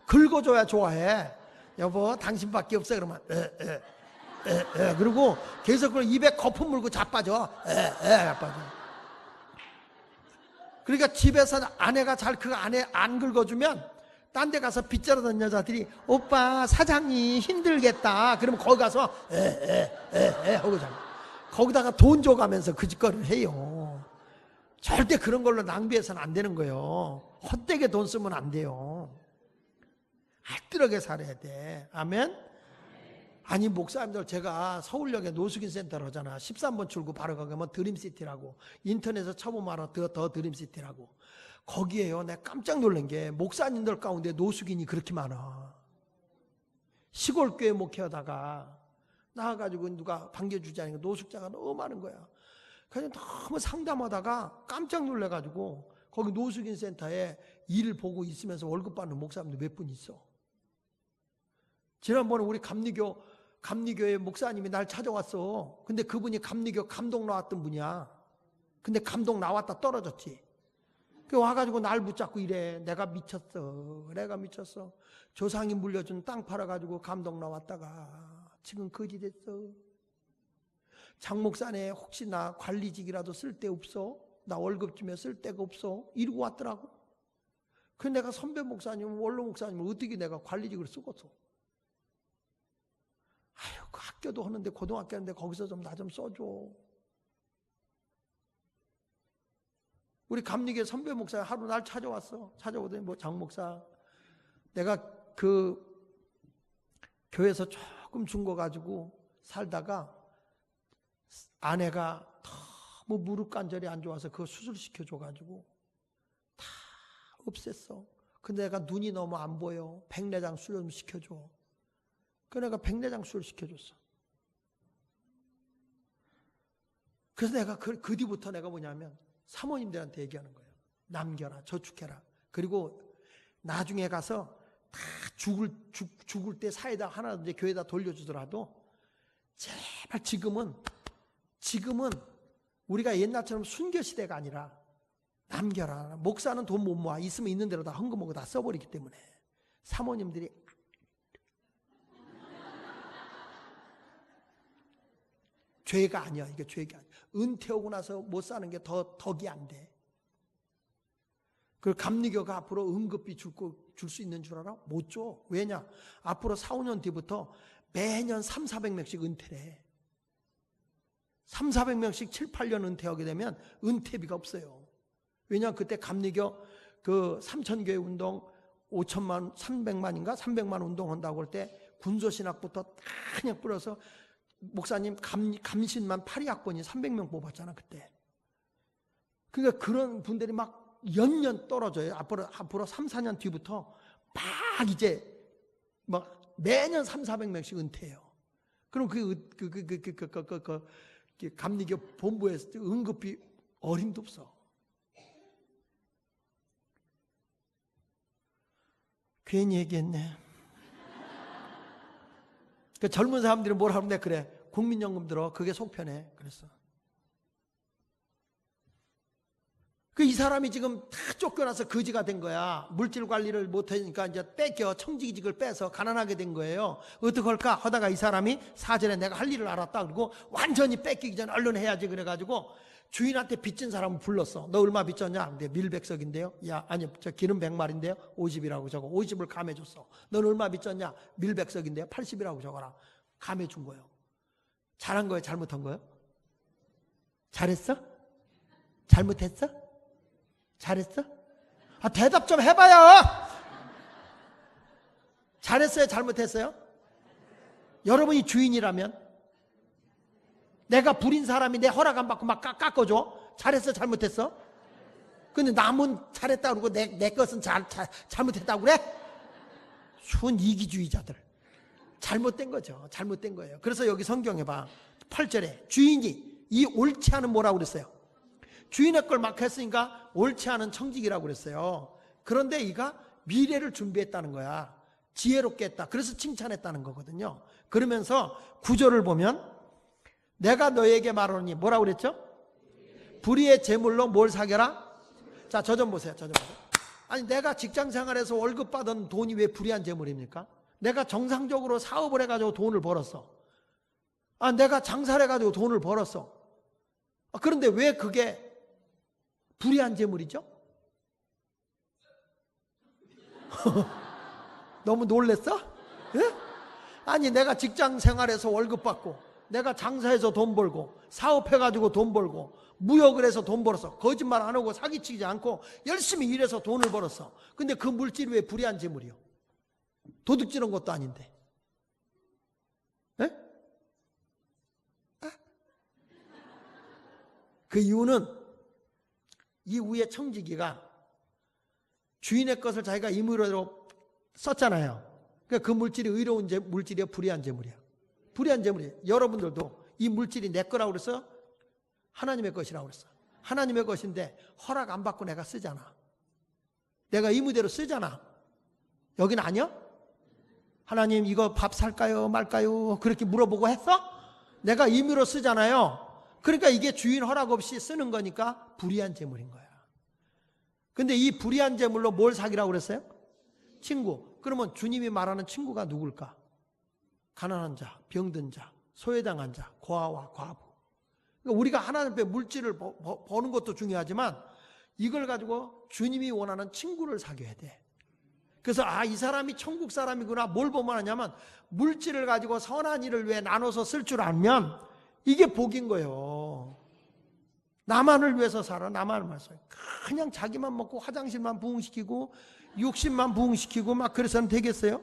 긁어줘야 좋아해. 여보 당신밖에 없어. 그러면 그리고 계속 그 입에 거품 물고 자빠져. 자빠져. 그러니까 집에서 아내가 잘 그 아내 안 긁어주면 딴 데 가서 빗자루던 여자들이 오빠 사장님 힘들겠다. 그러면 거기 가서 하고 자. 거기다가 돈 줘가면서 그 짓거리를 해요. 절대 그런 걸로 낭비해서는 안 되는 거예요. 헛되게 돈 쓰면 안 돼요. 알뜰하게 살아야 돼. 아멘? 아니 목사님들, 제가 서울역에 노숙인 센터를 하잖아. 13번 출구 바로 가면 드림시티라고, 인터넷에서 쳐보면 알아. 더 드림시티라고. 거기에요, 내가 깜짝 놀란 게 목사님들 가운데 노숙인이 그렇게 많아. 시골 교회 목회하다가 나와가지고 누가 반겨주지 않으니까 노숙자가 너무 많은 거야. 그래서 너무 상담하다가 깜짝 놀래가지고 거기 노숙인 센터에 일을 보고 있으면서 월급 받는 목사님도 몇 분 있어. 지난번에 우리 감리교회 목사님이 날 찾아왔어. 근데 그분이 감리교 감독 나왔던 분이야. 근데 감독 나왔다 떨어졌지. 그 와가지고 날 붙잡고 이래. 내가 미쳤어. 조상이 물려준 땅 팔아가지고 감독 나왔다가 지금 거지 됐어. 장 목사네 혹시 나 관리직이라도 쓸 데 없어? 나 월급 주면 쓸 데가 없어? 이러고 왔더라고. 그 내가 선배 목사님, 원로 목사님을 어떻게 내가 관리직을 쓰겠어? 아유, 그 학교도 하는데 고등학교 하는데 거기서 좀 나 좀 써줘. 우리 감리교 선배 목사 하루 날 찾아왔어. 찾아오더니 뭐 장 목사, 내가 그 교회에서 조금 준 거 가지고 살다가 아내가 너무 무릎 관절이 안 좋아서 그거 수술시켜줘가지고 다 없앴어. 근데 내가 눈이 너무 안 보여. 백내장 수술 좀 시켜줘. 그 내가 백내장 수술 시켜줬어. 그래서 내가 그 뒤부터 내가 뭐냐면 사모님들한테 얘기하는 거예요. 남겨라, 저축해라. 그리고 나중에 가서 다 죽을 때 사이다 하나 이제 교회에다 돌려주더라도 제발 지금은 우리가 옛날처럼 순교 시대가 아니라 남겨라. 목사는 돈 못 모아. 있으면 있는 대로 다 헌금하고 다 써버리기 때문에 사모님들이 죄가 아니야. 이게 죄가 아니야. 은퇴하고 나서 못 사는 게 더 덕이 안 돼. 그 감리교가 앞으로 응급비 줄 수 있는 줄 알아? 못 줘. 왜냐? 앞으로 4, 5년 뒤부터 매년 3, 400명씩 은퇴래. 3, 400명씩 7, 8년 은퇴하게 되면 은퇴비가 없어요. 왜냐하면 그때 감리교 그 3,000교회 운동 5천만, 300만인가? 300만 운동한다고 할 때 군소신학부터 다 그냥 뿌려서 목사님 감신만 8위학번이 300명 뽑았잖아 그때. 그러니까 그런 분들이 막 연년 떨어져요. 앞으로 3, 4년 뒤부터 막 이제 막 매년 3, 400명씩 은퇴해요. 그럼 감리교 본부에서 응급비 어림도 없어. 괜히 얘기했네. 그 젊은 사람들이 뭘 하는데 그래. 국민연금 들어. 그게 속편해. 그랬어. 이 사람이 지금 다 쫓겨나서 거지가 된 거야. 물질 관리를 못하니까 이제 청지직을 빼서 가난하게 된 거예요. 어떡할까 하다가 이 사람이 사전에 내가 할 일을 알았다. 그리고 완전히 뺏기기 전에 얼른 해야지 그래가지고 주인한테 빚진 사람을 불렀어. 너 얼마 빚졌냐? 근데 밀백석인데요. 야, 아니 저 기름 100마리인데요. 50이라고 적어. 50을 감해줬어. 넌 얼마 빚졌냐? 밀백석인데요. 80이라고 적어라. 감해준 거예요. 잘한 거예요? 잘못한 거예요? 잘했어? 잘못했어? 잘했어? 아, 대답 좀 해봐요. 잘했어요? 잘못했어요? 여러분이 주인이라면 내가 부린 사람이 내 허락 안 받고 막 깎아줘? 잘했어? 잘못했어? 근데 남은 잘했다고 그러고 내 것은 잘못했다고 그래? 순 이기주의자들. 잘못된 거죠. 잘못된 거예요. 그래서 여기 성경에 봐. 8절에 주인이 이 옳지 않은 뭐라고 그랬어요? 주인의 걸 막 했으니까 옳지 않은 청직이라고 그랬어요. 그런데 이가 미래를 준비했다는 거야. 지혜롭게 했다. 그래서 칭찬했다는 거거든요. 그러면서 구절을 보면 내가 너에게 말하노니 뭐라고 그랬죠? 불의의 재물로 뭘 사겨라? 자, 저 좀 보세요. 아니 내가 직장생활에서 월급 받은 돈이 왜 불의한 재물입니까? 내가 정상적으로 사업을 해가지고 돈을 벌었어. 내가 장사를 해가지고 돈을 벌었어. 그런데 왜 그게 불의한 재물이죠? 너무 놀랬어? 예? 아니 내가 직장 생활에서 월급 받고 내가 장사해서 돈 벌고 사업해가지고 돈 벌고 무역을 해서 돈 벌었어. 거짓말 안 하고 사기치지 않고 열심히 일해서 돈을 벌었어. 근데 그 물질이 왜 불의한 재물이요? 도둑질한 것도 아닌데. 예? 그 이유는 이 위에 청지기가 주인의 것을 자기가 임의로 썼잖아요. 그러니까 그 물질이 의로운 물질이야, 불의한 재물이야? 불의한 재물이에요. 여러분들도 이 물질이 내 거라고 그래서 하나님의 것이라고 그랬어. 하나님의 것인데 허락 안 받고 내가 쓰잖아. 내가 의무대로 쓰잖아. 여긴 아니야? 하나님 이거 밥 살까요 말까요? 그렇게 물어보고 했어? 내가 임의로 쓰잖아요. 그러니까 이게 주인 허락 없이 쓰는 거니까 불의한 재물인 거야. 근데 이 불의한 재물로 뭘 사기라고 그랬어요? 친구. 그러면 주님이 말하는 친구가 누굴까? 가난한 자, 병든 자, 소외당한 자, 고아와 과부. 그러니까 우리가 하나님 앞에 물질을 버는 것도 중요하지만 이걸 가지고 주님이 원하는 친구를 사귀어야 돼. 그래서 이 사람이 천국 사람이구나. 뭘 보면 하냐면 물질을 가지고 선한 일을 왜 나눠서 쓸 줄 알면 이게 복인 거예요. 나만을 위해서 살아. 나만을 위해서. 그냥 자기만 먹고 화장실만 부흥시키고 욕심만 부흥시키고 막 그래서는 되겠어요?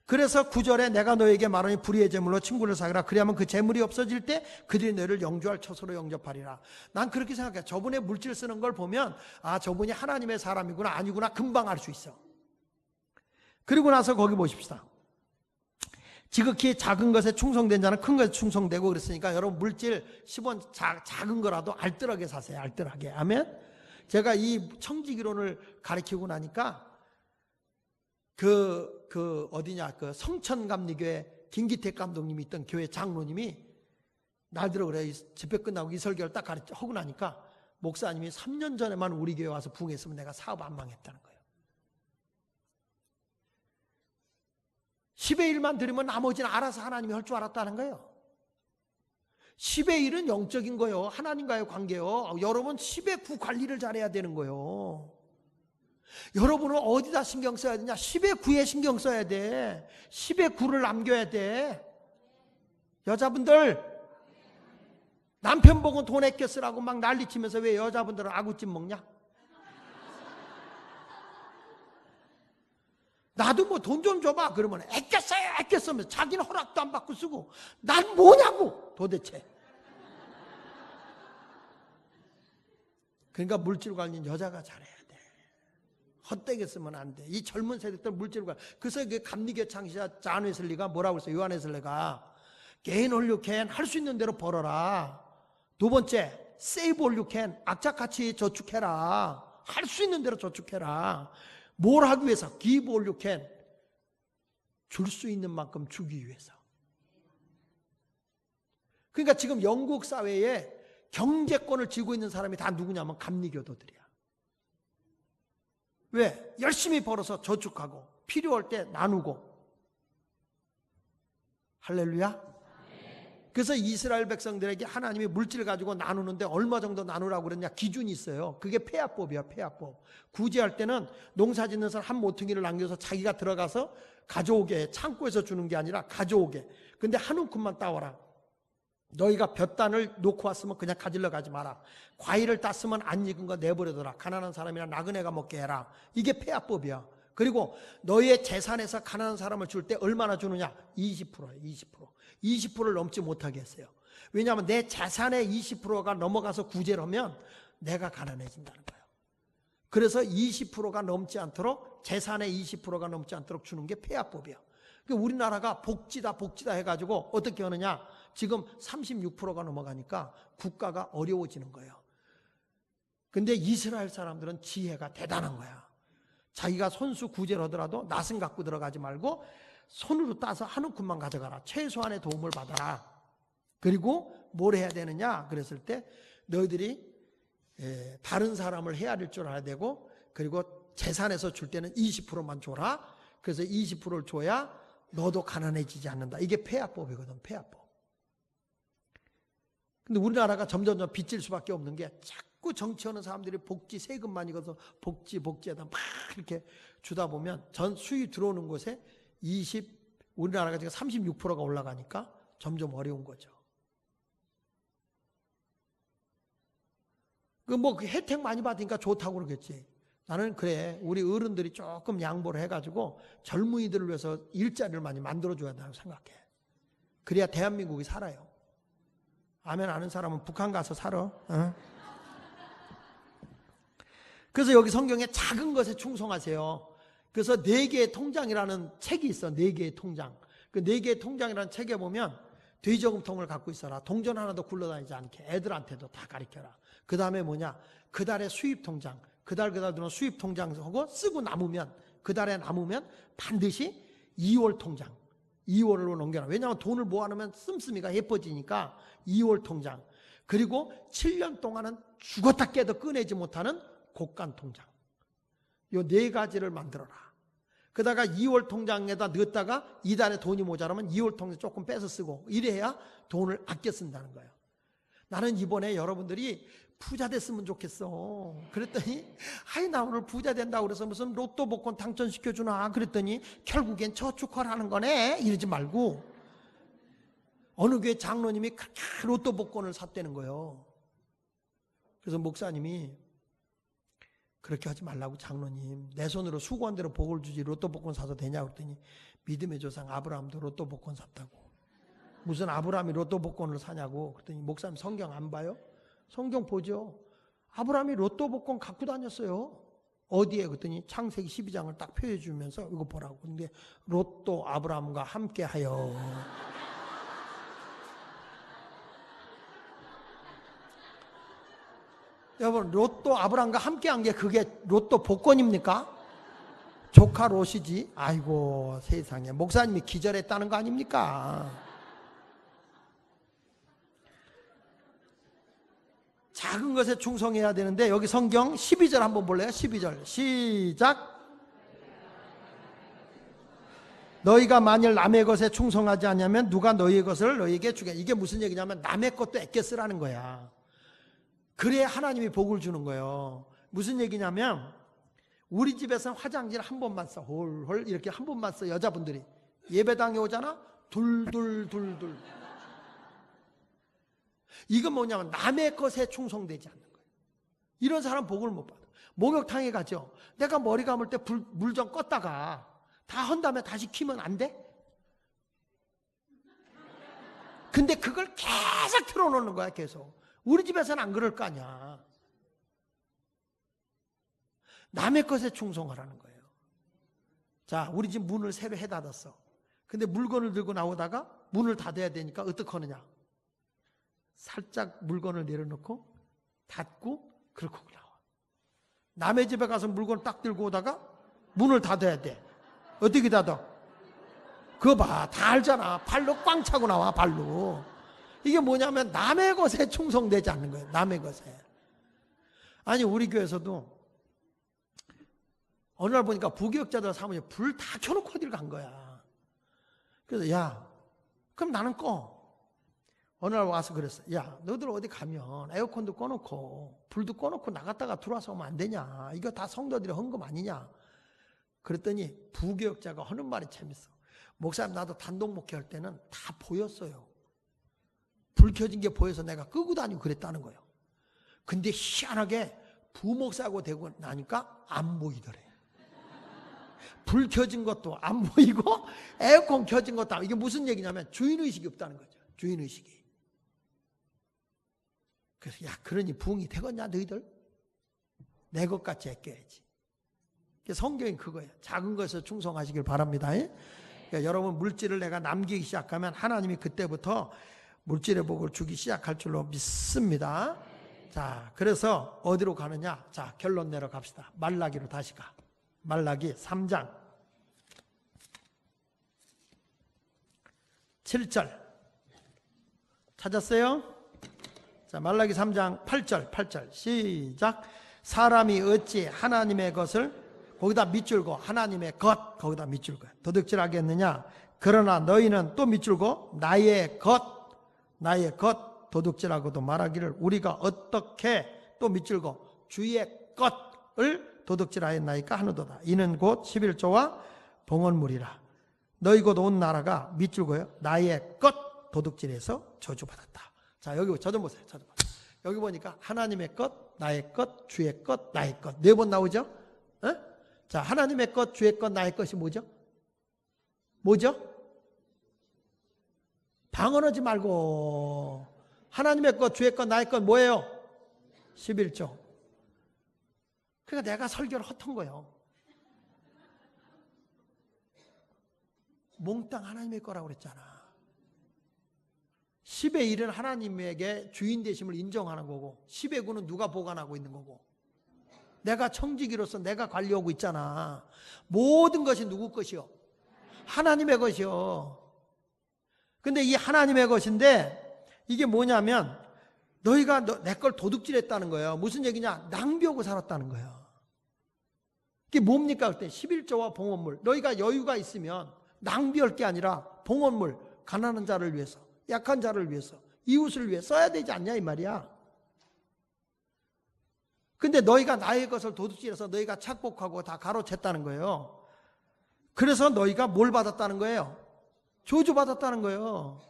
그래서 9절에 내가 너에게 말하니 불의의 재물로 친구를 사귀라. 그래야만 그 재물이 없어질 때 그들이 너를 영주할 처소로 영접하리라. 난 그렇게 생각해. 저분의 물질 쓰는 걸 보면 저분이 하나님의 사람이구나 아니구나 금방 알 수 있어. 그리고 나서 거기 보십시다. 지극히 작은 것에 충성된 자는 큰 것에 충성되고 그랬으니까 여러분 물질 10원 작은 거라도 알뜰하게 사세요. 알뜰하게. 아멘. 제가 이 청지기론을 가르치고 나니까 어디냐 그 성천감리교회 김기택 감독님이 있던 교회 장로님이 날들어 그래. 집회 끝나고 이 설교를 딱 하고 나니까 목사님이 3년 전에만 우리 교회 와서 부흥했으면 내가 사업 안 망했다는 거예요. 10의 1만 드리면 나머지는 알아서 하나님이 할 줄 알았다는 거예요. 10의 1은 영적인 거예요. 하나님과의 관계요. 여러분 10의 9 관리를 잘해야 되는 거예요. 여러분은 어디다 신경 써야 되냐? 10의 9에 신경 써야 돼. 10의 9를 남겨야 돼. 여자분들 남편 보고 돈 아껴 쓰라고 막 난리치면서 왜 여자분들은 아구찜 먹냐? 나도 뭐 돈 좀 줘봐. 그러면 아껴 써요 아껴 쓰면 자기는 허락도 안 받고 쓰고 난 뭐냐고 도대체. 그러니까 물질 관리는 여자가 잘해야 돼. 헛되게 쓰면 안 돼. 이 젊은 세대들 물질 관리. 그래서 그 감리교 창시자 잔 웨슬리가 뭐라고 했어요? 요한 웨슬리가 gain all you can, 할 수 있는 대로 벌어라. 두 번째 save all you can, 악착같이 저축해라. 할 수 있는 대로 저축해라. 뭘 하기 위해서? give all you can, 줄 수 있는 만큼 주기 위해서. 그러니까 지금 영국 사회에 경제권을 쥐고 있는 사람이 다 누구냐면 감리교도들이야. 왜? 열심히 벌어서 저축하고 필요할 때 나누고. 할렐루야. 그래서 이스라엘 백성들에게 하나님이 물질을 가지고 나누는데 얼마 정도 나누라고 그랬냐? 기준이 있어요. 그게 폐합법이야. 폐합법. 구제할 때는 농사 짓는 사람 한 모퉁이를 남겨서 자기가 들어가서 가져오게, 창고에서 주는 게 아니라 가져오게. 근데 한 움큼만 따와라. 너희가 볕단을 놓고 왔으면 그냥 가지러 가지 마라. 과일을 땄으면 안 익은 거 내버려둬라. 가난한 사람이나 나그네가 먹게 해라. 이게 폐합법이야. 그리고 너희의 재산에서 가난한 사람을 줄 때 얼마나 주느냐? 20%예요. 20%. 20%를 넘지 못하게 했어요. 왜냐하면 내 재산의 20%가 넘어가서 구제를 하면 내가 가난해진다는 거예요. 그래서 20%가 넘지 않도록, 재산의 20%가 넘지 않도록 주는 게 폐합법이야. 우리나라가 복지다 해가지고 어떻게 하느냐? 지금 36%가 넘어가니까 국가가 어려워지는 거예요. 근데 이스라엘 사람들은 지혜가 대단한 거야. 자기가 손수 구제를 하더라도 낫은 갖고 들어가지 말고 손으로 따서 한 움큼만 가져가라. 최소한의 도움을 받아라. 그리고 뭘 해야 되느냐? 그랬을 때 너희들이 다른 사람을 헤아릴 줄 알아야 되고, 그리고 재산에서 줄 때는 20%만 줘라. 그래서 20%를 줘야 너도 가난해지지 않는다. 이게 폐합법이거든. 폐합법. 근데 우리나라가 점점 빚질 수밖에 없는 게 자꾸 정치하는 사람들이 복지 세금 많이 걷어서 복지에다 막 이렇게 주다 보면 전 수입 들어오는 곳에 우리나라가 지금 36%가 올라가니까 점점 어려운 거죠. 그 혜택 많이 받으니까 좋다고 그러겠지. 나는 그래, 우리 어른들이 조금 양보를 해가지고 젊은이들을 위해서 일자리를 많이 만들어줘야 된다고 생각해. 그래야 대한민국이 살아요. 아멘 아는 사람은 북한 가서 살아. 그래서 여기 성경에 작은 것에 충성하세요. 그래서 4개의 통장이라는 책이 있어. 4개의 통장. 그 4개의 통장이라는 책에 보면 돼지저금통을 갖고 있어라. 동전 하나도 굴러다니지 않게 애들한테도 다 가르쳐라. 그 다음에 뭐냐, 그 달에 수입통장, 그 달 들어온 수입통장하고 쓰고 남으면, 그 달에 남으면 반드시 2월 통장, 2월로 넘겨라. 왜냐하면 돈을 모아놓으면 씀씀이가 예뻐지니까 2월 통장. 그리고 7년 동안은 죽었다 깨도 꺼내지 못하는 곡간 통장. 요 4가지를 만들어라. 그다가 2월 통장에다 넣었다가 이달에 돈이 모자라면 2월 통장 조금 빼서 쓰고, 이래야 돈을 아껴 쓴다는 거예요. 나는 이번에 여러분들이 부자 됐으면 좋겠어. 그랬더니 나 오늘 부자 된다고 그래서 무슨 로또 복권 당첨시켜주나 그랬더니 결국엔 저축하라는 거네. 이러지 말고, 어느 교회 장로님이 그렇게 로또 복권을 샀다는 거예요. 그래서 목사님이 그렇게 하지 말라고, 장로님 내 손으로 수고한 대로 복을 주지 로또 복권 사서 되냐고 그랬더니 믿음의 조상 아브라함도 로또 복권 샀다고. 무슨 아브라함이 로또 복권을 사냐고 그랬더니 목사님 성경 안 봐요? 성경 보죠. 아브라함이 로또 복권 갖고 다녔어요. 어디에? 그랬더니 창세기 12장을 딱 표해 주면서 이거 보라고. 근데 로또 아브라함과 함께 하여. 여러분, 로또 아브라함과 함께 한 게 그게 로또 복권입니까? 조카 롯이지. 아이고 세상에, 목사님이 기절했다는 거 아닙니까? 작은 것에 충성해야 되는데, 여기 성경 12절 한번 볼래요? 12절 시작. 너희가 만일 남의 것에 충성하지 않으면 누가 너희의 것을 너희에게 주겠냐. 이게 무슨 얘기냐면 남의 것도 아껴 쓰라는 거야. 그래야 하나님이 복을 주는 거예요. 무슨 얘기냐면, 우리 집에서는 화장지를 한 번만 써. 홀홀 이렇게 한 번만 써. 여자분들이 예배당에 오잖아. 둘둘둘둘. 이건 뭐냐면 남의 것에 충성되지 않는 거예요. 이런 사람 복을 못 받아. 목욕탕에 가죠. 내가 머리 감을 때 물 좀 껐다가 다 한 다음에 다시 키면 안 돼? 근데 그걸 계속 틀어놓는 거야. 계속. 우리 집에서는 안 그럴 거 아니야. 남의 것에 충성하라는 거예요. 자, 우리 집 문을 새로 해닫았어. 근데 물건을 들고 나오다가 문을 닫아야 되니까 어떻게 하느냐. 살짝 물건을 내려놓고 닫고 그렇게 나와. 남의 집에 가서 물건 딱 들고 오다가 문을 닫아야 돼. 어떻게 닫아? 그거 봐, 다 알잖아. 발로 꽝 차고 나와. 발로. 이게 뭐냐면 남의 것에 충성되지 않는 거예요. 남의 것에. 아니, 우리 교회에서도 어느 날 보니까 부교육자들 사무실 불 다 켜놓고 어디를 간 거야. 그래서 야, 그럼 나는 꺼. 어느 날 와서 그랬어. 야, 너들 어디 가면 에어컨도 꺼놓고 불도 꺼놓고 나갔다가 들어와서 오면 안 되냐. 이거 다 성도들의 헌금 아니냐. 그랬더니 부교육자가 하는 말이 재밌어. 목사님, 나도 단독 목회할 때는 다 보였어요. 불 켜진 게 보여서 내가 끄고 다니고 그랬다는 거예요. 근데 희한하게 부목사고 되고 나니까 안 보이더래. 불 켜진 것도 안 보이고 에어컨 켜진 것도 안 보이고. 이게 무슨 얘기냐면 주인의식이 없다는 거죠. 주인의식이. 그래서 야, 그러니 부흥이 되겠냐 너희들? 내 것 같이 아껴야지. 성경이 그거예요. 작은 것에 충성하시길 바랍니다. 그러니까 여러분, 물질을 내가 남기기 시작하면 하나님이 그때부터 물질의 복을 주기 시작할 줄로 믿습니다. 자, 그래서 어디로 가느냐? 자, 결론 내러 갑시다. 말라기로 다시 가. 말라기 3장 7절 찾았어요? 자, 말라기 3장 8절 시작. 사람이 어찌 하나님의 것을 거기다 밑줄고, 하나님의 것 거기다 밑줄고 도둑질하게 했느냐? 그러나 너희는 또 밑줄고 나의 것 도둑질하고도 말하기를 우리가 어떻게 또 밑줄고 주의 것을 도둑질하였나이까 하는도다. 이는 곧 11조와 봉헌물이라. 너희 곧 온 나라가 밑줄고요 나의 것 도둑질해서 저주받았다. 자, 여기 저 좀 보세요. 여기 보니까 하나님의 것, 나의 것, 주의 것, 나의 것 4번 나오죠? 어? 자, 하나님의 것, 주의 것, 나의 것이 뭐죠? 방언하지 말고. 하나님의 것, 주의 것, 나의 것 뭐예요? 11조. 그러니까 내가 설교를 헛한 거예요. 몽땅 하나님의 거라고 그랬잖아. 10의 1은 하나님에게 주인 되심을 인정하는 거고 10의 9는 누가 보관하고 있는 거고 내가 청지기로서 내가 관리하고 있잖아. 모든 것이 누구 것이요? 하나님의 것이요. 근데 이 하나님의 것인데 이게 뭐냐면 너희가 내 걸 도둑질했다는 거예요. 무슨 얘기냐? 낭비하고 살았다는 거예요. 이게 뭡니까? 그때 11조와 봉헌물. 너희가 여유가 있으면 낭비할 게 아니라 봉헌물, 가난한 자를 위해서, 약한 자를 위해서, 이웃을 위해 써야 되지 않냐 이 말이야. 근데 너희가 나의 것을 도둑질해서 너희가 착복하고 다 가로챘다는 거예요. 그래서 너희가 뭘 받았다는 거예요? 저주받았다는 거예요.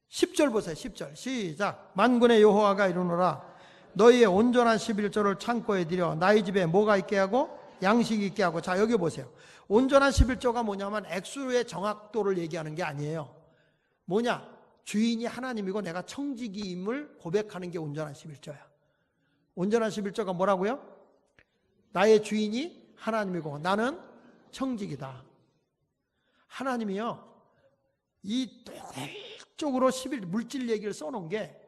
10절 보세요. 10절 시작. 만군의 여호와가 이르노라 너희의 온전한 11조를 창고에 들여 나의 집에 뭐가 있게 하고 양식이 있게 하고. 자 여기 보세요. 온전한 11조가 뭐냐면 액수의 정확도를 얘기하는 게 아니에요. 뭐냐? 주인이 하나님이고 내가 청지기임을 고백하는 게 온전한 11조야. 온전한 11조가 뭐라고요? 나의 주인이 하나님이고 나는 청지기다. 하나님이요 이 쪽으로 11 물질 얘기를 써놓은 게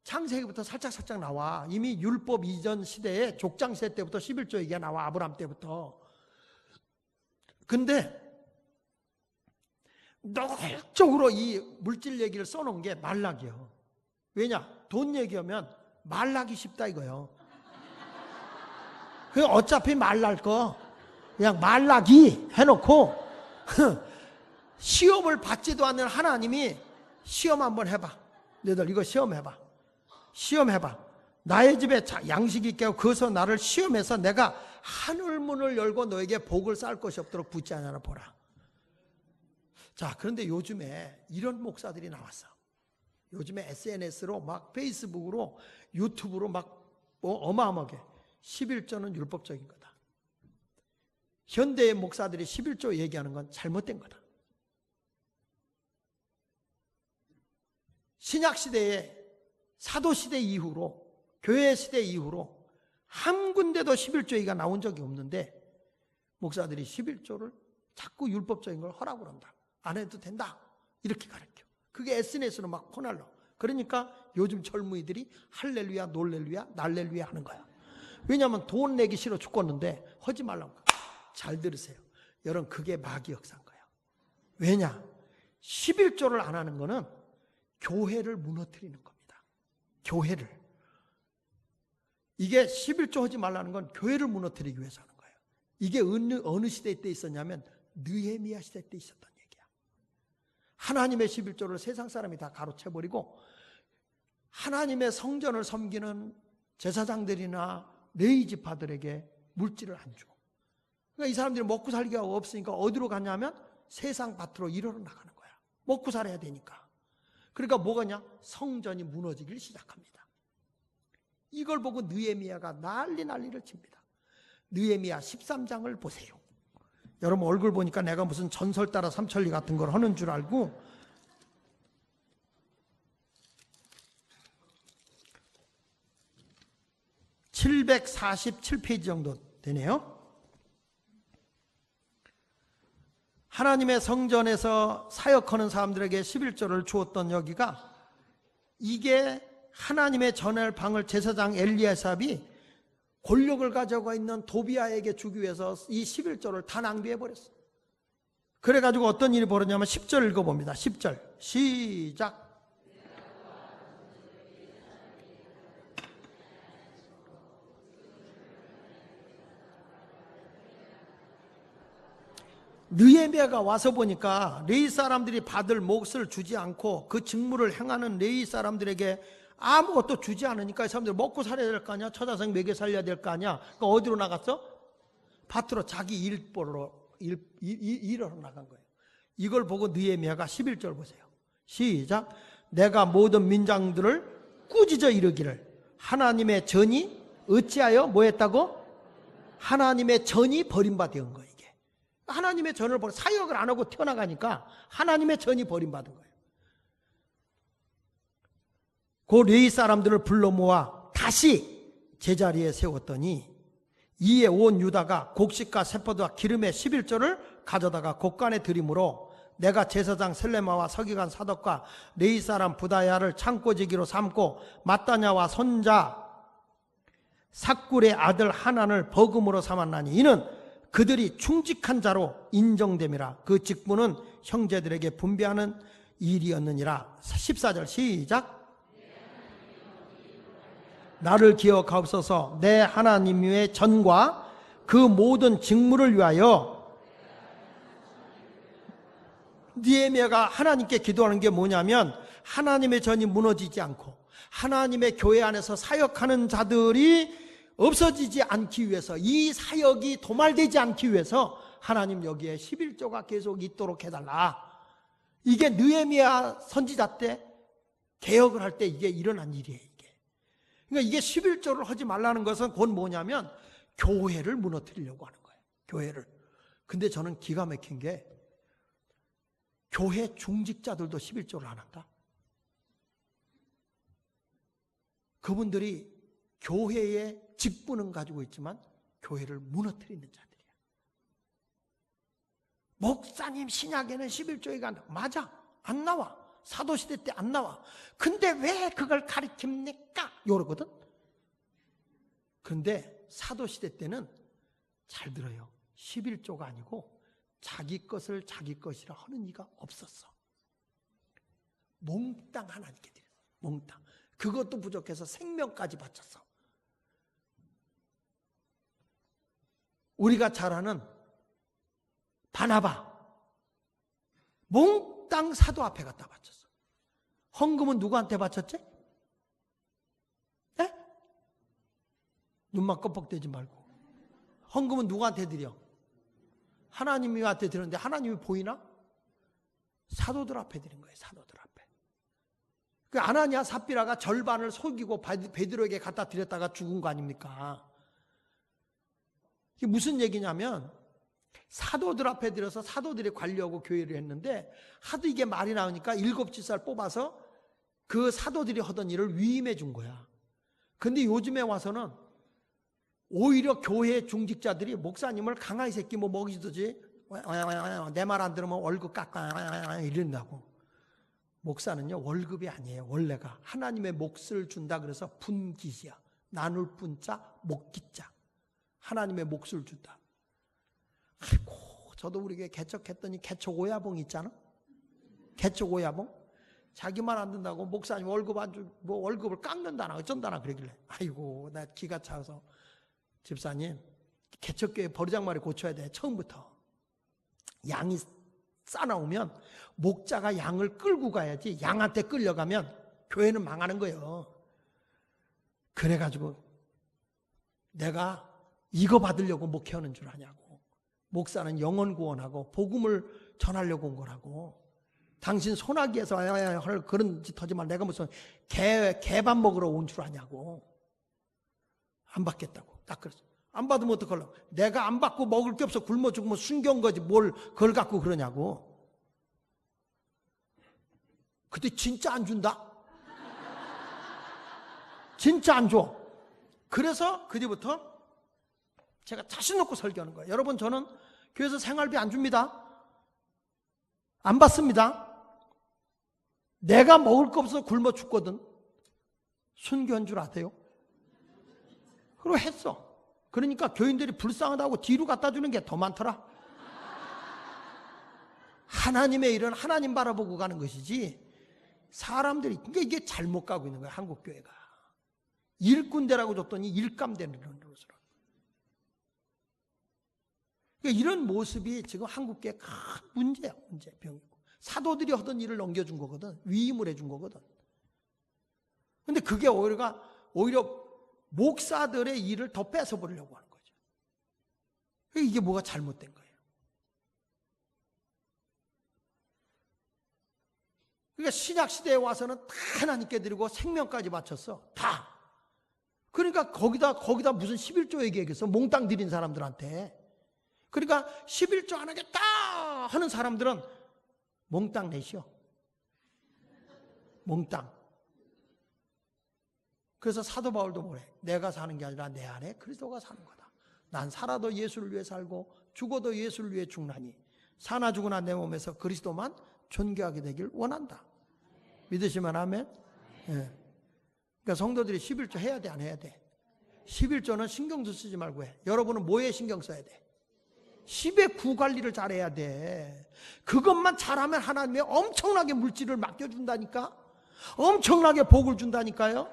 창세기부터 살짝 나와. 이미 율법 이전 시대에 족장 시대 때부터 11조 얘기가 나와. 아브라함 때부터. 근데 노골적으로 이 물질 얘기를 써놓은 게 말락이요. 왜냐? 돈 얘기하면 말락이 쉽다 이거요. 그 어차피 말랄 거 그냥 말락이 해놓고 시험을 받지도 않는 하나님이 시험 한번 해봐. 너희들 이거 시험해봐. 시험해봐. 나의 집에 양식이 있게 하고 거기서 나를 시험해서 내가 하늘문을 열고 너에게 복을 쌓을 것이 없도록 붙지 않으나 보라. 자, 그런데 요즘에 이런 목사들이 나왔어. 요즘에 SNS로 막 페이스북으로 유튜브로 막 어마어마하게 11조는 율법적인 거다. 현대의 목사들이 11조 얘기하는 건 잘못된 거다. 신약시대에 사도시대 이후로 교회 시대 이후로 한 군데도 11조 얘기가 나온 적이 없는데 목사들이 11조를 자꾸 율법적인 걸 하라고 그런다. 안 해도 된다. 이렇게 가르쳐. 그게 SNS로 막 퍼날러. 그러니까 요즘 젊은이들이 할렐루야, 놀렐루야, 날렐루야 하는 거야. 왜냐하면 돈 내기 싫어 죽겠는데 하지 말라고. 잘 들으세요. 여러분 그게 마귀 역사인 거야. 왜냐? 11조를 안 하는 거는 교회를 무너뜨리는 겁니다. 교회를. 이게 11조 하지 말라는 건 교회를 무너뜨리기 위해서 하는 거예요. 이게 어느 시대 때 있었냐면 느헤미야 시대 때 있었던 얘기야. 하나님의 11조를 세상 사람이 다 가로채버리고 하나님의 성전을 섬기는 제사장들이나 레위 지파들에게 물질을 안 줘. 그러니까 이 사람들이 먹고 살기가 없으니까 어디로 가냐면 세상 밭으로 일하러 나가는 거야. 먹고 살아야 되니까. 그러니까 뭐가냐? 성전이 무너지기 시작합니다. 이걸 보고 느헤미야가 난리를 칩니다. 느헤미야 13장을 보세요. 여러분 얼굴 보니까 내가 무슨 전설 따라 삼천리 같은 걸 하는 줄 알고 (747페이지) 정도 되네요. 하나님의 성전에서 사역하는 사람들에게 11조를 주었던 여기가 이게 하나님의 전할 방을 제사장 엘리야삽이 권력을 가져가 있는 도비아에게 주기 위해서 이 11조를 다 낭비해버렸어. 그래가지고 어떤 일이 벌어졌냐면 10절 읽어봅니다. 10절 시작. 느헤미야가 와서 보니까 레위 사람들이 받을 몫을 주지 않고 그 직무를 행하는 레위 사람들에게 아무것도 주지 않으니까 이 사람들 먹고 살아야 될 거 아니야? 처자식 먹여 살려야 될 거 아니야? 그러니까 어디로 나갔어? 밭으로 자기 일하러 나간 거예요. 이걸 보고 느헤미야가 11절 보세요. 시작. 내가 모든 민장들을 꾸짖어 이르기를 하나님의 전이 어찌하여 뭐 했다고? 하나님의 전이 버림받은 거예요. 이게 하나님의 전을 버려 사역을 안 하고 튀어나가니까 하나님의 전이 버림받은 거예요. 그 레위 사람들을 불러 모아 다시 제자리에 세웠더니 이에 온 유다가 곡식과 세포도와 기름의 11조를 가져다가 곡간에 들이므로 내가 제사장 셀레마와 서기관 사덕과 레위 사람 부다야를 창고지기로 삼고 마따냐와 손자 삭굴의 아들 하난을 버금으로 삼았나니 이는 그들이 충직한 자로 인정됨이라. 그 직분은 형제들에게 분배하는 일이었느니라. 14절 시작. 나를 기억하옵소서. 내 하나님의 전과 그 모든 직무를 위하여. 느헤미야가 하나님께 기도하는 게 뭐냐면 하나님의 전이 무너지지 않고 하나님의 교회 안에서 사역하는 자들이 없어지지 않기 위해서, 이 사역이 도말되지 않기 위해서 하나님 여기에 11조가 계속 있도록 해달라. 이게 느헤미야 선지자 때 개혁을 할 때 이게 일어난 일이에요. 그러니까 이게 11조를 하지 말라는 것은 곧 뭐냐면 교회를 무너뜨리려고 하는 거예요. 교회를. 근데 저는 기가 막힌 게 교회 중직자들도 11조를 안 한다. 그분들이 교회의 직분은 가지고 있지만 교회를 무너뜨리는 자들이야. 목사님 신약에는 11조가 안 나와. 맞아. 안 나와. 사도시대 때 안 나와. 근데 왜 그걸 가리킵니까? 이러거든. 근데 사도시대 때는 잘 들어요. 11조가 아니고 자기 것을 자기 것이라 하는 이가 없었어. 몽땅 하나님께 드려. 몽땅. 그것도 부족해서 생명까지 바쳤어. 우리가 잘 아는 바나바 몽땅 사도 앞에 갖다 바쳤어. 헌금은 누구한테 바쳤지? 에? 눈만 껌뻑대지 말고. 헌금은 누구한테 드려? 하나님한테 드렸는데 하나님이 보이나? 사도들 앞에 드린 거예요. 사도들 앞에. 그 아나니아 삽비라가 절반을 속이고 베드로에게 갖다 드렸다가 죽은 거 아닙니까? 이게 무슨 얘기냐면 사도들 앞에 들어서 사도들이 관리하고 교회를 했는데 하도 이게 말이 나오니까 7지살 뽑아서 그 사도들이 하던 일을 위임해 준 거야. 근데 요즘에 와서는 오히려 교회 중직자들이 목사님을 강아지 새끼 뭐 먹이듯이 내 말 안 들으면 월급 깎아 이런다고. 목사는요 월급이 아니에요. 원래가 하나님의 몫을 준다 그래서 분깃이야. 나눌 분자 목깃자. 하나님의 몫을 준다. 아이고 저도 우리에게 개척했더니 개척오야봉 있잖아. 개척오야봉. 자기 말 안 듣는다고 목사님 월급 안 주, 뭐 월급을 깎는다나 어쩐다나 그러길래 아이고 나 기가 차서 집사님 개척교회 버르장머리 고쳐야 돼. 처음부터 양이 싸나오면 목자가 양을 끌고 가야지. 양한테 끌려가면 교회는 망하는 거예요. 그래가지고 내가 이거 받으려고 목회하는 줄 아냐고. 목사는 영혼 구원하고 복음을 전하려고 온 거라고. 당신 소나기에서 할 그런 짓 하지 마. 내가 무슨 개밥 먹으러 온 줄 아냐고. 안 받겠다고. 딱 그랬어. 안 받으면 어떡하려고. 내가 안 받고 먹을 게 없어 굶어 죽으면 숨겨온 거지 뭘 그걸 갖고 그러냐고. 근데 진짜 안 준다. 진짜 안 줘. 그래서 그 뒤부터 제가 자신 놓고 설교하는 거예요. 여러분 저는 교회에서 생활비 안 줍니다. 안 받습니다. 내가 먹을 거 없어서 굶어 죽거든. 순교한 줄 아세요? 그리고 했어. 그러니까 교인들이 불쌍하다고 뒤로 갖다 주는 게 더 많더라. 하나님의 일은 하나님 바라보고 가는 것이지 사람들이 이게 잘못 가고 있는 거야. 한국교회가. 일꾼대라고 줬더니 일감되는 것으로. 그러니까 이런 모습이 지금 한국교회 큰 문제야. 문제, 병이고. 사도들이 하던 일을 넘겨준 거거든. 위임을 해준 거거든. 근데 그게 오히려 목사들의 일을 더 뺏어버리려고 하는 거죠. 이게 뭐가 잘못된 거예요. 그러니까 신약시대에 와서는 다 하나님께 드리고 생명까지 바쳤어. 다. 그러니까 거기다 무슨 11조 얘기했겠어. 몽땅 드린 사람들한테. 그러니까 11조 안 하겠다 하는 사람들은 몽땅 내시오. 몽땅. 그래서 사도 바울도 뭐래? 내가 사는 게 아니라 내 안에 그리스도가 사는 거다. 난 살아도 예수를 위해 살고 죽어도 예수를 위해 죽나니 사나 죽으나 내 몸에서 그리스도만 존귀하게 되길 원한다. 믿으시면 아멘? 예. 그러니까 성도들이 11조 해야 돼, 안 해야 돼? 11조는 신경도 쓰지 말고 해. 여러분은 뭐에 신경 써야 돼? 10의 9 관리를 잘해야 돼. 그것만 잘하면 하나님이 엄청나게 물질을 맡겨준다니까? 엄청나게 복을 준다니까요?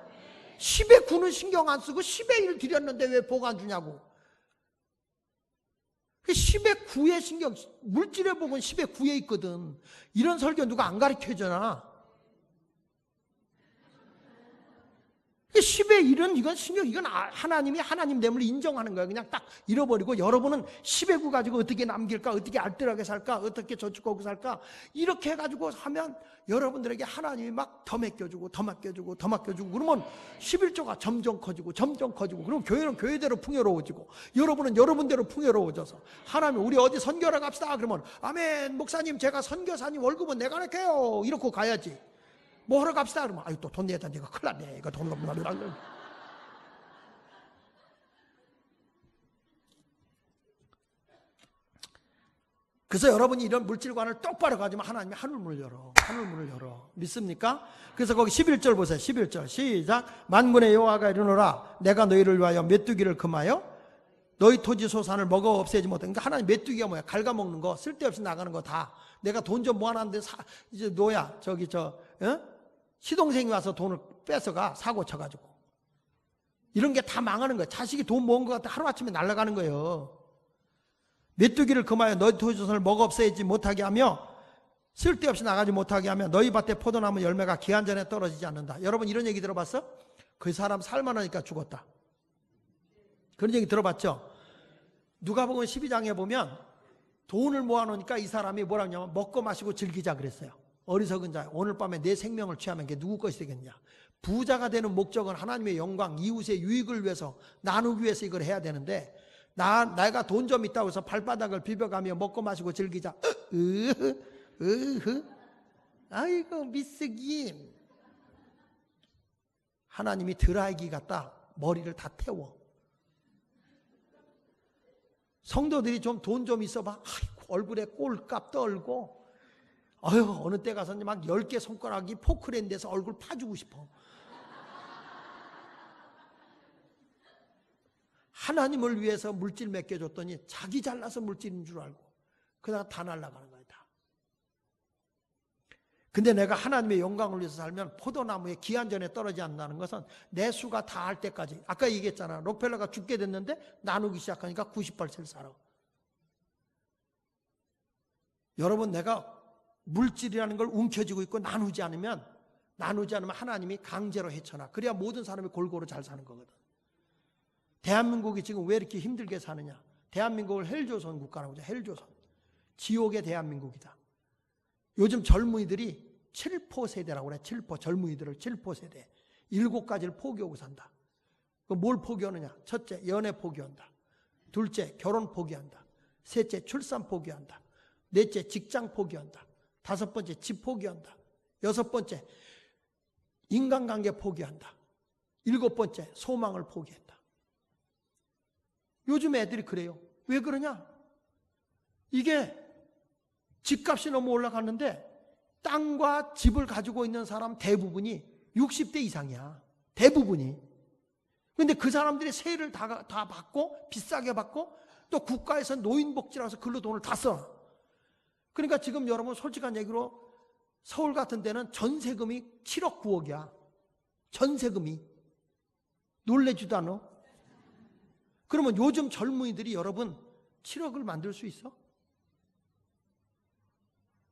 10의 9는 신경 안 쓰고 10의 1 드렸는데 왜 복 안 주냐고. 10의 9의 신경, 물질의 복은 10의 9에 있거든. 이런 설교 누가 안 가르쳐주나? 10의 1은 이건 신경, 이건 하나님이 하나님 됨을 인정하는 거예요. 그냥 딱 잃어버리고 여러분은 10의 9 가지고 어떻게 남길까? 어떻게 알뜰하게 살까? 어떻게 저축하고 살까? 이렇게 해가지고 하면 여러분들에게 하나님이 막 더 맡겨주고 더 맡겨주고 더 맡겨주고 그러면 11조가 점점 커지고 그럼 교회는 교회대로 풍요로워지고 여러분은 여러분대로 풍요로워져서 하나님 우리 어디 선교하러 갑시다. 그러면 아멘 목사님 제가 선교사님 월급은 내가 낼게요. 이러고 가야지. 뭐 하러 갑시다. 그러면 아유 또 돈 내야 되니까 큰일 났네. 이거 돈 없나. 그래서 여러분이 이런 물질관을 똑바로 가지면 하나님이 하늘문을 열어. 믿습니까? 그래서 거기 11절 보세요. 11절 시작. 만군의 여호와가 이르노라 내가 너희를 위하여 메뚜기를 금하여 너희 토지 소산을 먹어 없애지 못해. 그러니까 하나님 메뚜기가 뭐야? 갉아먹는 거, 쓸데없이 나가는 거 다. 내가 돈 좀 모아놨는데 이제 너야 저기 시동생이 와서 돈을 뺏어가 사고 쳐가지고 이런 게 다 망하는 거야. 자식이 돈 모은 것 같아 하루아침에 날아가는 거예요. 메뚜기를 금하여 너희 토지소산을 먹어 없애지 못하게 하며 쓸데없이 나가지 못하게 하며 너희 밭에 포도나무 열매가 기한 전에 떨어지지 않는다. 여러분 이런 얘기 들어봤어? 그 사람 살만하니까 죽었다. 그런 얘기 들어봤죠? 누가복음 12장에 보면 돈을 모아놓으니까 이 사람이 뭐라고 하냐면 먹고 마시고 즐기자 그랬어요. 어리석은 자 오늘 밤에 내 생명을 취하면 그게 누구 것이 되겠냐. 부자가 되는 목적은 하나님의 영광 이웃의 유익을 위해서 나누기 위해서 이걸 해야 되는데 내가 돈 좀 있다고 해서 발바닥을 비벼가며 먹고 마시고 즐기자. 아이고 미쓰김. 하나님이 드라이기 갖다 머리를 다 태워. 성도들이 좀 돈 좀 있어봐. 아이고 얼굴에 꼴값 떨고 어휴 어느 때 가서 막 10개 손가락이 포크레인 돼서 얼굴 파주고 싶어. 하나님을 위해서 물질 맡겨줬더니 자기 잘나서 물질인 줄 알고 그러다가 다 날아가는 거야 다. 근데 내가 하나님의 영광을 위해서 살면 포도나무에 기한전에 떨어지지 않는다는 것은 내 수가 다 할 때까지. 아까 얘기했잖아. 록펠러가 죽게 됐는데 나누기 시작하니까 98세를 살아. 여러분 내가 물질이라는 걸 움켜쥐고 있고 나누지 않으면 하나님이 강제로 해쳐놔. 그래야 모든 사람이 골고루 잘 사는 거거든. 대한민국이 지금 왜 이렇게 힘들게 사느냐. 대한민국을 헬조선 국가라고 하죠. 헬조선. 지옥의 대한민국이다. 요즘 젊은이들이 7포 세대라고 그래. 7포. 젊은이들을 7포 세대. 7가지를 포기하고 산다. 뭘 포기하느냐. 첫째 연애 포기한다. 둘째 결혼 포기한다. 셋째 출산 포기한다. 넷째 직장 포기한다. 5번째 집 포기한다. 6번째 인간관계 포기한다. 7번째 소망을 포기했다. 요즘 애들이 그래요. 왜 그러냐? 이게 집값이 너무 올라갔는데 땅과 집을 가지고 있는 사람 대부분이 60대 이상이야. 대부분이. 그런데 그 사람들이 세를 다 받고 비싸게 받고 또 국가에서 노인복지라서 글로 돈을 다 써. 그러니까 지금 여러분 솔직한 얘기로 서울 같은 데는 전세금이 7억 9억이야. 전세금이. 놀래지도 않아? 그러면 요즘 젊은이들이 여러분 7억을 만들 수 있어?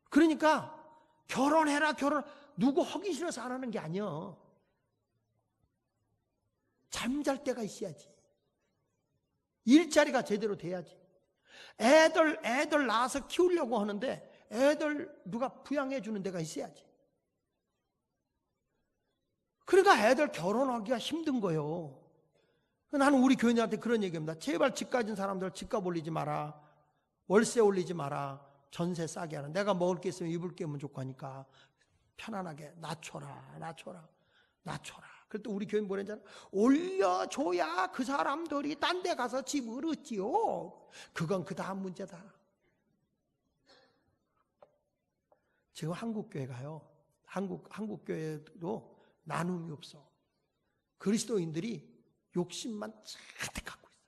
그러니까 결혼해라 결혼. 누구 하기 싫어서 안 하는 게 아니야. 잠잘 때가 있어야지. 일자리가 제대로 돼야지. 애들 낳아서 키우려고 하는데 애들 누가 부양해 주는 데가 있어야지. 그러니까 애들 결혼하기가 힘든 거예요. 나는 우리 교인들한테 그런 얘기합니다. 제발 집 가진 사람들 집값 올리지 마라. 월세 올리지 마라. 전세 싸게 하라. 내가 먹을 게 있으면 입을 게 없으면 좋고 하니까 편안하게 낮춰라. 그랬더니 우리 교인 뭐라 했잖아. 올려줘야 그 사람들이 딴 데 가서 집을 얻지요. 그건 그 다음 문제다. 지금 한국교회가요. 한국교회도 나눔이 없어. 그리스도인들이 욕심만 잔뜩 갖고 있어.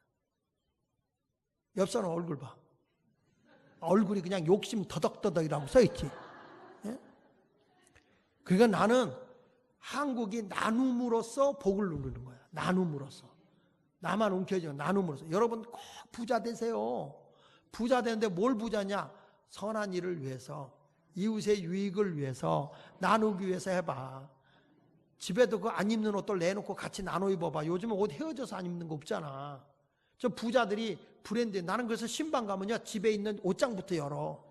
옆 사람 얼굴 봐. 얼굴이 그냥 욕심 더덕더덕이라고 써있지. 예? 그러니까 나는 한국이 나눔으로써 복을 누리는 거야. 나눔으로써. 나만 움켜쥐고 나눔으로써. 여러분 꼭 부자 되세요. 부자 되는데 뭘 부자냐? 선한 일을 위해서, 이웃의 유익을 위해서, 나누기 위해서 해봐. 집에도 그 안 입는 옷들 내놓고 같이 나눠 입어봐. 요즘은 옷 헤어져서 안 입는 거 없잖아. 저 부자들이 브랜드, 나는 그래서 신방 가면요, 집에 있는 옷장부터 열어.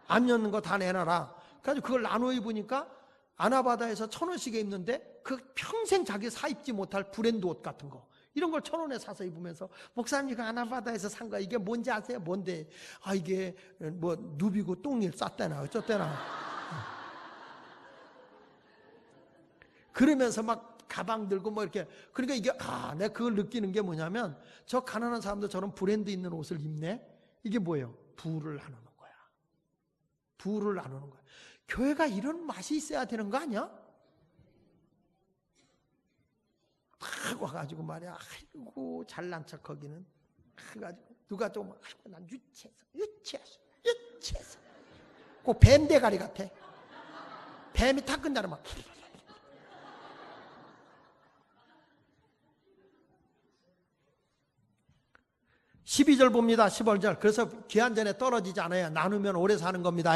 안 여는 거 다 내놔라. 그래서 그걸 나눠 입으니까 아나바다에서 1,000원씩에 입는데 그 평생 자기 사 입지 못할 브랜드 옷 같은 거, 이런 걸 1,000원에 사서 입으면서, 목사님 이거 아나바다에서 산 거야. 이게 뭔지 아세요? 뭔데? 아, 이게 뭐 누비고 똥일 쌌대나 어쩌대나. 그러면서 막 가방 들고 뭐 이렇게. 그러니까 이게, 내가 그걸 느끼는 게 뭐냐면, 저 가난한 사람들 저런 브랜드 있는 옷을 입네? 이게 뭐예요? 부를 나누는 거야. 부를 나누는 거야. 교회가 이런 맛이 있어야 되는 거 아니야? 막 와가지고 말이야, 아이고 잘난 척 거기는. 그래가지고 누가 좀, 아이고 난 유치해서 꼭 뱀 대가리 같아. 뱀이 탁 끝나면 막 12절 봅니다. 15절. 그래서 귀한 전에 떨어지지 않아요. 나누면 오래 사는 겁니다.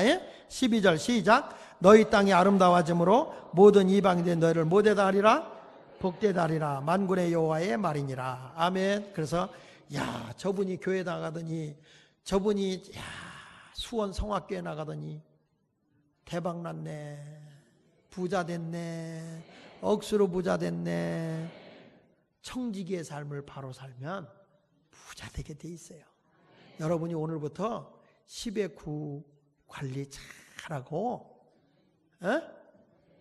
12절 시작. 너희 땅이 아름다워짐으로 모든 이방인들이 너희를 못되다 하리라, 복되다 하리라. 만군의 여호와의 말이니라. 아멘. 그래서 저분이 교회 나가더니, 저분이 수원 성악교회 나가더니 대박 났네, 부자 됐네, 억수로 부자 됐네. 청지기의 삶을 바로 살면 부자 되게 돼 있어요. 여러분이 오늘부터 10의 9 관리 잘하고,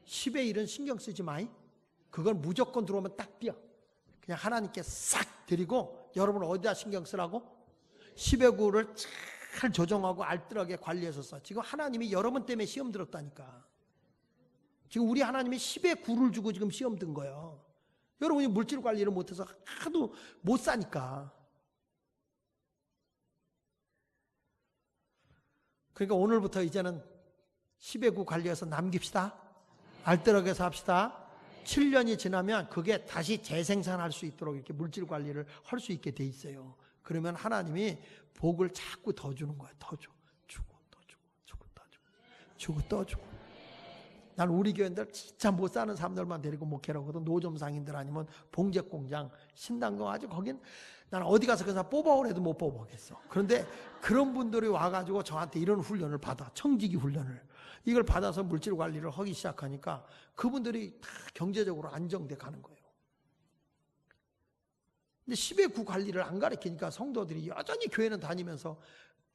10의 1은 신경 쓰지 마이. 그건 무조건 들어오면 딱 띄어. 그냥 하나님께 싹 드리고, 여러분 어디다 신경 쓰라고? 10의 9를 잘 조정하고 알뜰하게 관리해서 써. 지금 하나님이 여러분 때문에 시험 들었다니까. 지금 우리 하나님이 10의 9를 주고 지금 시험 든 거예요. 여러분이 물질 관리를 못해서 하도 못 사니까. 그러니까 오늘부터 이제는 10의 9 관리해서 남깁시다. 알뜰하게 삽시다. 7년이 지나면 그게 다시 재생산할 수 있도록 이렇게 물질 관리를 할 수 있게 돼 있어요. 그러면 하나님이 복을 자꾸 더 주는 거야. 더 줘. 주고 또 주고, 주고 또 주고, 주고 또 주고. 난 우리 교인들 진짜 못 사는 사람들만 데리고 목회를 하거든. 노점 상인들 아니면 봉제공장, 신당동, 아주 거긴 난 어디 가서 그 사람 뽑아오래도 못 뽑아오겠어. 그런데 그런 분들이 와가지고 저한테 이런 훈련을 받아. 청지기 훈련을. 이걸 받아서 물질 관리를 하기 시작하니까 그분들이 다 경제적으로 안정돼 가는 거예요. 근데 10의 9 관리를 안 가르치니까 성도들이 여전히 교회는 다니면서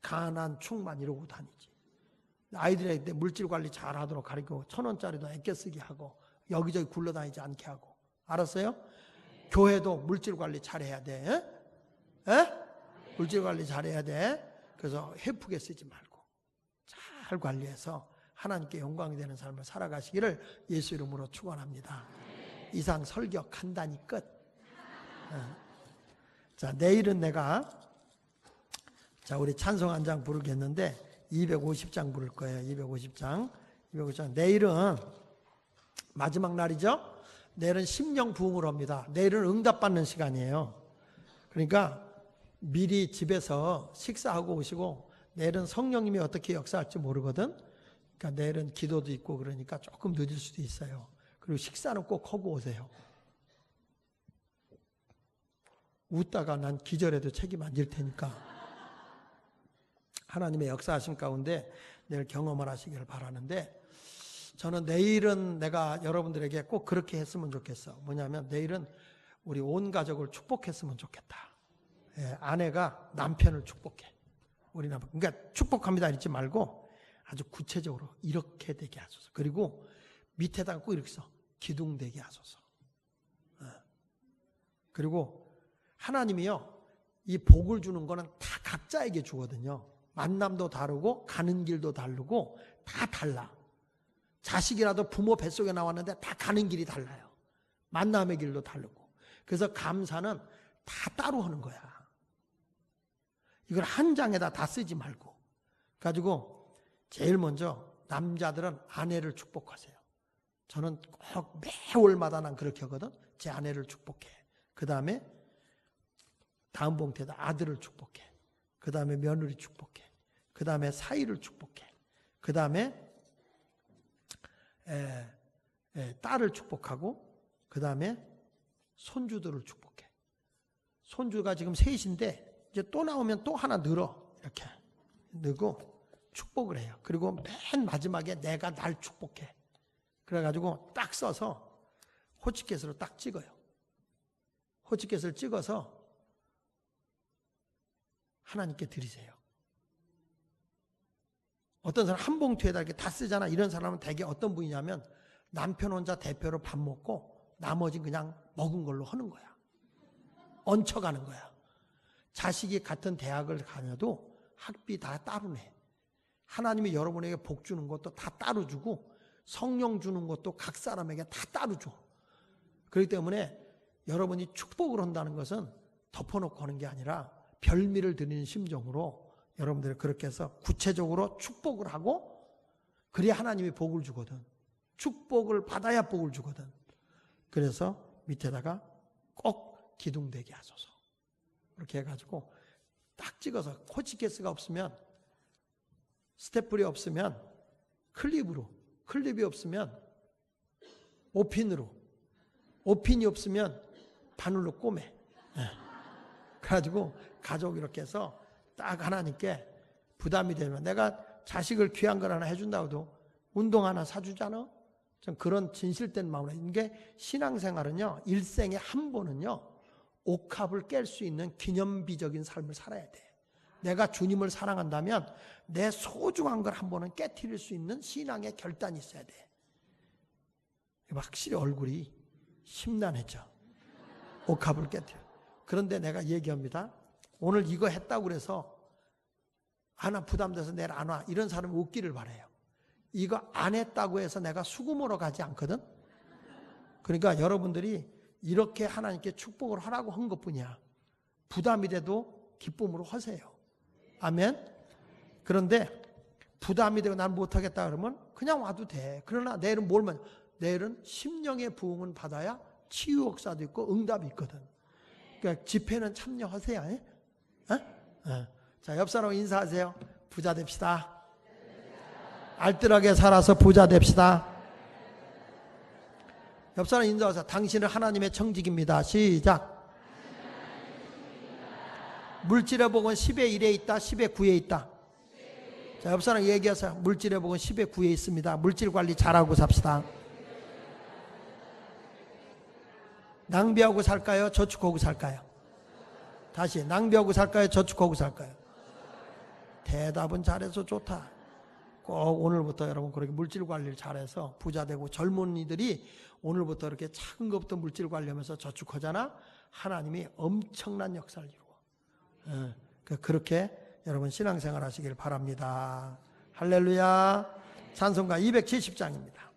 가난, 충만 이러고 다니지. 아이들한테 물질 관리 잘 하도록 가르치고 1,000원짜리도 아껴 쓰게 하고 여기저기 굴러다니지 않게 하고. 알았어요? 교회도 물질 관리 잘해야 돼. 물질 관리 잘해야 돼. 그래서 헤프게 쓰지 말고 잘 관리해서 하나님께 영광이 되는 삶을 살아가시기를 예수 이름으로 축원합니다. 이상 설교 간단히 끝. 자, 내일은 내가 우리 찬송 한 장 부르겠는데 250장 부를 거예요. 250장. 내일은 마지막 날이죠. 내일은 심령 부흥을 합니다. 내일은 응답받는 시간이에요. 그러니까 미리 집에서 식사하고 오시고, 내일은 성령님이 어떻게 역사할지 모르거든. 그러니까 내일은 기도도 있고 그러니까 조금 늦을 수도 있어요. 그리고 식사는 꼭 하고 오세요. 웃다가 난 기절해도 책임 안 질 테니까. 하나님의 역사하심 가운데 내일 경험을 하시기를 바라는데, 저는 내일은 내가 여러분들에게 꼭 그렇게 했으면 좋겠어. 뭐냐면 내일은 우리 온 가족을 축복했으면 좋겠다. 아내가 남편을 축복해. 우리 남편. 그러니까 축복합니다 이러지 말고 아주 구체적으로 이렇게 되게 하소서. 그리고 밑에다가 꼭 이렇게 써. 기둥되게 하소서. 그리고 하나님이요, 이 복을 주는 거는 다 각자에게 주거든요. 만남도 다르고 가는 길도 다르고 다 달라. 자식이라도 부모 뱃속에 나왔는데 다 가는 길이 달라요. 만남의 길도 다르고. 그래서 감사는 다 따로 하는 거야. 이걸 한 장에다 다 쓰지 말고. 가지고 제일 먼저 남자들은 아내를 축복하세요. 저는 꼭 매월마다 난 그렇게 하거든. 제 아내를 축복해. 그 다음에 다음 봉투에다 아들을 축복해. 그 다음에 며느리 축복해. 그 다음에 사위를 축복해. 그 다음에 딸을 축복하고, 그 다음에 손주들을 축복해. 손주가 지금 셋인데 이제 또 나오면 또 하나 늘어. 이렇게 늘고 축복을 해요. 그리고 맨 마지막에 내가 날 축복해. 그래가지고 딱 써서 호치켓으로 딱 찍어요. 호치켓을 찍어서 하나님께 드리세요. 어떤 사람 한 봉투에다 이렇게 다 쓰잖아. 이런 사람은 대개 어떤 분이냐면 남편 혼자 대표로 밥 먹고 나머지는 그냥 먹은 걸로 하는 거야. 얹혀가는 거야. 자식이 같은 대학을 가녀도 학비 다 따로 내. 하나님이 여러분에게 복 주는 것도 다 따로 주고 성령 주는 것도 각 사람에게 다 따로 줘. 그렇기 때문에 여러분이 축복을 한다는 것은 덮어놓고 하는 게 아니라 별미를 드리는 심정으로 여러분들이 그렇게 해서 구체적으로 축복을 하고, 그래야 하나님이 복을 주거든. 축복을 받아야 복을 주거든. 그래서 밑에다가 꼭 기둥되게 하소서. 이렇게 해가지고 딱 찍어서, 호치케스가 없으면, 스테플이 없으면 클립으로, 클립이 없으면 오핀으로, 오핀이 없으면 바늘로 꼬매. 네. 그래가지고 가족 이렇게 해서 딱 하나님께 부담이 되면, 내가 자식을 귀한 걸 하나 해준다고 해도 운동 하나 사주잖아. 좀 그런 진실된 마음으로. 이게 신앙생활은요, 일생에 한 번은요 옥합을 깰 수 있는 기념비적인 삶을 살아야 돼. 내가 주님을 사랑한다면 내 소중한 걸 한 번은 깨트릴 수 있는 신앙의 결단이 있어야 돼. 확실히 얼굴이 심란해져. 옥합을 깨트려. 그런데 내가 얘기합니다. 오늘 이거 했다고 그래서 하나 부담돼서 내일 안 와. 이런 사람이 웃기를 바라요. 이거 안 했다고 해서 내가 수금으로 가지 않거든. 그러니까 여러분들이 이렇게 하나님께 축복을 하라고 한 것뿐이야. 부담이 돼도 기쁨으로 하세요. 아멘. 그런데 부담이 되고 난 못하겠다 그러면 그냥 와도 돼. 그러나 내일은 내일은 심령의 부흥은 받아야 치유 역사도 있고 응답이 있거든. 그러니까 집회는 참여하세요. 자, 옆 사람 인사하세요. 부자 됩시다. 알뜰하게 살아서 부자 됩시다. 옆 사람 인사하세요. 당신은 하나님의 청직입니다. 시작. 물질의 복은 10의 1에 있다, 10의 9에 있다. 자, 옆 사람 얘기하세요. 물질의 복은 10의 9에 있습니다. 물질 관리 잘하고 삽시다. 낭비하고 살까요? 저축하고 살까요? 다시, 낭비하고 살까요? 저축하고 살까요? 대답은 잘해서 좋다. 꼭 오늘부터 여러분 그렇게 물질 관리를 잘해서 부자 되고, 젊은이들이 오늘부터 이렇게 작은 것부터 물질 관리하면서 저축하잖아. 하나님이 엄청난 역사를 이루어. 그렇게 여러분 신앙생활 하시길 바랍니다. 할렐루야. 찬송가 270장입니다.